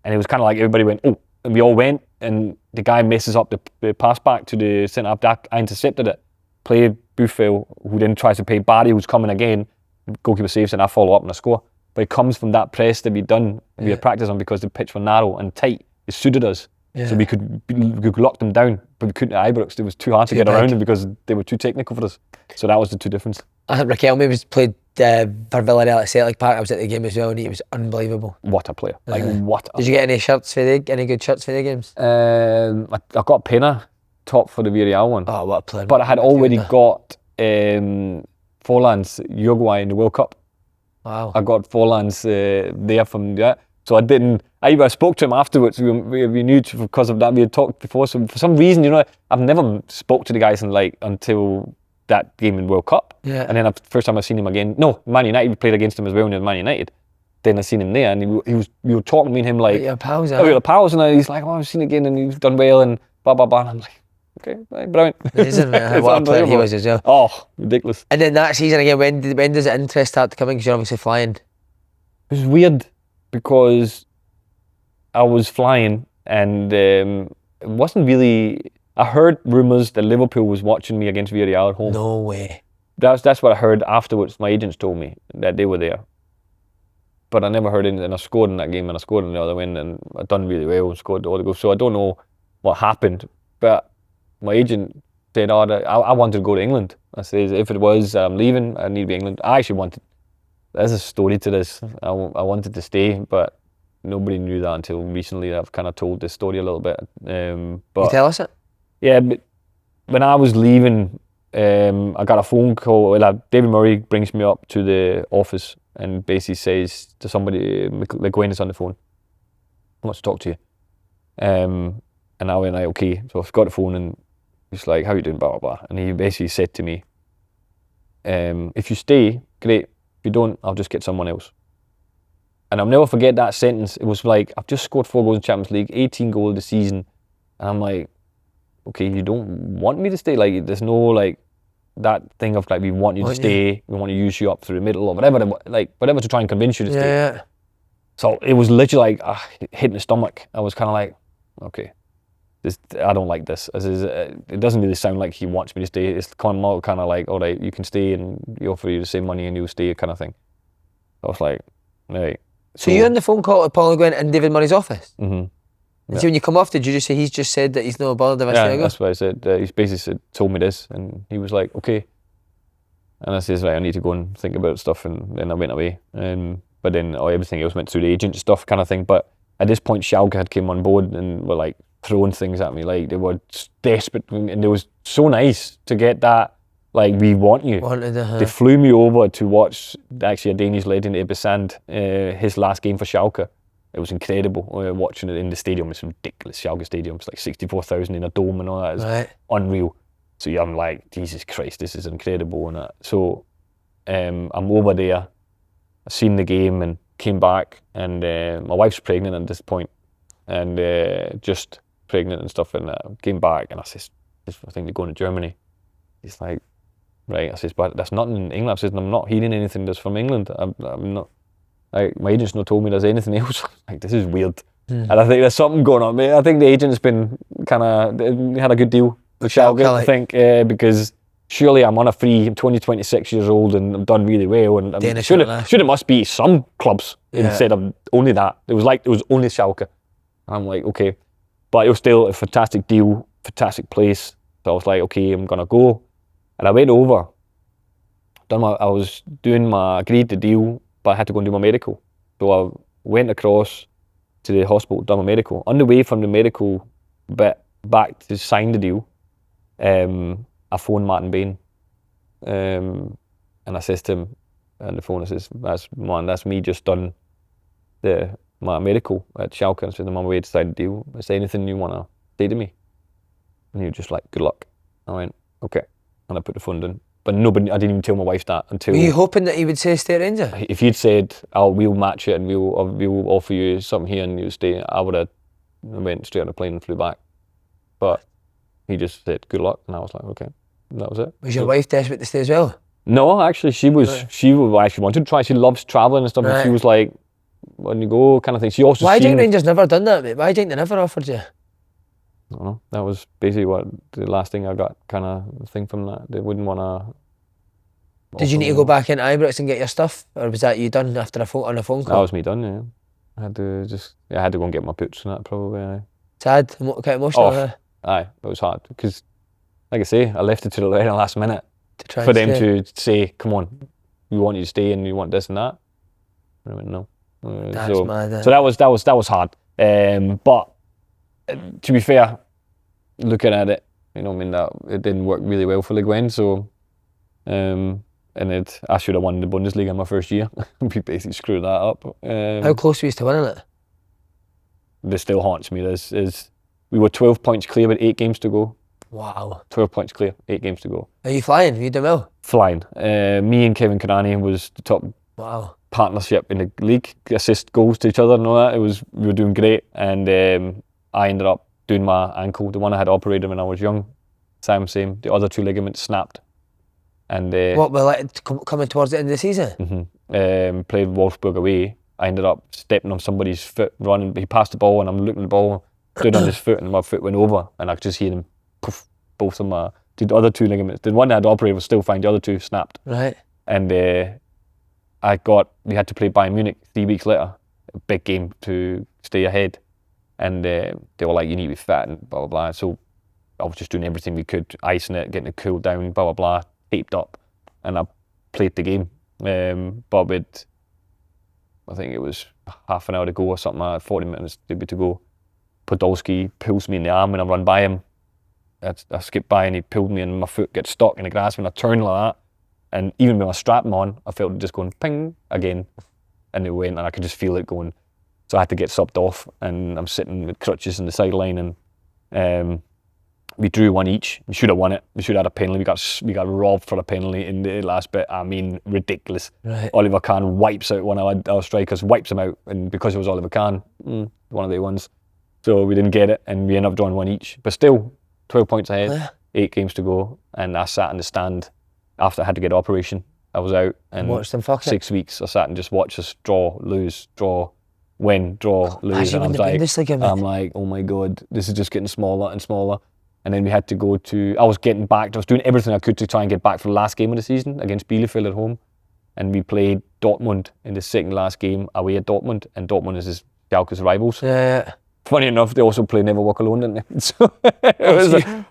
and it was kind of like everybody went, oh, and we all went, and the guy messes up the pass back to the centre half. I intercepted it, play Buffel, who then tries to play Barry, who's coming again, goalkeeper saves and I follow up and I score. But it comes from that press that we'd done, we had practice on because the pitch was narrow and tight. It suited us. Yeah. So we could lock them down, but we couldn't at Ibrox. It was too hard to get around them because they were too technical for us. So that was the two differences. I think Riquelme was played for Villareal at Celtic Park. I was at the game as well, and he was unbelievable. What a player! Like what? Did you get any shirts for any good shirts for the games? I got a Pena top for the Villareal one. Oh, what a player! But I had already got Forlan's Uruguay in the World Cup. Wow! I got Forlan's there from that. So I didn't. I spoke to him afterwards. We knew because of that. We had talked before. So for some reason, I've never spoke to the guys until that game in World Cup. Yeah. And then the first time I seen him again, no, Man United, we played against him as well in Man United. Then I seen him there, and we were talking, me and him like, your pals, we were pals, and he's like, oh, I've seen it again, and he's done well, and blah blah blah. And I'm like, okay, right, brilliant. Amazing, man. What a player he was as well. Oh, ridiculous. And then that season again, when does the interest start to come in? Because you're obviously flying. It was weird because I was flying, and it wasn't really. I heard rumours that Liverpool was watching me against Villareal at home. No way. That's what I heard afterwards. My agents told me that they were there, but I never heard anything. And I scored in that game, and I scored in the other win, and I done really well and scored all the goals. So I don't know what happened, but my agent said, "Oh, I wanted to go to England." I said, "If it was I'm leaving, I need to be England." I actually wanted. There's a story to this. I wanted to stay, but nobody knew that until recently. I've kind of told this story a little bit. But you tell us it? Yeah, but when I was leaving, I got a phone call. David Murray brings me up to the office and basically says to somebody, McLeish is on the phone, wants to talk to you. And I went, like, okay. So I've got the phone and he's like, how you doing, blah, blah, blah. And he basically said to me, if you stay, great. If you don't, I'll just get someone else. And I'll never forget that sentence. It was like, I've just scored 4 goals in Champions League, 18 goals this season. And I'm like, okay, you don't want me to stay? Like, there's no, like, that thing of, like, we want you to stay, we want to use you up through the middle or whatever, whatever to try and convince you to stay. Yeah. So it was literally like, hitting the stomach. I was kind of like, okay, I don't like this. It doesn't really sound like he wants me to stay. It's kind of like, all right, you can stay and we offer you the same money and you'll stay, kind of thing. I was like, right. So you're on the phone call to Paul McGuinn in David Murray's office? Mm-hmm. And so when you come off, did you just say he's just said that he's not bothered if I stay? Yeah, that's what I said. He's basically told me this, and he was like, okay. And I says, right, I need to go and think about stuff, and then I went away. But then everything else went through the agent stuff, kind of thing. But at this point, Schalke had came on board and were like throwing things at me, like they were desperate, and it was so nice to get that. Like, we want you. They flew me over to watch actually a Danish legend, Ibrox, his last game for Schalke. It was incredible watching it in the stadium. It's ridiculous. Schalke Stadium. It's like 64,000 in a dome and all that. It's unreal. So I'm like, Jesus Christ, this is incredible. And so I'm over there. I've seen the game and came back. And my wife's pregnant at this point, and just pregnant and stuff. And came back, and I says, I think they're going to Germany. He's like, right. I says, but that's not in England. I says, I'm not hearing anything that's from England. I'm not. My agent's not told me there's anything else. Like, this is weird. And I think there's something going on. I think the agent's been kind of had a good deal with Schalke, I think, because surely I'm on a free. I'm 26 years old, and I've done really well. And it must be some clubs instead of only that. It was only Schalke. I'm like, okay, but it was still a fantastic deal, fantastic place. So I was like, okay, I'm gonna go, and I went over. Agreed the deal. But I had to go and do my medical. So I went across to the hospital, done my medical. On the way from the medical bit back to sign the deal, I phoned Martin Bain. And I says to him on the phone, I says, that's me just done my medical at Schalke. I said, I'm on my way to sign the deal. Is there anything you want to say to me? And he was just like, good luck. I went, okay. And I put the phone down. But I didn't even tell my wife that until... Were you hoping that he would say stay at Rangers? If he'd said, we'll match it and we'll offer you something here and you'll stay, I would have went straight on a plane and flew back. But he just said, good luck. And I was like, okay. And that was it. Was your wife desperate to stay as well? No, actually, she actually wanted to try. She loves travelling and stuff. Right. And she was like, when you go, kind of thing. She also Why do you think Rangers never done that, mate? Why do you think they never offered you? I don't know. That was basically what the last thing I got, kind of thing from that. They wouldn't want to. Did you need to go back into Ibrox and get your stuff, or was that you done after on a phone call? That was me done. Yeah, I had to go and get my boots and that probably. Aye. Sad, kind of emotional. Huh? Aye, it was hard because, like I say, I left it to the very last minute To try for and them stay. to say, "Come on, we want you to stay and you want this and that." And I went, "No." That's so, mad. so that was hard. But to be fair, looking at it, you know, I mean, that it didn't work really well for Le Guen. So, and I should have won the Bundesliga in my first year. We basically screwed that up. How close were you to winning it? This still haunts me. We were 12 points clear with 8 games to go. Wow. 12 points clear, 8 games to go. Are you flying? Are you doing well? Flying. Me and Kevin Kanani was the top partnership in the league. Assist goals to each other and all that. We were doing great. And I ended up doing my ankle. The one I had operated when I was young. Same. The other 2 ligaments snapped. And what, were like coming towards the end of the season? Played Wolfsburg away. I ended up stepping on somebody's foot, running. He passed the ball and I'm looking at the ball, stood on his foot and my foot went over and I could just hear them poof, both of my, the other 2 ligaments. The one I had operated was still fine, the other 2 snapped. Right. And we had to play Bayern Munich 3 weeks later, a big game to stay ahead. And they were like, you need to be fit and blah, blah, blah. So I was just doing everything we could, icing it, getting it cooled down, blah, blah, blah, taped up. And I played the game. But with, I think it was half an hour to go or something, 40 minutes maybe to go. Podolski pulls me in the arm when I run by him. I skipped by and he pulled me and my foot gets stuck in the grass when I turn like that. And even with my strap on, I felt it just going ping again. And it went and I could just feel it going. So I had to get subbed off and I'm sitting with crutches in the sideline and we drew 1 each. We should have won it. We should have had a penalty. We got robbed for a penalty in the last bit. I mean, ridiculous. Right. Oliver Kahn wipes out one of our strikers, wipes him out, and because it was Oliver Kahn, one of the ones. So we didn't get it, and we ended up drawing 1 each. But still, 12 points ahead, 8 games to go, and I sat in the stand after I had to get an operation. I was out, and watched them fuck 6 weeks I sat and just watched us draw, lose, draw, win, draw, lose, and I'm like, oh my God, this is just getting smaller and smaller. And then we had to go to, I was getting back, I was doing everything I could to try and get back for the last game of the season against Bielefeld at home. And we played Dortmund in the second last game away at Dortmund, and Dortmund is Schalke's rivals. Yeah. Funny enough, they also play Never Walk Alone, didn't they? So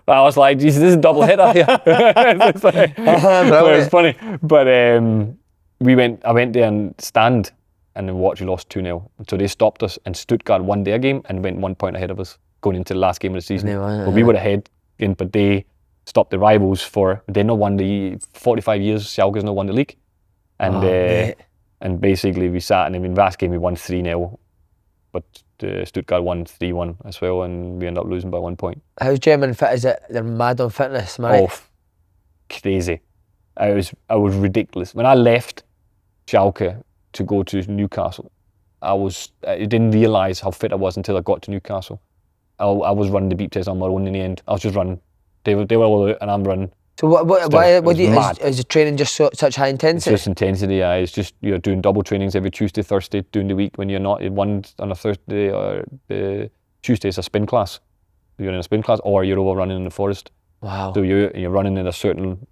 I was like, Jesus, this is a double header here. It was funny. But I went there and stand and then watch, we lost 2-0. So they stopped us and Stuttgart won their game and went 1 point ahead of us going into the last game of the season. But we were ahead, but they stopped the rivals they not won the 45 years, Schalke's not won the league. And basically we sat and in the last game we won 3-0. But Stuttgart won 3-1 as well, and we ended up losing by 1 point. How's German fit? Is it they're mad on fitness? Am I right? Crazy. I was ridiculous. When I left Schalke to go to Newcastle, I didn't realise how fit I was until I got to Newcastle. I was running the beep test on my own in the end. I was just running. They were all out and I'm running. So is the training just such high intensity? It's just intensity, yeah. It's just you're doing double trainings every Tuesday, Thursday during the week when you're not. One on a Thursday or the Tuesday is a spin class. You're in a spin class or you're over running in the forest. Wow. So you're running at a certain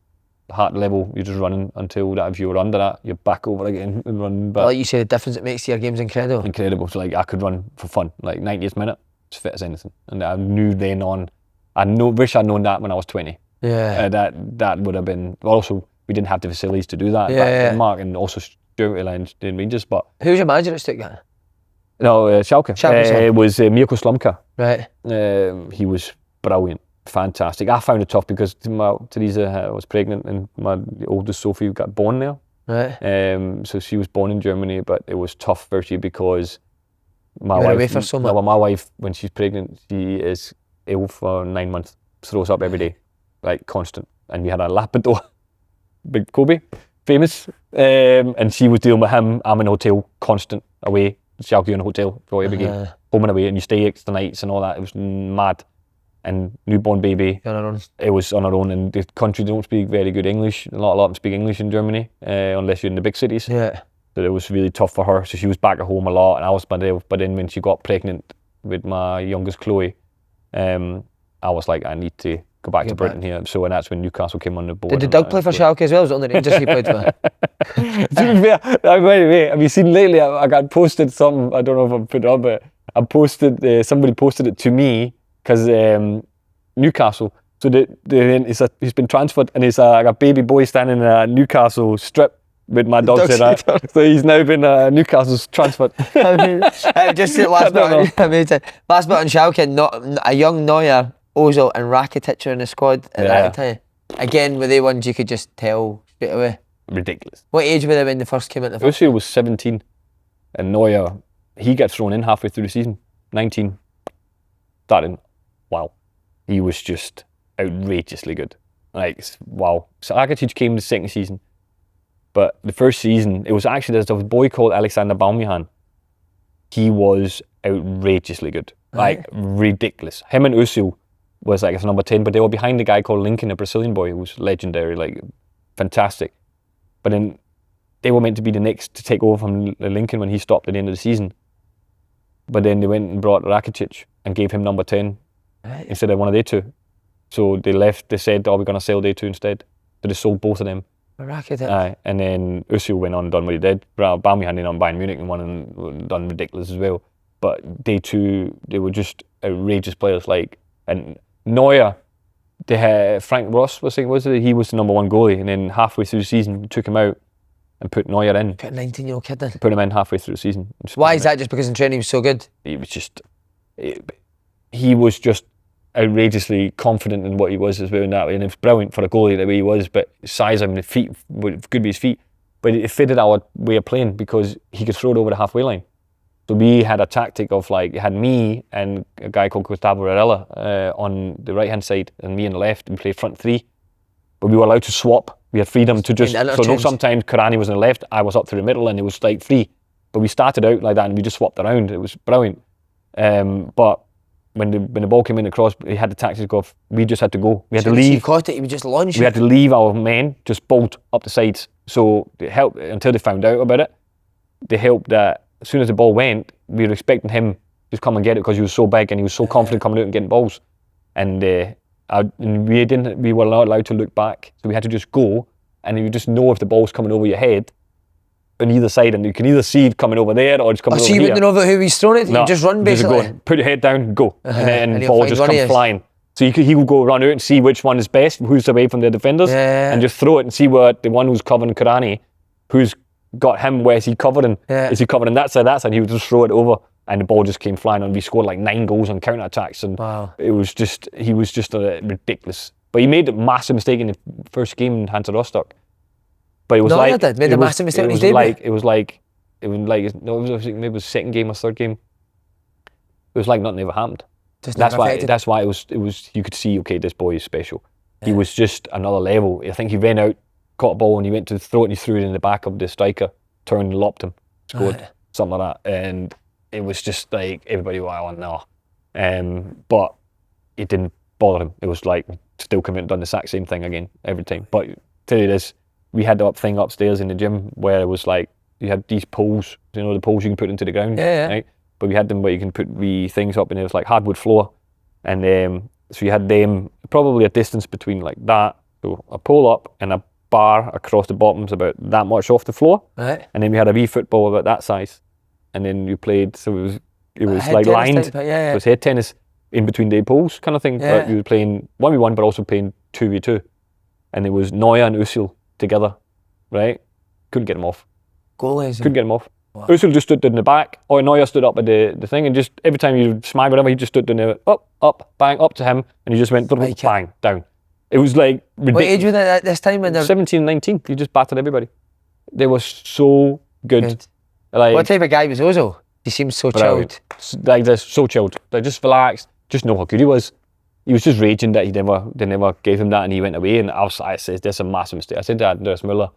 heart level, you're just running until that. If you were under that, you're back over again and run back. Like you say, the difference it makes to your game's incredible. Incredible. So like I could run for fun, like 90th minute, as fit as anything. And I knew then on, wish I'd known that when I was 20. Yeah. That would have been. Also, we didn't have the facilities to do that. Yeah. Mark and also Stuart and Rangers. But who's your manager at Stuttgart? No, Schalke. It was Mirko Slomka. Right. He was brilliant, fantastic. I found it tough because Teresa was pregnant and my oldest Sophie got born there. Right. So she was born in Germany, but it was tough for she because my wife. Away for so much. No, my wife, when she's pregnant, she is ill for 9 months. Throws up every day. Like constant, and we had a Labrador, big Kobe, famous, and she was dealing with him. I'm in a hotel, constant away. Schalke in a hotel for every game, home and away, and you stay extra nights and all that. It was mad, and newborn baby. On our own. It was on our own, and the country don't speak very good English. A lot of them speak English in Germany, unless you're in the big cities. Yeah. So it was really tough for her. So she was back at home a lot, and I was by there. But then when she got pregnant with my youngest Chloe, I was like, I need to go back to Britain here. So, and that's when Newcastle came on the board. Did the Doug play for Schalke as well? Was it only Rangers he played for? To be fair, wait, have you seen lately? I got posted something. I don't know if I put it up, but I posted. Somebody posted it to me because Newcastle. So he's been transferred, and he's like a baby boy standing in a Newcastle strip with my dog said that. So he's now been Newcastle's transferred. Just say last bit. Amazing. Last bit on Schalke. Not a young Neuer, Ozil, and Rakitic are in the squad at that time. Again, were they ones you could just tell straight away? Ridiculous. What age were they when they first came into the Ozil was 17, and Neuer, he got thrown in halfway through the season. 19. Starting. Wow. He was just outrageously good. Like, wow. So Rakitic came the second season. But the first season, it was actually, there's a boy called Alexander Baumgarten. He was outrageously good. Like, ridiculous. Him and Özil was like his number 10, but they were behind a guy called Lincoln, a Brazilian boy who was legendary, like, fantastic. But then they were meant to be the next to take over from Lincoln when he stopped at the end of the season. But then they went and brought Rakitic and gave him number 10 instead of one of their two. So they left, they said, we're going to sell day two instead. So they sold both of them. Rakitic. And then Özil went on and done what he did. Baumgarten went on Bayern Munich and won and done ridiculous as well. But day two, they were just outrageous players. Like, and Neuer, they had Frank Ross, was it? He was the number one goalie, and then halfway through the season, we took him out and put Neuer in. Put a 19-year-old kid in. Put him in halfway through the season. Why is that? Just because in training he was so good? He was just outrageously confident in what he was as well in that way, and it was brilliant for a goalie the way he was. But size him, the feet could be his feet, but it fitted our way of playing because he could throw it over the halfway line. So we had a tactic of like, it had me and a guy called Gustavo Varela on the right hand side and me on the left, and we played front three. But we were allowed to swap. We had freedom to just, sometimes Karani was on the left, I was up through the middle, and it was like free. But we started out like that and we just swapped around. It was brilliant. But when the ball came in across, we had the tactic of, we just had to go. We had to leave. You caught it, you would just launch it. We had to leave our men, just bolt up the sides. So it helped until they found out about it. They helped that as soon as the ball went, we were expecting him to just come and get it because he was so big and he was so confident coming out and getting balls. And we were not allowed to look back. So we had to just go, and you just know if the ball's coming over your head on either side, and you can either see it coming over there or it's coming over here. So you wouldn't know who he's thrown it? No, you just run basically? Just go, put your head down, go. And then the ball just comes flying. So he will go run out and see which one is best, who's away from the defenders, and just throw it and see where the one who's covering Karani, who's got him, where is he covering? Is he covering that side? And he would just throw it over, and the ball just came flying, and we scored like 9 goals on counter-attacks, and he was just ridiculous. But he made a massive mistake in the first game in Hansa Rostock. But it was made a massive mistake in his debut. It was maybe it was second game or third game. It was like nothing ever happened. That's why it was. You could see, okay, this boy is special. He was just another level. I think he ran out, caught a ball, and he went to throw it, and he threw it in the back of the striker, turned and lopped him, scored, something like that. And it was just like, everybody, wow, no. But it didn't bother him. It was like, still come in and done the exact same thing again, every time. But tell you this, we had that thing upstairs in the gym where it was like, you had these poles, the poles you can put into the ground, right? But we had them where you can put the things up, and it was like hardwood floor. And so you had them probably a distance between like that, so a pole up and a bar across the bottoms about that much off the floor. Right. And then we had a wee football about that size. And then you played, so it was like lined. So it was head tennis in between the poles kind of thing. Yeah. But you were playing 1v1 but also playing 2v2. And it was Neuer and Özil together, right? Couldn't get him off. Goalies. Couldn't get him off. Wow. Özil just stood in the back, or Neuer stood up at the thing, and just every time you smag whatever, he just stood in there, up, bang, up to him, and he just went bang, down. It was like ridiculous. What age were they at this time? 17, 19. He just battered everybody. They were so good. Like, what type of guy was Ozil? He seemed so chilled. Like this, so chilled. Like just relaxed. Just know how good he was. He was just raging that they never gave him that, and he went away. And I said, "There's a massive mistake." I said to Andreas Müller,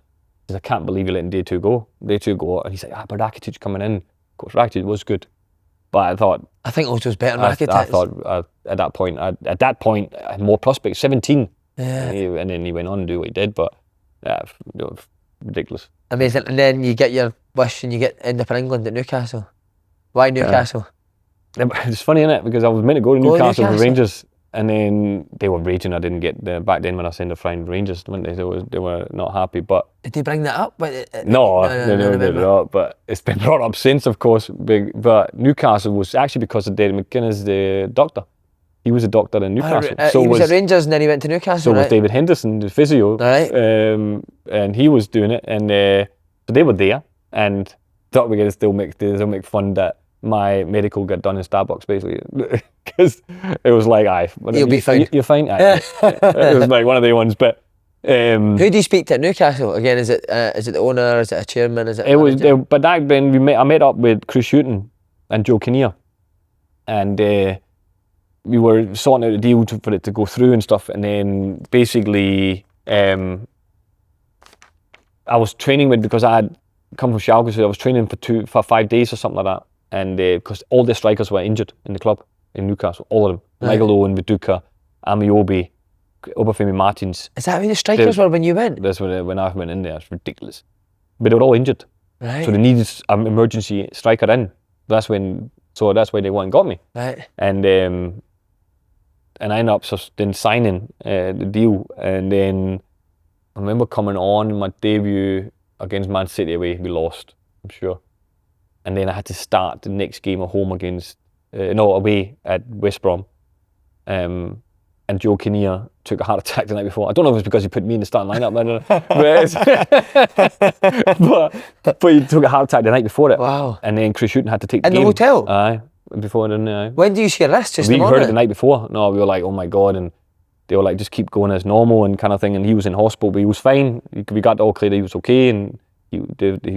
"I can't believe you're letting day two go." And he's like, but Rakitic coming in. Of course, Rakitic was good, but I think Ozil's better than Rakitic. I thought at that point, I had more prospects. 17. Yeah. And then he went on to do what he did, but ridiculous. Amazing. And then you get your wish and you get end up in England at Newcastle. Why Newcastle? It's funny, isn't it? Because I was meant to go to Newcastle with Rangers, and then they were raging I didn't get the back then when I signed the Flying Rangers, weren't they? They were not happy, but Did they bring that up? no, they did not. But it's been brought up since, of course. But Newcastle was actually because of David McGuinness, the doctor. He was a doctor in Newcastle. He was at Rangers and then he went to Newcastle. So was David Henderson, the physio, right. And he was doing it, and so they were there, and thought we're gonna still make fun that my medical got done in Starbucks, basically, because it was like, aye, you'll be fine. You're fine. Aye. It was like one of the ones, but. Who do you speak to at Newcastle? Again, is it the owner? Is it a chairman? Is it? It was, but back then I met up with Chris Hutton and Joe Kinnear, and we were sorting out a deal for it to go through and stuff. And then basically, I was training with, because I had come from Schalke, so I was training for 5 days or something like that. And because all the strikers were injured in the club in Newcastle, all of them, right. Michael Owen, Viduka, Amiobi, Obafemi Martins. Is that who the strikers were when you went? That's when I went in there. It's ridiculous. But they were all injured. Right. So they needed an emergency striker in. That's why they went and got me. Right. And I ended up then signing the deal. And then I remember coming on my debut against Man City away. We lost, I'm sure. And then I had to start the next game at home away at West Brom. And Joe Kinnear took a heart attack the night before. I don't know if it was because he put me in the starting lineup. I don't know. but he took a heart attack the night before it. Wow. And then Chris Hutton had to take the game. In the hotel? Aye. Before then. Aye. When do you hear this? Just we heard it the night before. No, we were like, oh my God. And they were like, just keep going as normal and kind of thing. And he was in hospital, but he was fine. We got all clear that he was okay. And he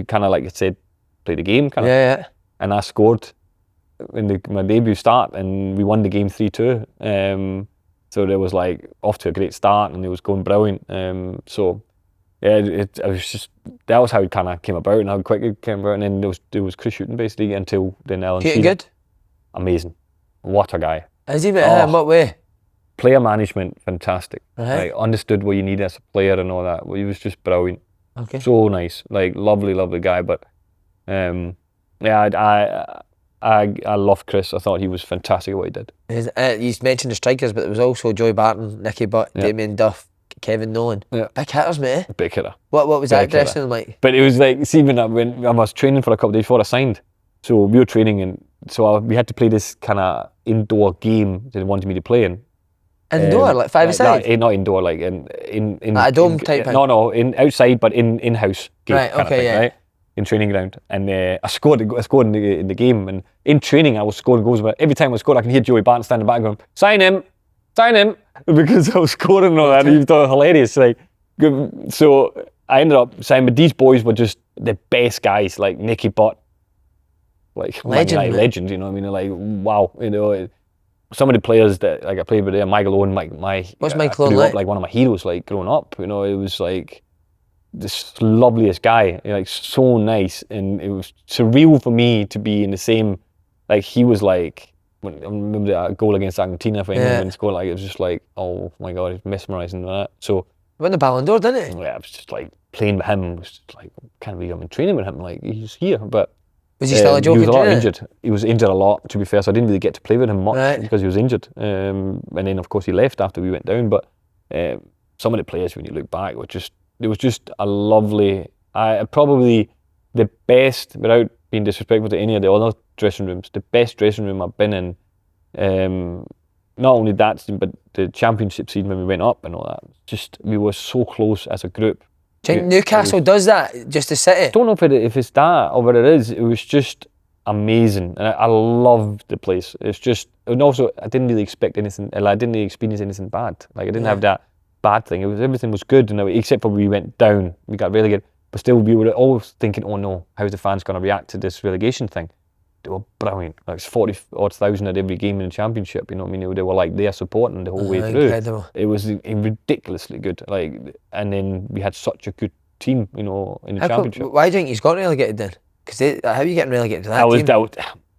kind of, like I said, played the game. Yeah. And I scored in my debut start, and we won the game 3-2. So it was like off to a great start, and it was going brilliant. So yeah, it was just, that was how it kind of came about, and how quick it came about. And then there was Chris Hutton basically until then. Alan Shearer. Good. Amazing. What a guy. Is he? In what way? Player management, fantastic. Right. Like, understood what you need as a player and all that. Well, he was just brilliant. Okay. So nice, like lovely guy. But yeah, I love Chris. I thought he was fantastic at what he did. You mentioned the strikers, but there was also Joy Barton, Nicky Butt, Damien Duff, Kevin Nolan. Yeah. Big hitters, mate. Big hitter. What was that dressing room like? But it was like, see, when I was training for a couple of days before I signed, so we were training, and so we had to play this kind of indoor game that they wanted me to play in. Indoor, like five-a-side? Not indoor, like in like a dome type thing? No, outside, but in-house game. Right, okay, thing, yeah. Right? In training ground, and I scored in the game, and in training I was scoring goals. But every time I scored, I can hear Joey Barton standing back going, sign him, because I was scoring and all that. And he thought it hilarious. Like, so I ended up signing. But these boys were just the best guys, like Nicky Butt, like legend. You know what I mean? Like, wow, you know. Some of the players that like I played with there, Michael Owen, what's Michael Owen like one of my heroes, like growing up. You know, it was like this loveliest guy, like so nice, and it was surreal for me to be in the same. Like he was like, I remember that goal against Argentina for England and scored, like it was just like, oh my God, it's mesmerising and that. So won the Ballon d'Or, didn't he? Yeah, it was just like playing with him was just like, can't believe I'm in training with him. Like he's here, but. Was he still a joke? He was a lot injured. He was injured a lot, to be fair, so I didn't really get to play with him much because he was injured. And then, of course, he left after we went down. But some of the players, when you look back, it was just a lovely, probably the best, without being disrespectful to any of the other dressing rooms, the best dressing room I've been in. Not only that season, but the championship season when we went up and all that. Just, we were so close as a group. Do you think Newcastle does that, just the city? I don't know if it's that or what it is. It was just amazing, and I loved the place. It's just, and also I didn't really expect anything. I didn't really experience anything bad. Like I didn't have that bad thing. Everything was good, and except for we went down, we got relegated. But still, we were always thinking, oh no, how's the fans going to react to this relegation thing? They were brilliant. Like 40,000 at every game in the championship. You know what I mean? They were like there supporting the whole way through. Incredible. It was ridiculously good. Like, and then we had such a good team, you know, in the championship. Why do you think he's got relegated then? Because how are you getting relegated to that team?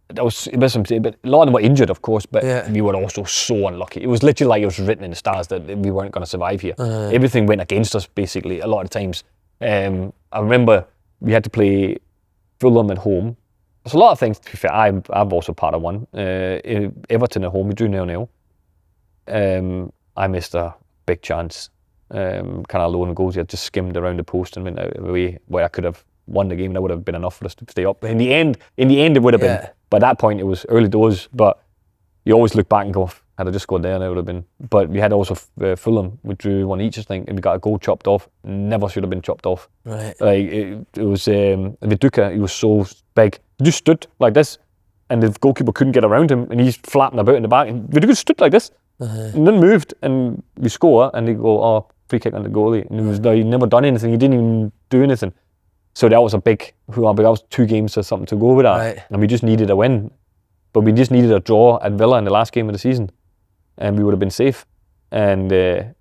That was but a lot of them were injured, of course. But we were also so unlucky. It was literally like it was written in the stars that we weren't going to survive here. Everything went against us basically a lot of times. I remember we had to play Fulham at home. There's a lot of things, to be fair. I'm also part of one. Everton at home, we drew 0-0. I missed a big chance. Kind of lone goals. He had just skimmed around the post and went out of the way where I could have won the game. That would have been enough for us to stay up. In the end, it would have been. By that point, it was early doors. But you always look back and go, had I just scored there, it would have been. But we had also Fulham. We drew one each, I think, and we got a goal chopped off. Never should have been chopped off. Right. Like it was Viduka. He was so big. He just stood like this, and the goalkeeper couldn't get around him, and he's flapping about in the back. And Viduka stood like this, and then moved, and we score, and they go, oh, free kick on the goalie, and he never done anything. He didn't even do anything. So that was a big. That was 2 games or something to go with that, right. And we just needed a win. But we just needed a draw at Villa in the last game of the season, and we would have been safe. And the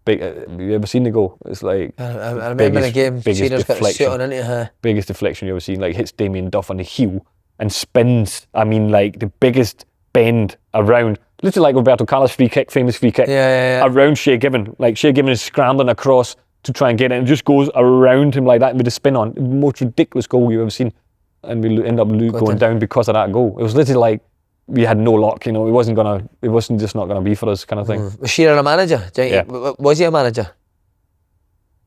big, have you ever seen the goal? It's like I remember the game. Shearer's got the shoot on into her. Biggest deflection you ever seen. Like hits Damien Duff on the heel and spins. I mean, like the biggest bend around. Literally like Roberto Carlos free kick, famous free kick. Yeah. Around Shea Given. Like Shea Given is scrambling across to try and get it, and it just goes around him like that with a spin on. The most ridiculous goal you've ever seen. And we end up going down because of that goal. It was literally like we had no luck, you know. It wasn't just not gonna be for us, kind of thing. Was Shearer a manager? Yeah. Was he a manager?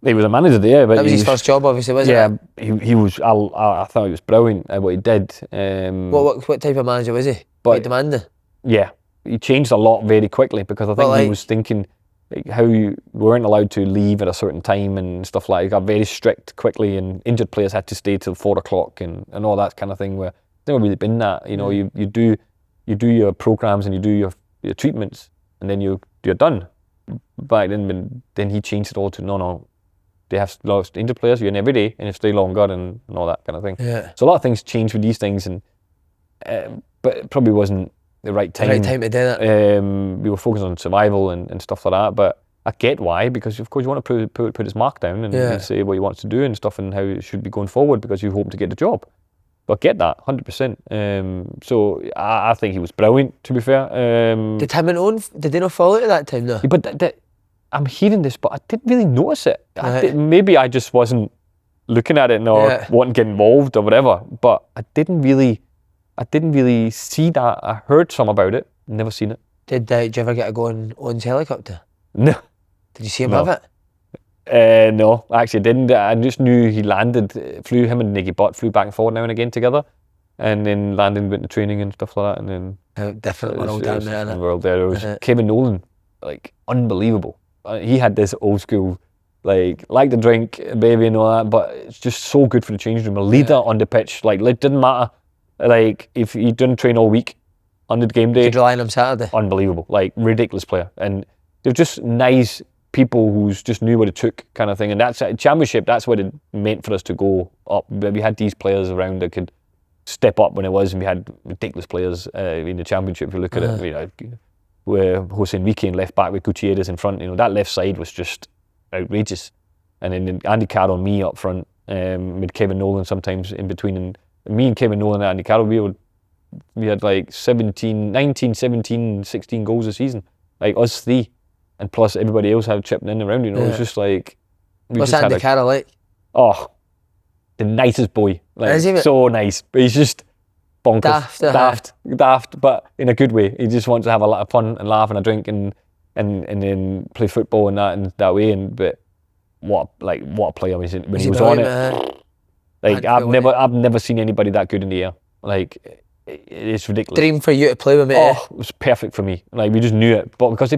He was a manager there, but that was his first job, obviously, wasn't it? Yeah, he was. I thought he was brilliant at what he did. What type of manager was he? Quite demanding. Yeah, he changed a lot very quickly because I think he was thinking like how you weren't allowed to leave at a certain time and stuff like that. He got very strict quickly, and injured players had to stay till 4 o'clock and all that kind of thing. Where it's never really been that. You know, you do your programs and you do your treatments, and then you're done. Back then he changed it all to no. They have lost injured players. You're in every day, and you stay longer and all that kind of thing. Yeah. So a lot of things change with these things, and but it probably wasn't the right time. The right time to do that. We were focused on survival and stuff like that, but I get why, because of course you want to put his mark down and say what he wants to do and stuff and how it should be going forward because you hope to get the job. But I get that 100%. So I think he was brilliant, to be fair. Did him and Owen, did they not fall out at that time though? Yeah, but I'm hearing this, but I didn't really notice it. Right. Maybe I just wasn't looking at it or wanting to get involved or whatever. But I didn't really see that. I heard some about it, never seen it. Did you ever get to go on Owen's helicopter? No. Did you see him have it? No, I actually didn't. I just knew he landed, him and Nicky Butt flew back and forth now and again together, and then landing, went to training and stuff like that, and then different world down there. The world there. It was Kevin Nolan, like unbelievable. He had this old school, like the drink, baby and all that, but it's just so good for the changing room. A leader on the pitch, like it didn't matter, like if he didn't train all week on the game day. You could rely on him Saturday. Unbelievable, like ridiculous player, and they're just nice people who just knew what it took, kind of thing. And that's a championship. That's what it meant for us to go up. We had these players around that could step up when it was, and we had ridiculous players in the championship. If you look at it, you know, where Jose Enrique in left back with Gutierrez in front, you know, that left side was just outrageous. And then Andy Carroll and me up front, with Kevin Nolan sometimes in between. And me and Kevin Nolan and Andy Carroll, we had like 19, 17, 16 goals a season, like us three. And plus everybody else had chipped in around, you know. It was just like... What's Andy Carroll like? Oh, the nicest boy. Like, so nice. But he's just bonkers. Daft, but in a good way. He just wants to have a lot of fun and laugh and a drink and then play football and that way. But what a player when he was on it. Like I've never seen anybody that good in the air. Like it's ridiculous. Dream for you to play with me. Oh, it was perfect for me. Like we just knew it, but because he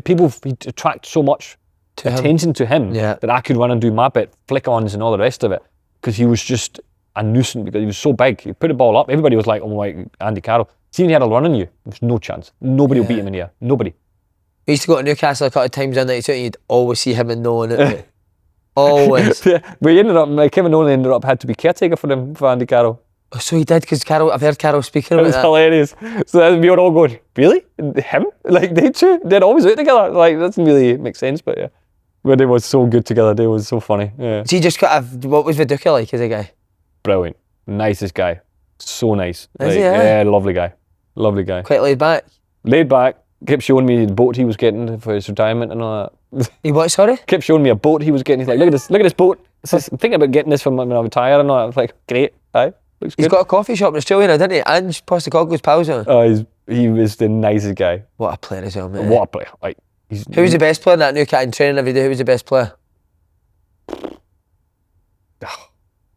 attract so much attention to him that I could run and do my bit, flick-ons and all the rest of it, because he was just a nuisance because he was so big. He put the ball up, everybody was like, "Oh my, Andy Carroll." See when he had a run on you, there's no chance. Nobody will beat him in the air. Nobody. We used to go to Newcastle a couple of times in '92, and you'd always see him and Nolan in it. Always. We ended up, Kevin Nolan had to be caretaker for Andy Carroll. Oh, so he did, because I've heard Carroll speaking about that. It was hilarious. So then we were all going, really? Him? Like, they two? They're always out together. Like, that doesn't really make sense, but yeah. But they were so good together. They were so funny. Yeah. So you just what was Viduka like as a guy? Brilliant. Nicest guy. So nice. Is he, yeah, lovely guy. Lovely guy. Quite laid back? Laid back. Kept showing me the boat he was getting for his retirement and all that. He what, sorry? Kept showing me a boat he was getting. He's like, look at this boat. I'm thinking about getting this for when I retire and all that. I was like, great. Aye. Looks He's good. got a coffee shop in Australia now, didn't he? And Postecoglou's pals on. Oh, he's He was the nicest guy. What a player as well, mate. What a player! Like, Who was the best player in that Newcastle training every day? Who was the best player?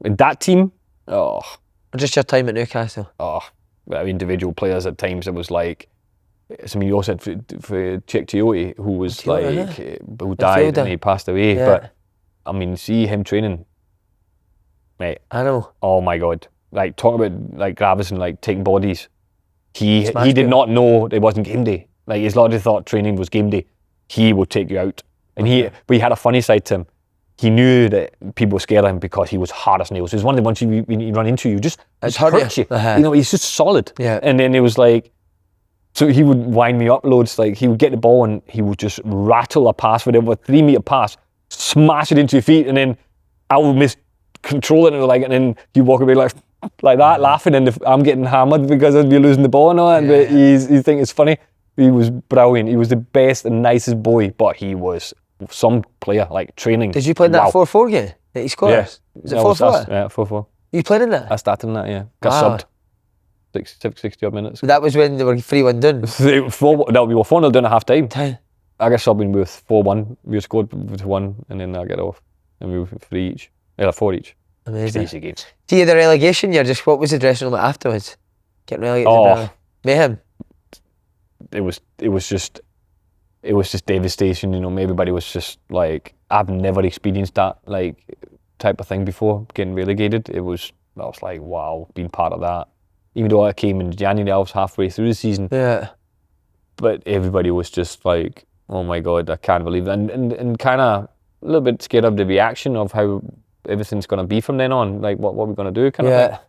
in that team? Or just your time at Newcastle? Individual players at times. It was like, I mean, you also had for Cheick who was who died and he passed away. Yeah. But I mean, see him training, mate. I know. Oh my God! Like, talk about like Gravesen, like taking bodies. He Smash did him. not know it wasn't game day. Like, his lot of thought training was game day. He would take you out, and but he had a funny side to him. He knew that people were scared of him because he was hard as nails. It was one of the ones you run into, you just hurt you. You know, he's just solid. Yeah. And then it was like, so he would wind me up loads. Like, he would get the ball and he would just rattle a pass for them, a 3 meter pass, smash it into your feet, and then I would miscontrol it, and then you walk away like that, laughing, and I'm getting hammered because I'd be losing the ball and all that. But you think it's funny. He was brilliant. He was the best and nicest boy, but he was some player, like training. Did you play in that 4-4 game that he scored? Yes. Was it 4-4? Yeah, 4-4. You played in that? I started in that, yeah. Got subbed 60 odd minutes. That was when they were 3-1 down. We were 4-0 down at half time. Time. I got subbed with 4-1. We scored with 1, and then I get off. And we were 3 each. 4 each. Amazing. Easy games. See, the relegation year, just what was the dressing room like afterwards? Getting relegated to mayhem. It was just devastation, you know. Everybody was just like, I've never experienced that like type of thing before, getting relegated. I was like, wow, being part of that. Even though I came in January, I was halfway through the season. Yeah. But everybody was just like, oh my God, I can't believe it. And kind of a little bit scared of the reaction of how everything's going to be from then on, like what we're going to do kind of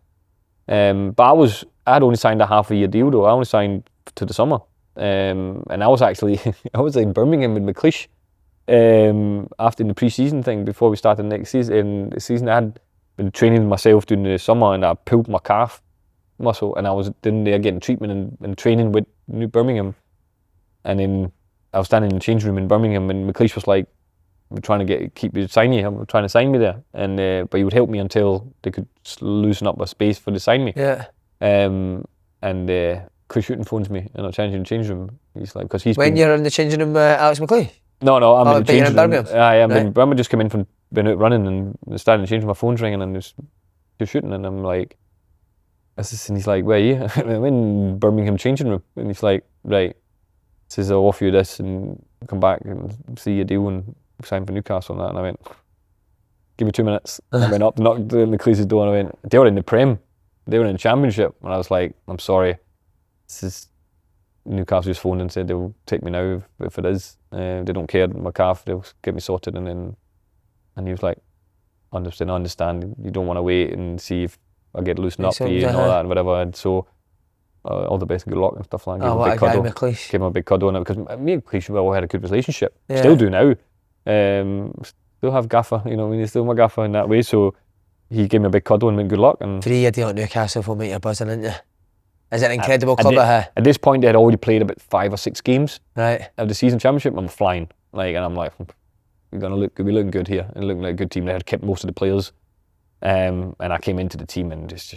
thing. But I'd only signed a half-a-year deal though. I only signed to the summer. And I was in Birmingham with McLeish after the pre-season thing before we started next season. I had been training myself during the summer, and I pulled my calf muscle, and I was in there getting treatment and training with Birmingham. And then I was standing in the change room in Birmingham, and McLeish was like, "We're trying to sign you. I'm trying to sign me there." And but he would help me until they could loosen up a space for to sign me. Yeah. Chris Shooting phones me and I'm changing the change room. He's like, because he's when you're in the changing room, Alex McLeish? No, I'm in the change room. I am. Right. I just come in from being out running and starting to change. My phone's ringing and just shooting, and I'm like, and he's like, where are you? I'm in Birmingham changing room, and he's like, right. Says I'll offer you this and come back and see you deal and sign for Newcastle and that. And I went, give me 2 minutes. I went up, knocked on McLeish's door, and I went, they were in the Prem, they were in the Championship, and I was like, I'm sorry. This is Newcastle's phoned and said they'll take me now if it is. They don't care, my calf, they'll get me sorted. And he was like, I understand. You don't want to wait and see if I get loosened up for you and all that and whatever. And so, all the best and good luck and stuff like that. Give him a big cuddle. Give him a big cuddle on it, because me and McLeish, we all had a good relationship. Yeah. Still do now. Still have gaffer, you know, he's still my gaffer in that way. So he gave me a big cuddle and went good luck. And 3-year deal at Newcastle will make you buzzing, isn't it? Is it an incredible club? At this point, they had already played about 5 or 6 games of the season championship. I'm flying, and I'm like, we're looking good here, and looking like a good team. They had kept most of the players, and I came into the team and just.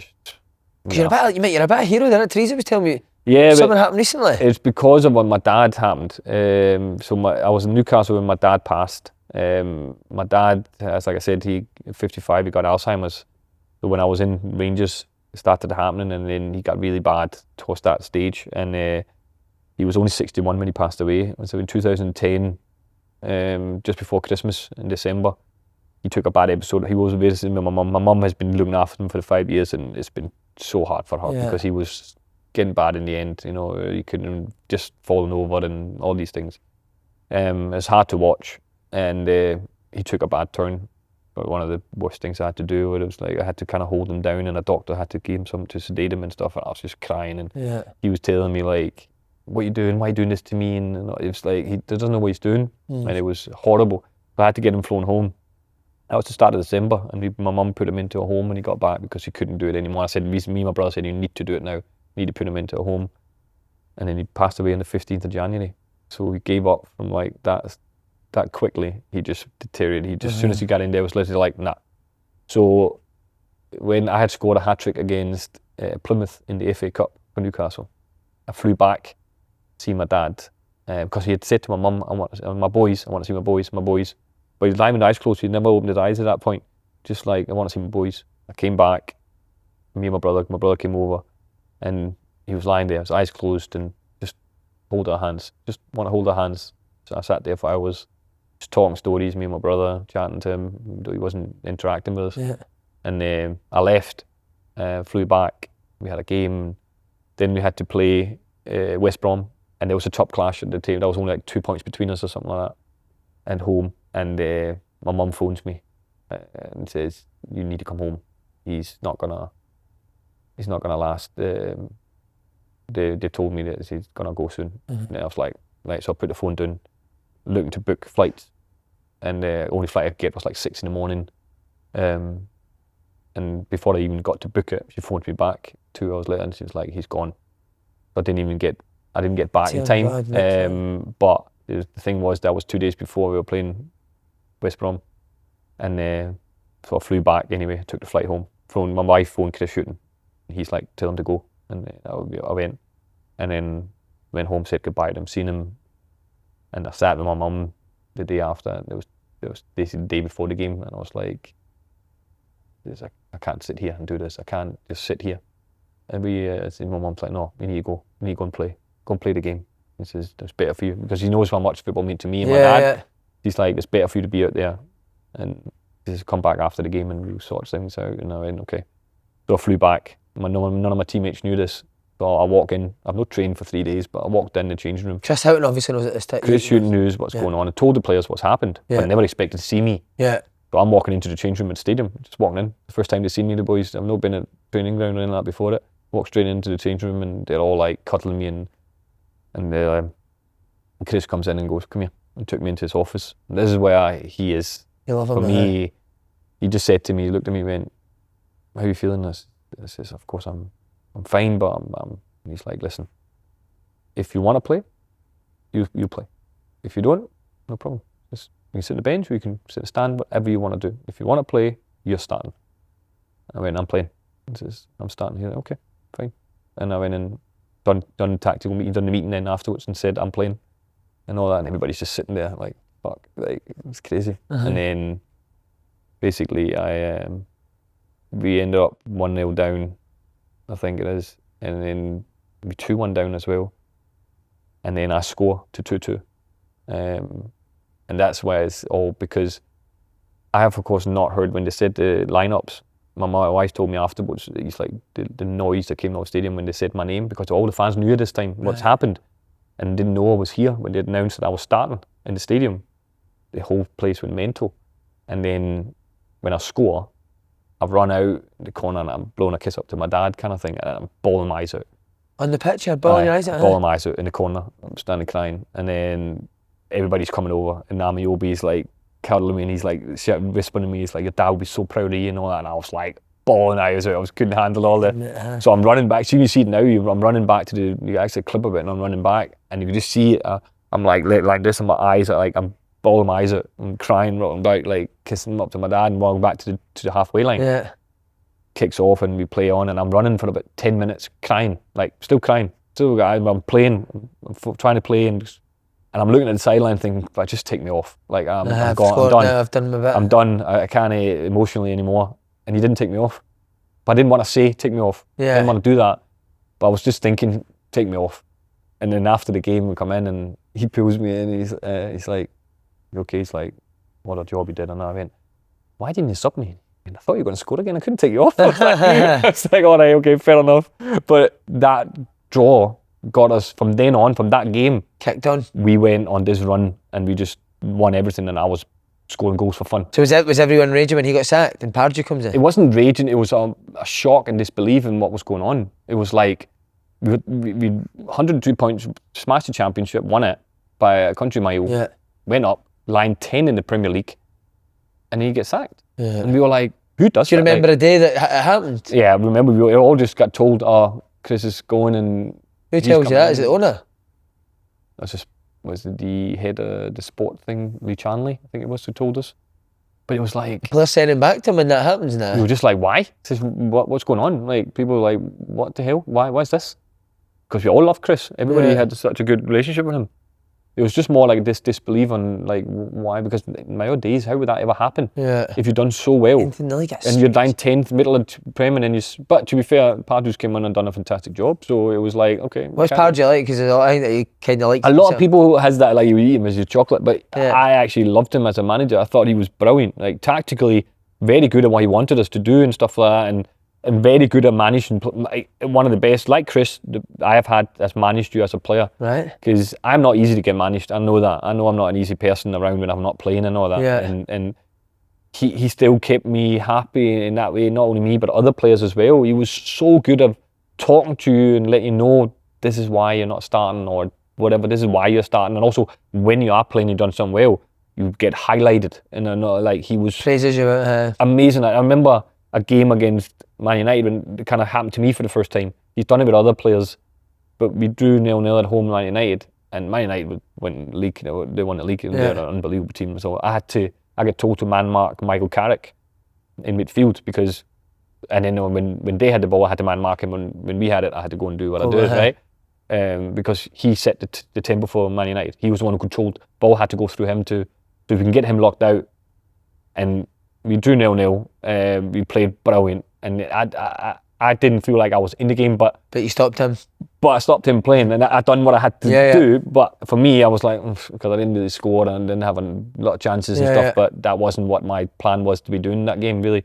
You're a bit of a hero, didn't it? Teresa was telling me. Yeah, something happened recently. It's because of when my dad happened. I was in Newcastle when my dad passed. My dad, as like I said, he 55. He got Alzheimer's. So when I was in Rangers, it started happening, and then he got really bad towards that stage, and he was only 61 when he passed away. And so in 2010, just before Christmas in December, he took a bad episode. He was visiting my mum. My mum has been looking after him for the 5 years, and it's been so hard for her because he was getting bad in the end. You know, he couldn't, just falling over and all these things. It's hard to watch, and he took a bad turn. But one of the worst things I had to do, it was like I had to kind of hold him down, and a doctor had to give him something to sedate him and stuff, and I was just crying, and he was telling me like, what are you doing? Why are you doing this to me? And it was like, he doesn't know what he's doing, and it was horrible. So I had to get him flown home. That was the start of December, and my mum put him into a home when he got back because he couldn't do it anymore. I said, me and my brother said, you need to do it now. You need to put him into a home. And then he passed away on the 15th of January. So he gave up from like that quickly. He just deteriorated. As soon as he got in there, it was literally like, nah. So when I had scored a hat-trick against Plymouth in the FA Cup for Newcastle, I flew back to see my dad because he had said to my mum, I want to see my boys. But he was lying with his eyes closed. He never opened his eyes at that point. Just like, I want to see my boys. I came back, me and my brother came over, and he was lying there, his eyes closed, and just hold our hands. Just want to hold our hands. So I sat there for hours, just talking stories, me and my brother, chatting to him. He wasn't interacting with us. Yeah. And I left, flew back. We had a game. Then we had to play West Brom, and there was a top clash at the table. There was only like 2 points between us or something like that, and home. And my mum phones me and says, "You need to come home. He's not gonna last." They told me that he's gonna go soon. And I was like, right. So I put the phone down, looking to book flights, and the only flight I could get was like 6 a.m. And before I even got to book it, she phoned me back 2 hours later, and she was like, "He's gone." So I didn't get back in time. But the thing was, that was 2 days before we were playing West Brom, and so I flew back anyway. Took the flight home. My wife phoned Chris Shooting. He's like, "Tell him to go," and I went, and then went home, said goodbye to him, seen him, and I sat with my mum the day after. And it was basically the day before the game, and I was like, I can't sit here and do this. I can't just sit here. And my mum's like, "No, you need to go. You need to go and play the game." He says, "It's better for you," because he knows how much football meant to me and my dad. Yeah. He's like, "It's better for you to be out there." And he says, "Come back after the game and we'll sort things out." And I went, "Okay." So I flew back. None of my teammates knew this. So I walk in. I've not trained for 3 days, but I walked in the changing room. Chris Houghton obviously knows at this time. Chris Houghton knows what's going on. I told the players what's happened, but I never expected to see me. Yeah. So I'm walking into the changing room at the stadium, just walking in. The first time they seen me, the boys, I've not been at training ground or anything like that before it. Walked straight into the changing room, and they're all like cuddling me, and Chris comes in and goes, "Come here," and took me into his office. And this is where he is. You love him. For me, he just said to me, he looked at me and went, "How are you feeling?" I says, "Of course I'm fine, but I'm." He's like, "Listen, if you want to play, you play. If you don't, no problem. Just, you can sit on the bench, or you can sit in the stand, whatever you want to do. If you want to play, you're starting." I went, "I'm playing." He says, "I'm starting." He's like, "Okay, fine." And I went and done tactical meeting, done the meeting then afterwards, and said, "I'm playing," and all that, and everybody's just sitting there like, fuck, like, it's crazy. And then basically we ended up 1-0 down, I think it is, and then we 2-1 down as well, and then I score to 2-2, and that's why it's all, because I have of course not heard when they said the lineups. My wife told me afterwards, it's like the noise that came out of the stadium when they said my name, because all the fans knew at this time what's happened and didn't know I was here when they announced that I was starting in the stadium. The whole place went mental. And then when I score, I've run out the corner and I'm blowing a kiss up to my dad kind of thing, and I'm bawling my eyes out. On the pitch, you're bawling your eyes out? Bawling my eyes out in the corner. I'm standing crying. And then everybody's coming over, and Amiobi's like cuddling me, and he's like whispering to me, he's like, "Your dad will be so proud of you," and all that. And I was like bawling my eyes out. I couldn't handle all that. So I'm running back. So you can see it now. I'm running back to you actually clip of it, and I'm running back, and you can just see it. I'm like this, and my eyes are like, I'm bawling my eyes out. I'm crying, running back, like kissing up to my dad, and walking back to the halfway line. Yeah. Kicks off, and we play on, and I'm running for about 10 minutes, crying, like still crying. Still, I'm playing, I'm trying to play, and I'm looking at the sideline thinking, "But just take me off. Like I'm gone. I'm done. Now, I've done my bit. I'm done. I can't emotionally anymore." And he didn't take me off. But I didn't want to say, "Take me off." Yeah. I didn't want to do that. But I was just thinking, "Take me off." And then after the game, we come in, and he pulls me in. And he's like, "You okay?" He's like, "What a job you did." And I went, "Why didn't you stop me? And I thought you were going to score again. I couldn't take you off." I was like, "All right, okay, fair enough." But that draw got us, from then on, from that game, kicked on. We went on this run, and we just won everything, and I was scoring goals for fun. So was everyone raging when he got sacked and Pardew comes in? It wasn't raging, it was a shock and disbelief in what was going on. It was like, we 102 points, smashed the championship, won it by a country mile, went up, lying 10 in the Premier League, and then he gets sacked. And we were like, who does that? Do you remember the day that it happened? Yeah, I remember we all just got told, "Oh, Chris is going," and who tells you that? Is it the owner? Was the head of the sport thing, Lee Chanley, I think it was, who told us. But it was like, players sending back to him when that happens now. We were just like, why? Says, what's going on? Like, people were like, what the hell? Why is this? because we all loved Chris. Everybody Yeah. had such a good relationship with him. It was just more like this disbelief on like why, because in my old days, how would that ever happen? Yeah. If you've done so well Anything the league, and you're down 10th, middle of Prem, and then but to be fair, Pardew's came in and done a fantastic job, so it was like, okay. What's Pardew like? Because I think that he kind of likes a lot of people has that, like, you eat him as your chocolate, but Yeah. I actually loved him as a manager. I thought he was brilliant, like tactically very good at what he wanted us to do and stuff like that, and very good at managing. One of the best, like Chris, I have had that's managed you as a player. Right. Because I'm not easy to get managed. I know that. I know I'm not an easy person around when I'm not playing and all that. Yeah. And he still kept me happy in that way. Not only me, but other players as well. He was so good at talking to you and let you know this is why you're not starting or whatever. This is why you're starting. And also when you are playing, you've done something well, you get highlighted. And I know, like, he was Praises you. amazing. I remember a game against Man United when it kind of happened to me for the first time. He's done it with other players, but we drew 0-0 at home, Man United, and Man United went league. They won the league. They're an unbelievable team. So I got told to man mark Michael Carrick in midfield because, and then when they had the ball, I had to man mark him. When we had it, I had to go and do what I did, right? Because he set the tempo for Man United. He was the one who controlled. Ball had to go through him so if we can get him locked out. And we drew 0-0. We played brilliant, and I didn't feel like I was in the game, but you stopped him. But I stopped him playing, and I done what I had to do. But for me, I was like, because I didn't really score and didn't have a lot of chances and stuff. But that wasn't what my plan was to be doing in that game, really.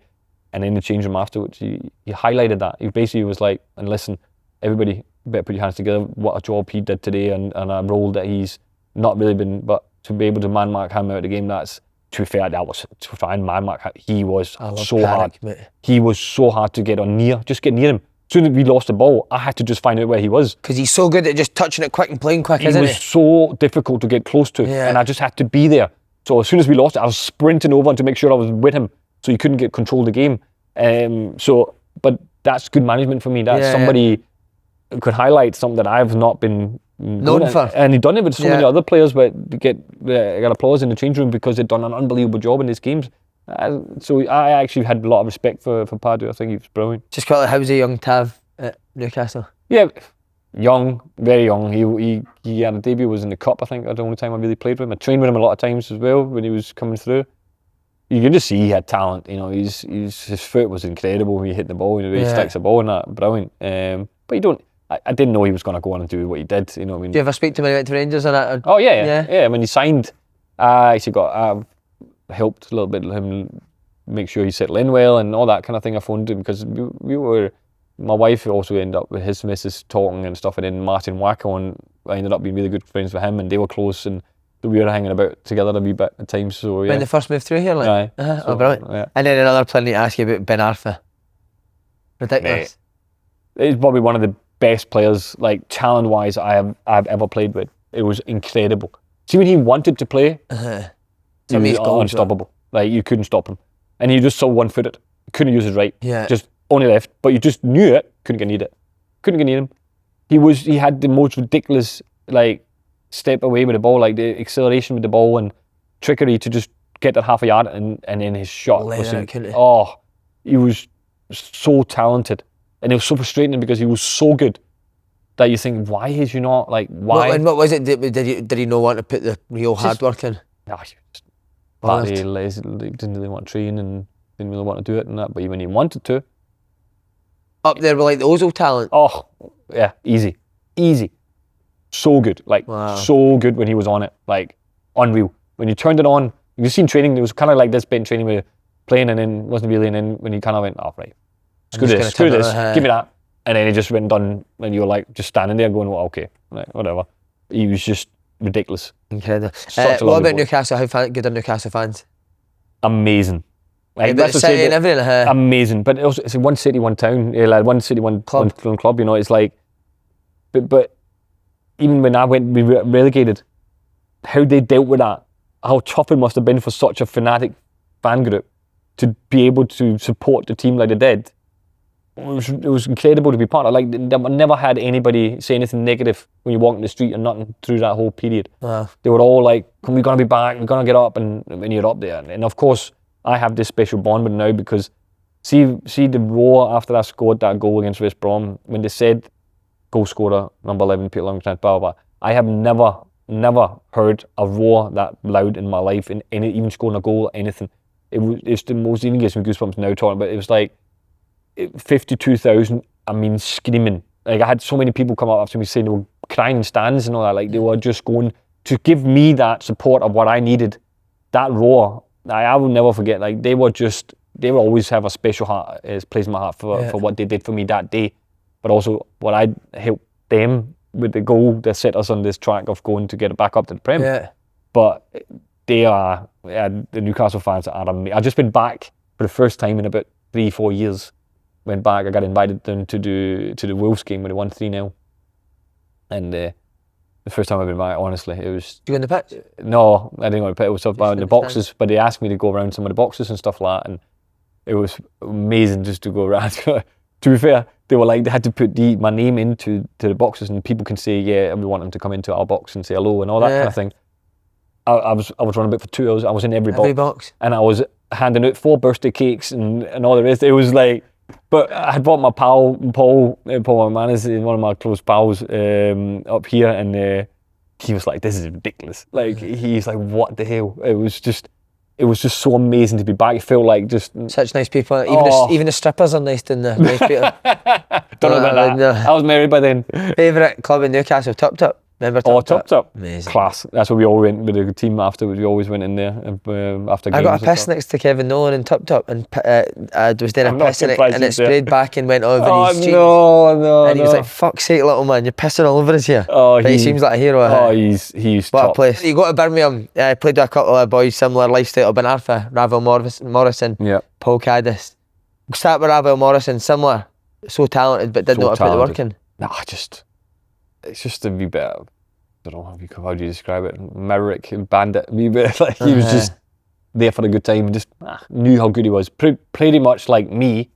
And in the change room afterwards, he highlighted that. He basically was like, and listen, everybody better put your hands together. What a job he did today, and a role that he's not really been, but to be able to man mark him out of the game, that's, to be fair, that was to try and man mark. He was so hard. Mate. He was so hard to get on near. Just get near him. As soon as we lost the ball, I had to just find out where he was. Because he's so good at just touching it quick and playing quick, isn't he? He was so difficult to get close to, and I just had to be there. So as soon as we lost it, I was sprinting over to make sure I was with him, so he couldn't get control of the game. But that's good management for me. That's somebody could highlight something that I've not been known for. And he'd done it with so many other players, but got applause in the change room because they'd done an unbelievable job in these games. So I actually had a lot of respect for Pardew. I think he was brilliant. Just quickly, how's a young Tav at Newcastle? Yeah, young, very young. He had a debut, was in the Cup, I think. That's the only time I really played with him. I trained with him a lot of times as well when he was coming through. You can just see he had talent. You know, his foot was incredible when he hit the ball. You know, he sticks the ball and that, brilliant. But you don't. I didn't know he was going to go on and do what he did. You know what I mean? Do you ever speak to him when he went to Rangers or that? Oh yeah. When he signed, I actually got helped a little bit him make sure he settled in well and all that kind of thing. I phoned him because we were. My wife also ended up with his missus talking and stuff, and then Martin Wacko, and I ended up being really good friends with him, and they were close, and we were hanging about together a wee bit at times. So yeah. When they first moved through here, like, so, brilliant. Yeah. And then another player I need to ask you about Ben Arfa. Ridiculous. He's probably one of the best players, like talent-wise, I've ever played with. It was incredible. See, when he wanted to play, he was unstoppable. Like, you couldn't stop him, and he just so one-footed. Couldn't use his right. Just only left, but you just knew it. Couldn't get near it. Couldn't get near him. He had the most ridiculous, like, step away with the ball, like the acceleration with the ball and trickery to just get that half a yard, and then his shot was he was so talented, and it was so frustrating because he was so good that you think, why is you not, like, why? And what was it? Did he not want to put the real hard work in? He just partly lazy, didn't really want to train and didn't really want to do it and that, but when he wanted to, up there with like the Ozil talent. Oh yeah, easy, so good, like so good when he was on it, like unreal. When you turned it on, you seen training. It was kind of like this bench training with playing, and then wasn't really, and then when he kind of went, right, screw this, give me that, and then he just went done, and you were like just standing there going, well, okay, like, whatever. He was just ridiculous. Incredible. What about Newcastle? How good are Newcastle fans? Amazing. Like, that's the city and everything. Amazing, but also it's one city, one town. Like one city, one club. One club. You know, it's like, but even when we were relegated, how they dealt with that, how tough it must have been for such a fanatic fan group to be able to support the team like they did. It was incredible to be part of. Like, they never had anybody say anything negative when you walk in the street or nothing through that whole period. Wow. They were all like, we're going to be back, we're going to get up, and when you're up there. And of course, I have this special bond with now because see the roar after I scored that goal against West Brom, when they said, goal scorer, number 11, Peter Lovenkrands, blah, blah, blah. I have never heard a roar that loud in my life, in any, even scoring a goal or anything. It's the most, even gives me goosebumps now talking about it. It was like 52,000, I mean, screaming. Like, I had so many people come up after me saying they were crying in stands and all that. Like, they were just going to give me that support of what I needed. That roar, I will never forget. Like, they will always have a special place in my heart for what they did for me that day. But also what I helped them with the goal that set us on this track of going to get it back up to the Prem. Yeah. But they are, the Newcastle fans are amazing. I've just been back for the first time in about 3-4 years. Went back, I got invited down to the Wolves game when they won 3-0. And the first time I've been back, honestly, it was... Do you go in the pitch? No, I didn't go in the pitch, it was up in the boxes, but they asked me to go around some of the boxes and stuff like that, and it was amazing just to go around. To be fair, they were like, they had to put my name into the boxes, and people can say, yeah, we want them to come into our box and say hello and all that kind of thing. I was running about for 2 hours. I was in every box, and I was handing out 4 birthday cakes and all the rest. It was like, but I had brought my pal Paul McManus, one of my close pals, up here, and he was like, "This is ridiculous." Like, he's like, "What the hell?" It was just so amazing to be back. It felt like just such nice people. Even the strippers are nice down there. Nice people. Don't know about that. I was married by then. Favourite club in Newcastle, Top Top. Remember Top Top? Amazing. Class. That's where we all went with the team afterwards. We always went in there after games. I got a piss next to Kevin Nolan in Top Top, and I was doing a piss in it, and it sprayed back and went over his cheeks. No. And he was like, "Fuck's sake, little man, you're pissing all over us here." Oh, but he seems like a hero. Oh, he's what top. A place. You go to Birmingham. I played with a couple of boys, similar lifestyle. Ben Arfa, Ravel Morrison, Paul Caddis. Start with Ravel Morrison, similar, so talented, but didn't know how to put the work in. Nah, it's just a wee bit. I don't know how do you describe it? Maverick, bandit, a wee bit. Like, he was just there for a good time and just knew how good he was. Pretty much like me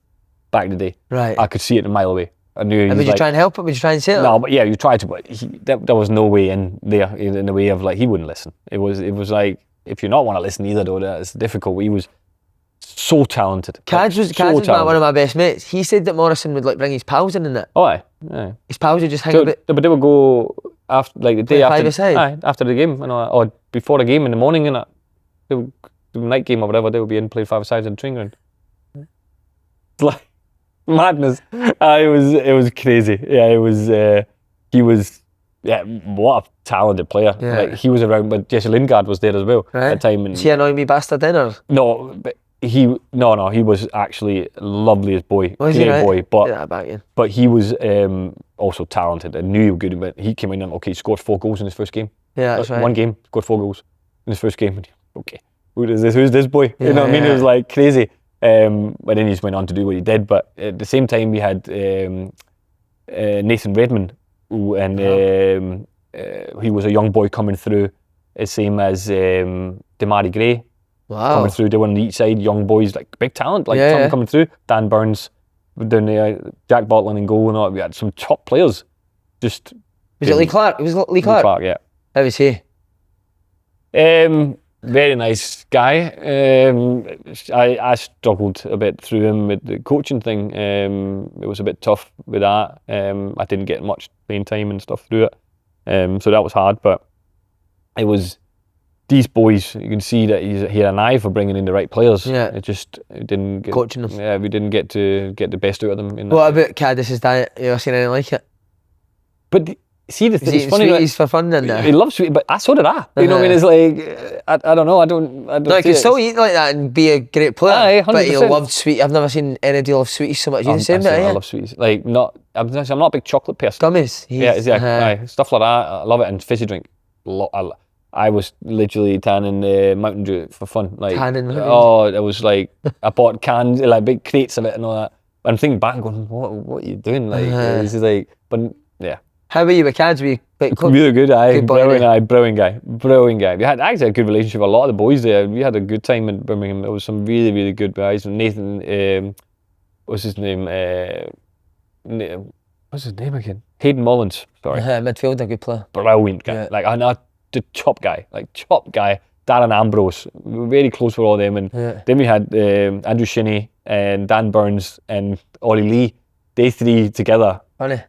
back in the day. Right. I could see it a mile away. I knew. And would you try and help it? Would you try and say it? No, but yeah, you tried to, but there was no way in there in the way of, like, he wouldn't listen. It was like, if you not want to listen either, though, it's difficult. He was so talented. Cads was one of my best mates. He said that Morrison would, like, bring his pals in and that. Oh, aye. His pals would just hang a bit. But they would go after, like, the day after. 5-a-side? Aye, after the game, or before the game in the morning, and the night game or whatever, they would be in playing 5-a-side in the training ground. It's like madness. It was crazy. Yeah, it was. He was. Yeah, what a talented player. Yeah. Like, he was around, but Jesse Lingard was there as well at the time. And is he annoying me bastard then, or? No, but he was actually loveliest boy, Was great he, right? boy, But but he was also talented and knew he was good. But he came in and he scored 4 goals in his first game. Yeah, that's right. One game, scored 4 goals in his first game. Okay, who's this boy? Yeah, you know what I mean? It was like crazy. But then he just went on to do what he did. But at the same time, we had Nathan Redmond, and he was a young boy coming through, the same as Damari Gray. Wow. Coming through, they were on each side, young boys, like big talent, like coming through. Dan Burns down there, Jack Butland in goal and all. We had some top players. Just was it Lee Clark? It was Lee Clark. Lee Clark, yeah. How was he? Very nice guy. I struggled a bit through him with the coaching thing. It was a bit tough with that. I didn't get much playing time and stuff through it. So that was hard, but it was. These boys, you can see that he had an eye for bringing in the right players. Yeah. It didn't get, coaching them. Yeah, we didn't get to get the best out of them. What about Caddis's diet? You ever seen anything like it? But see, it's funny. Sweeties for fun then? He loves sweet, but so did I. You know what I mean? It's like, I don't know. I don't. No, he can still eat like that and be a great player. Aye, 100%. But he loved sweet. I've never seen anybody love sweeties so much. You the same, I love sweeties. Like, I'm not a big chocolate person. Gummies. Aye, stuff like that. I love it, and fizzy drink. I was literally tanning Mountain Dew for fun. Like, tanning Mountain Dew? Oh, it was like, I bought cans, like big crates of it and all that. I'm thinking back and going, what are you doing? Like, this is like, but yeah. How were you with Cads? Were you quite close? Really good, good boy, brilliant guy. We had actually a good relationship with a lot of the boys there. We had a good time in Birmingham. There was some really, really good guys. Nathan, what's his name? What's his name again? Hayden Mullins, sorry. Midfielder, good player. Brilliant guy. Yeah. Like, I know. The top guy. Darren Ambrose, we were very close with all them, and then we had Andrew Shinney and Dan Burns and Ollie Lee. They 3 together. Funny.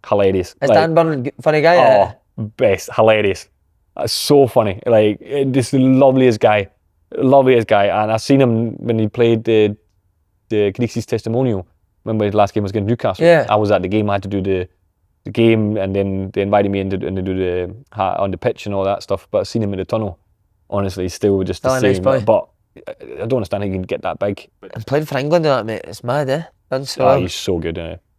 hilarious. Is Like, Dan Burn funny guy? Yeah. best, hilarious. That's so funny. Like, just the loveliest guy. And I seen him when he played the Greece's testimonial. Remember his last game was against Newcastle? Yeah. I was at the game. I had to do the game, and then they invited me in to do the on the pitch and all that stuff. But I seen him in the tunnel. Honestly, he's still just the Oh, nice same. boy. But I don't understand how he can get that big. And played for England and that, mate. It's mad, eh? Done so well. He's so good.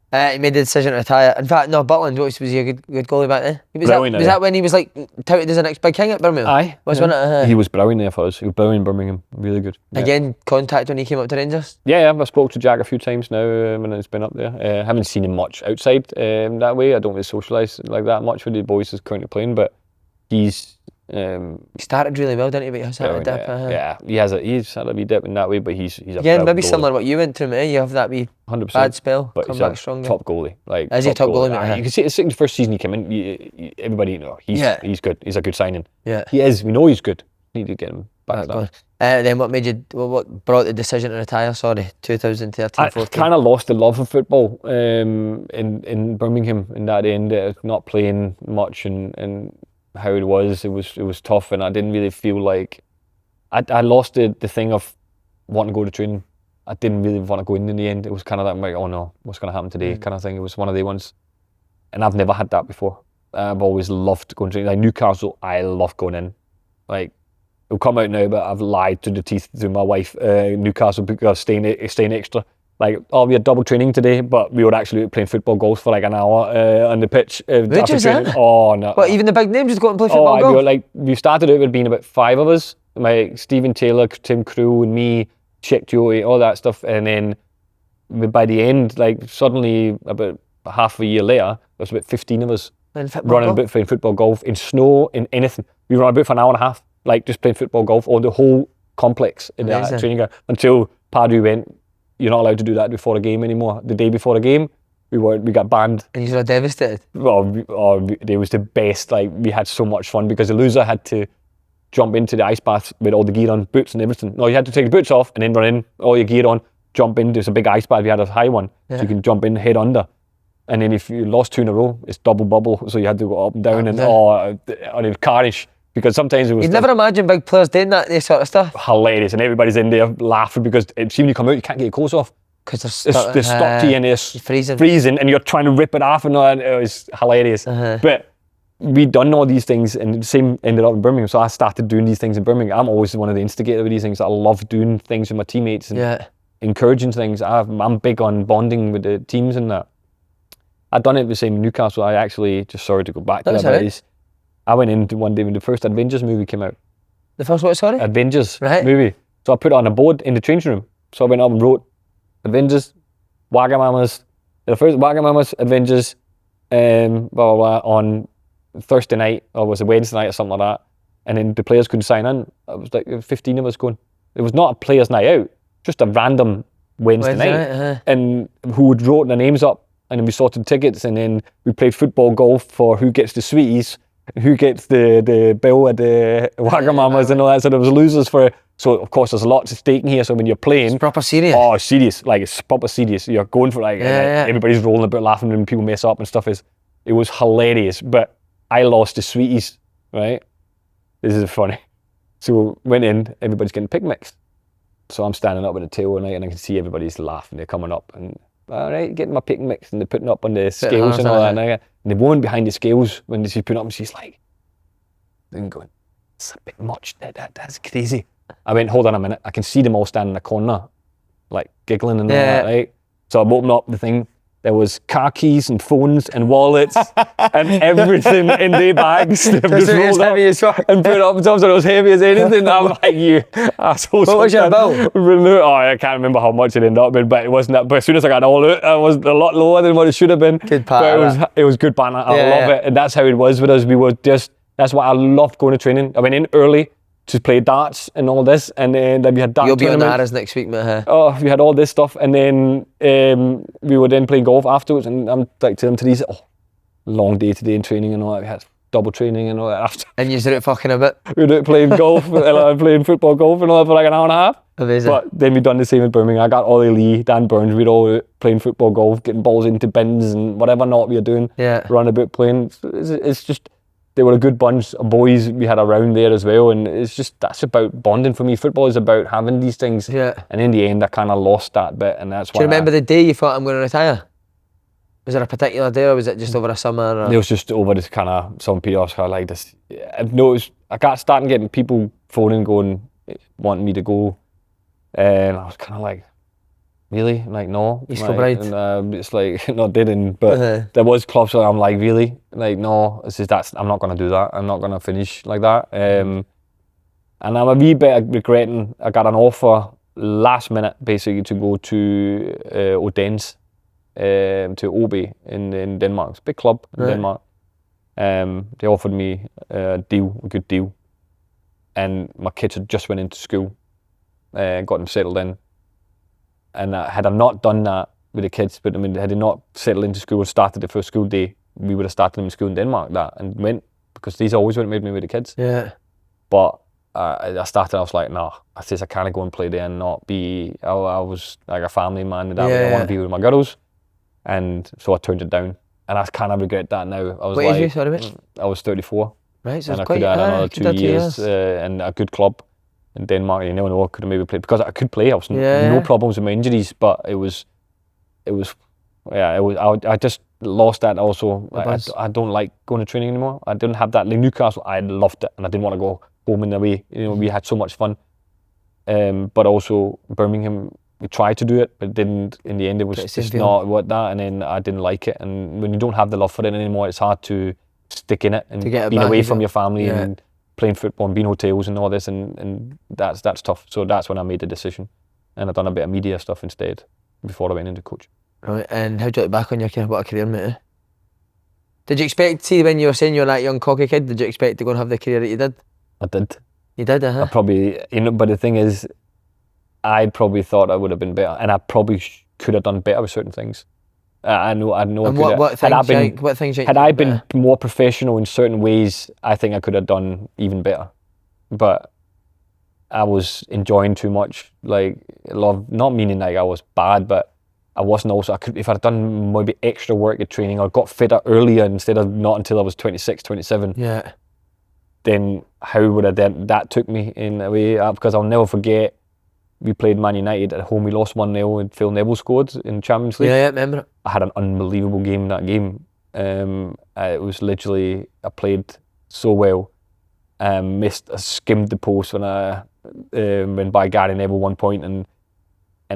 He made the decision to retire. In fact, no, Butland, was he a good goalie back then? Was that when he was like touted as the next big king at Birmingham? Aye. Wasn't it? He was brilliant there for us. He was brilliant in Birmingham. Really good. Yeah. Again, contact when he came up to Rangers? Yeah, I've spoke to Jack a few times now when he's been up there. Haven't seen him much outside that way. I don't really socialise like that much with the boys who's currently playing, but he's... he started really well, didn't he? But he has had a dip. He's had a wee dip in that way, but he's a Again, maybe goalie. similar to what you went through, mate. You have that wee 100%. bad spell, But come he's back a stronger. top goalie. Like, Is he a top goalie, mate? You can see the first season he came in, everybody he's good. He's a good signing. Yeah. He is. We know he's good. Need to get him back. Then what what brought the decision to retire? Sorry, 2013, 14. I kind of lost the love of football in Birmingham in that end. Not playing much and how it was tough, and I didn't really feel like I lost the thing of wanting to go to training. I didn't really want to go in the end. It was kind of like, oh no, what's going to happen today kind of thing. It was one of the ones, and I've never had that before. I've always loved going to training. Like Newcastle, I love going in. Like, it'll come out now, but I've lied to the teeth to my wife. Newcastle, because staying extra. Like, we had double training today, but we were actually playing football golf for like an hour on the pitch after training. Oh no! But even the big names just go out and play football golf. We started out with being about 5 of us. Stephen Taylor, Tim Crew, and me, Chick Joey, all that stuff, and then by the end, like suddenly about half a year later, there was about 15 of us running about playing football golf in snow, in anything. We ran about for an hour and a half, like just playing football golf on the whole complex in that training ground until Pardew went, you're not allowed to do that before a game anymore. The day before a game, we got banned. And you were devastated? Well, it was the best. Like, we had so much fun because the loser had to jump into the ice bath with all the gear on, boots and everything. No, you had to take the boots off and then run in, all your gear on, jump in. There's a big ice bath. We had a high one, so you can jump in head under. And then if you lost 2 in a row, it's double bubble, so you had to go up and down and it's carnage. Because sometimes it was... You'd never imagine big players doing this sort of stuff. Hilarious, and everybody's in there laughing because see when you come out, you can't get your clothes off. Because they're stuck to you and they're freezing and you're trying to rip it off and all, and it was hilarious. But we'd done all these things and the same ended up in Birmingham, so I started doing these things in Birmingham. I'm always one of the instigators of these things. I love doing things with my teammates and encouraging things. I'm big on bonding with the teams and that. I'd done it the same in Newcastle. I actually, just sorry to go back to that, but I went in one day when the first Avengers movie came out. The first what, sorry? Avengers movie. So I put it on a board in the changing room. So I went up and wrote Avengers, Wagamamas, the first Wagamamas, Avengers, blah, blah, blah, on Thursday night, or was it Wednesday night or something like that. And then the players couldn't sign in. It was like 15 of us going. It was not a players' night out, just a random Wednesday night. And who would wrote their names up, and then we sorted tickets, and then we played football golf for who gets the sweeties, who gets the bill at the Wagamamas and all that. So there was losers for. So of course there's a lot at stake in here. So when you're playing, it's proper serious. Oh, serious! Like it's proper serious. You're going for everybody's rolling about laughing when people mess up and stuff. It was hilarious. But I lost the sweeties. Right? This is funny. So went in, everybody's getting pick mix. So I'm standing up with the tail and I can see everybody's laughing. They're coming up and all right, getting my pick mix, and they're putting up on the scales and all that. And the woman behind the scales, when she's putting up, and she's like, I'm going, it's a bit much. That's crazy. I went, hold on a minute. I can see them all standing in the corner, like giggling and all that, right? So I opened up the thing. There was car keys and phones and wallets and everything in their bags. They've just rolled up and put it up on top, so it was heavy as anything. I'm like, you assholes. What was your bill? Oh, I can't remember how much it ended up in, but it wasn't that. But as soon as I got all out, it was a lot lower than what it should have been. Good part. But it was good banter. I love it. And that's how it was with us. We were just, that's why I loved going to training. I went in early to play darts and all this, and then we had darts. You'll be on the Harris next week, mate. Oh, we had all this stuff, and then we were then playing golf afterwards, and I'm like to them, today's long day today in training and all that. We had double training and all that after. And you're out fucking a bit. We were out playing golf, playing football golf and all that for like an hour and a half. Amazing. But then we done the same in Birmingham. I got Ollie Lee, Dan Burns, we'd all out playing football golf, getting balls into bins and whatever not we were doing. Yeah. Running about playing. It's just, they were a good bunch of boys we had around there as well, and it's just, that's about bonding for me. Football is about having these things. Yeah. And in the end, I kind of lost that bit, and that's why. Do you remember the day you thought I'm going to retire? Was there a particular day, or was it just over a summer? Or? It was just over this kind of some period. I was kind of like this. I've noticed I got starting getting people phoning, going, wanting me to go, and I was kind of like, really? I'm like, no. East like, Kilbride. And it's like, no, didn't. But there was clubs where I'm like, really? Like, no. It's just I'm not going to do that. I'm not going to finish like that. And I'm a wee bit regretting. I got an offer last minute, basically, to go to Odense. To OB in Denmark. It's a big club in Denmark. They offered me a good deal. And my kids had just went into school, got them settled in. And had I not done that with the kids, but I mean, had they not settled into school and started the first school day, we would have started them in school in Denmark and went, because these always went with me with the kids. Yeah. But I was like, nah, I can't go and play there and not be, I was like a family man, and I want to be with my girls. And so I turned it down, and I kind of regret that now. I was what age are you, sorry, mate? I was 34. Right, so and I quite, could have had another 2 years, 2 and a good club in Denmark. You never know, I could have maybe played, because I could play. I was Yeah. no problems with my injuries, but I just lost that also. I don't like going to training anymore. I didn't have that. Like Newcastle, I loved it, and I didn't want to go home in the way. You know, we had so much fun. But also Birmingham, we tried to do it, but didn't. In the end, it was just not what that, and then I didn't like it. And when you don't have the love for it anymore, it's hard to stick in it and being away from your family and playing football and being in hotels and all this, and that's tough. So that's when I made the decision, and I've done a bit of media stuff instead before I went into coaching. Right, and how do you look back on your career? What a career, mate. Did you expect, see, when you were saying you were that young cocky kid, did you expect to go and have the career that you did? I did. You did, I probably, but the thing is, I probably thought I would have been better, and I probably could have done better with certain things. I know. And I could what things had I been more professional in certain ways, I think I could have done even better. But I was enjoying too much, like love. Not meaning like I was bad, but I wasn't. Also, if I'd done maybe extra work at training or got fitter earlier instead of not until I was 26, 27. Yeah. Then how would I then? That took me in a way, because I'll never forget. We played Man United at home. We lost 1-0 and Phil Neville scored in Champions League. Yeah, remember it. I had an unbelievable game in that game. It was literally, I played so well. Skimmed the post when I went by Gary Neville 1 point, and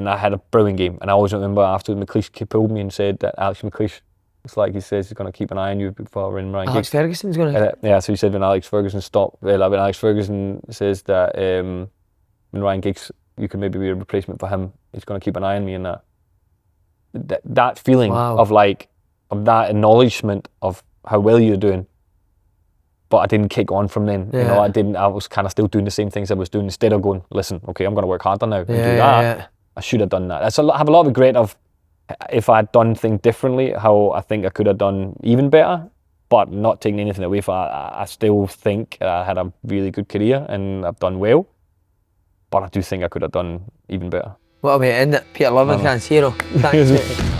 I had a brilliant game. And I always remember after McLeish pulled me and said that Alex McLeish, it's like he says he's going to keep an eye on you before Ryan Giggs. Alex Ferguson's going to... yeah, so he said when Alex Ferguson when Alex Ferguson says that when Ryan Giggs, you could maybe be a replacement for him, he's going to keep an eye on me, and that feeling of that acknowledgement of how well you're doing. But I didn't kick on from then. You know, I was kind of still doing the same things I was doing, instead of going, listen, okay, I'm going to work harder now and do that. I should have done that. I have a lot of regret of if I had done things differently, how I think I could have done even better, but not taking anything away from it. I still think I had a really good career and I've done well. But I do think I could have done even better. What a way to end it. Peter Lovenkrands, hero. Thanks, mate.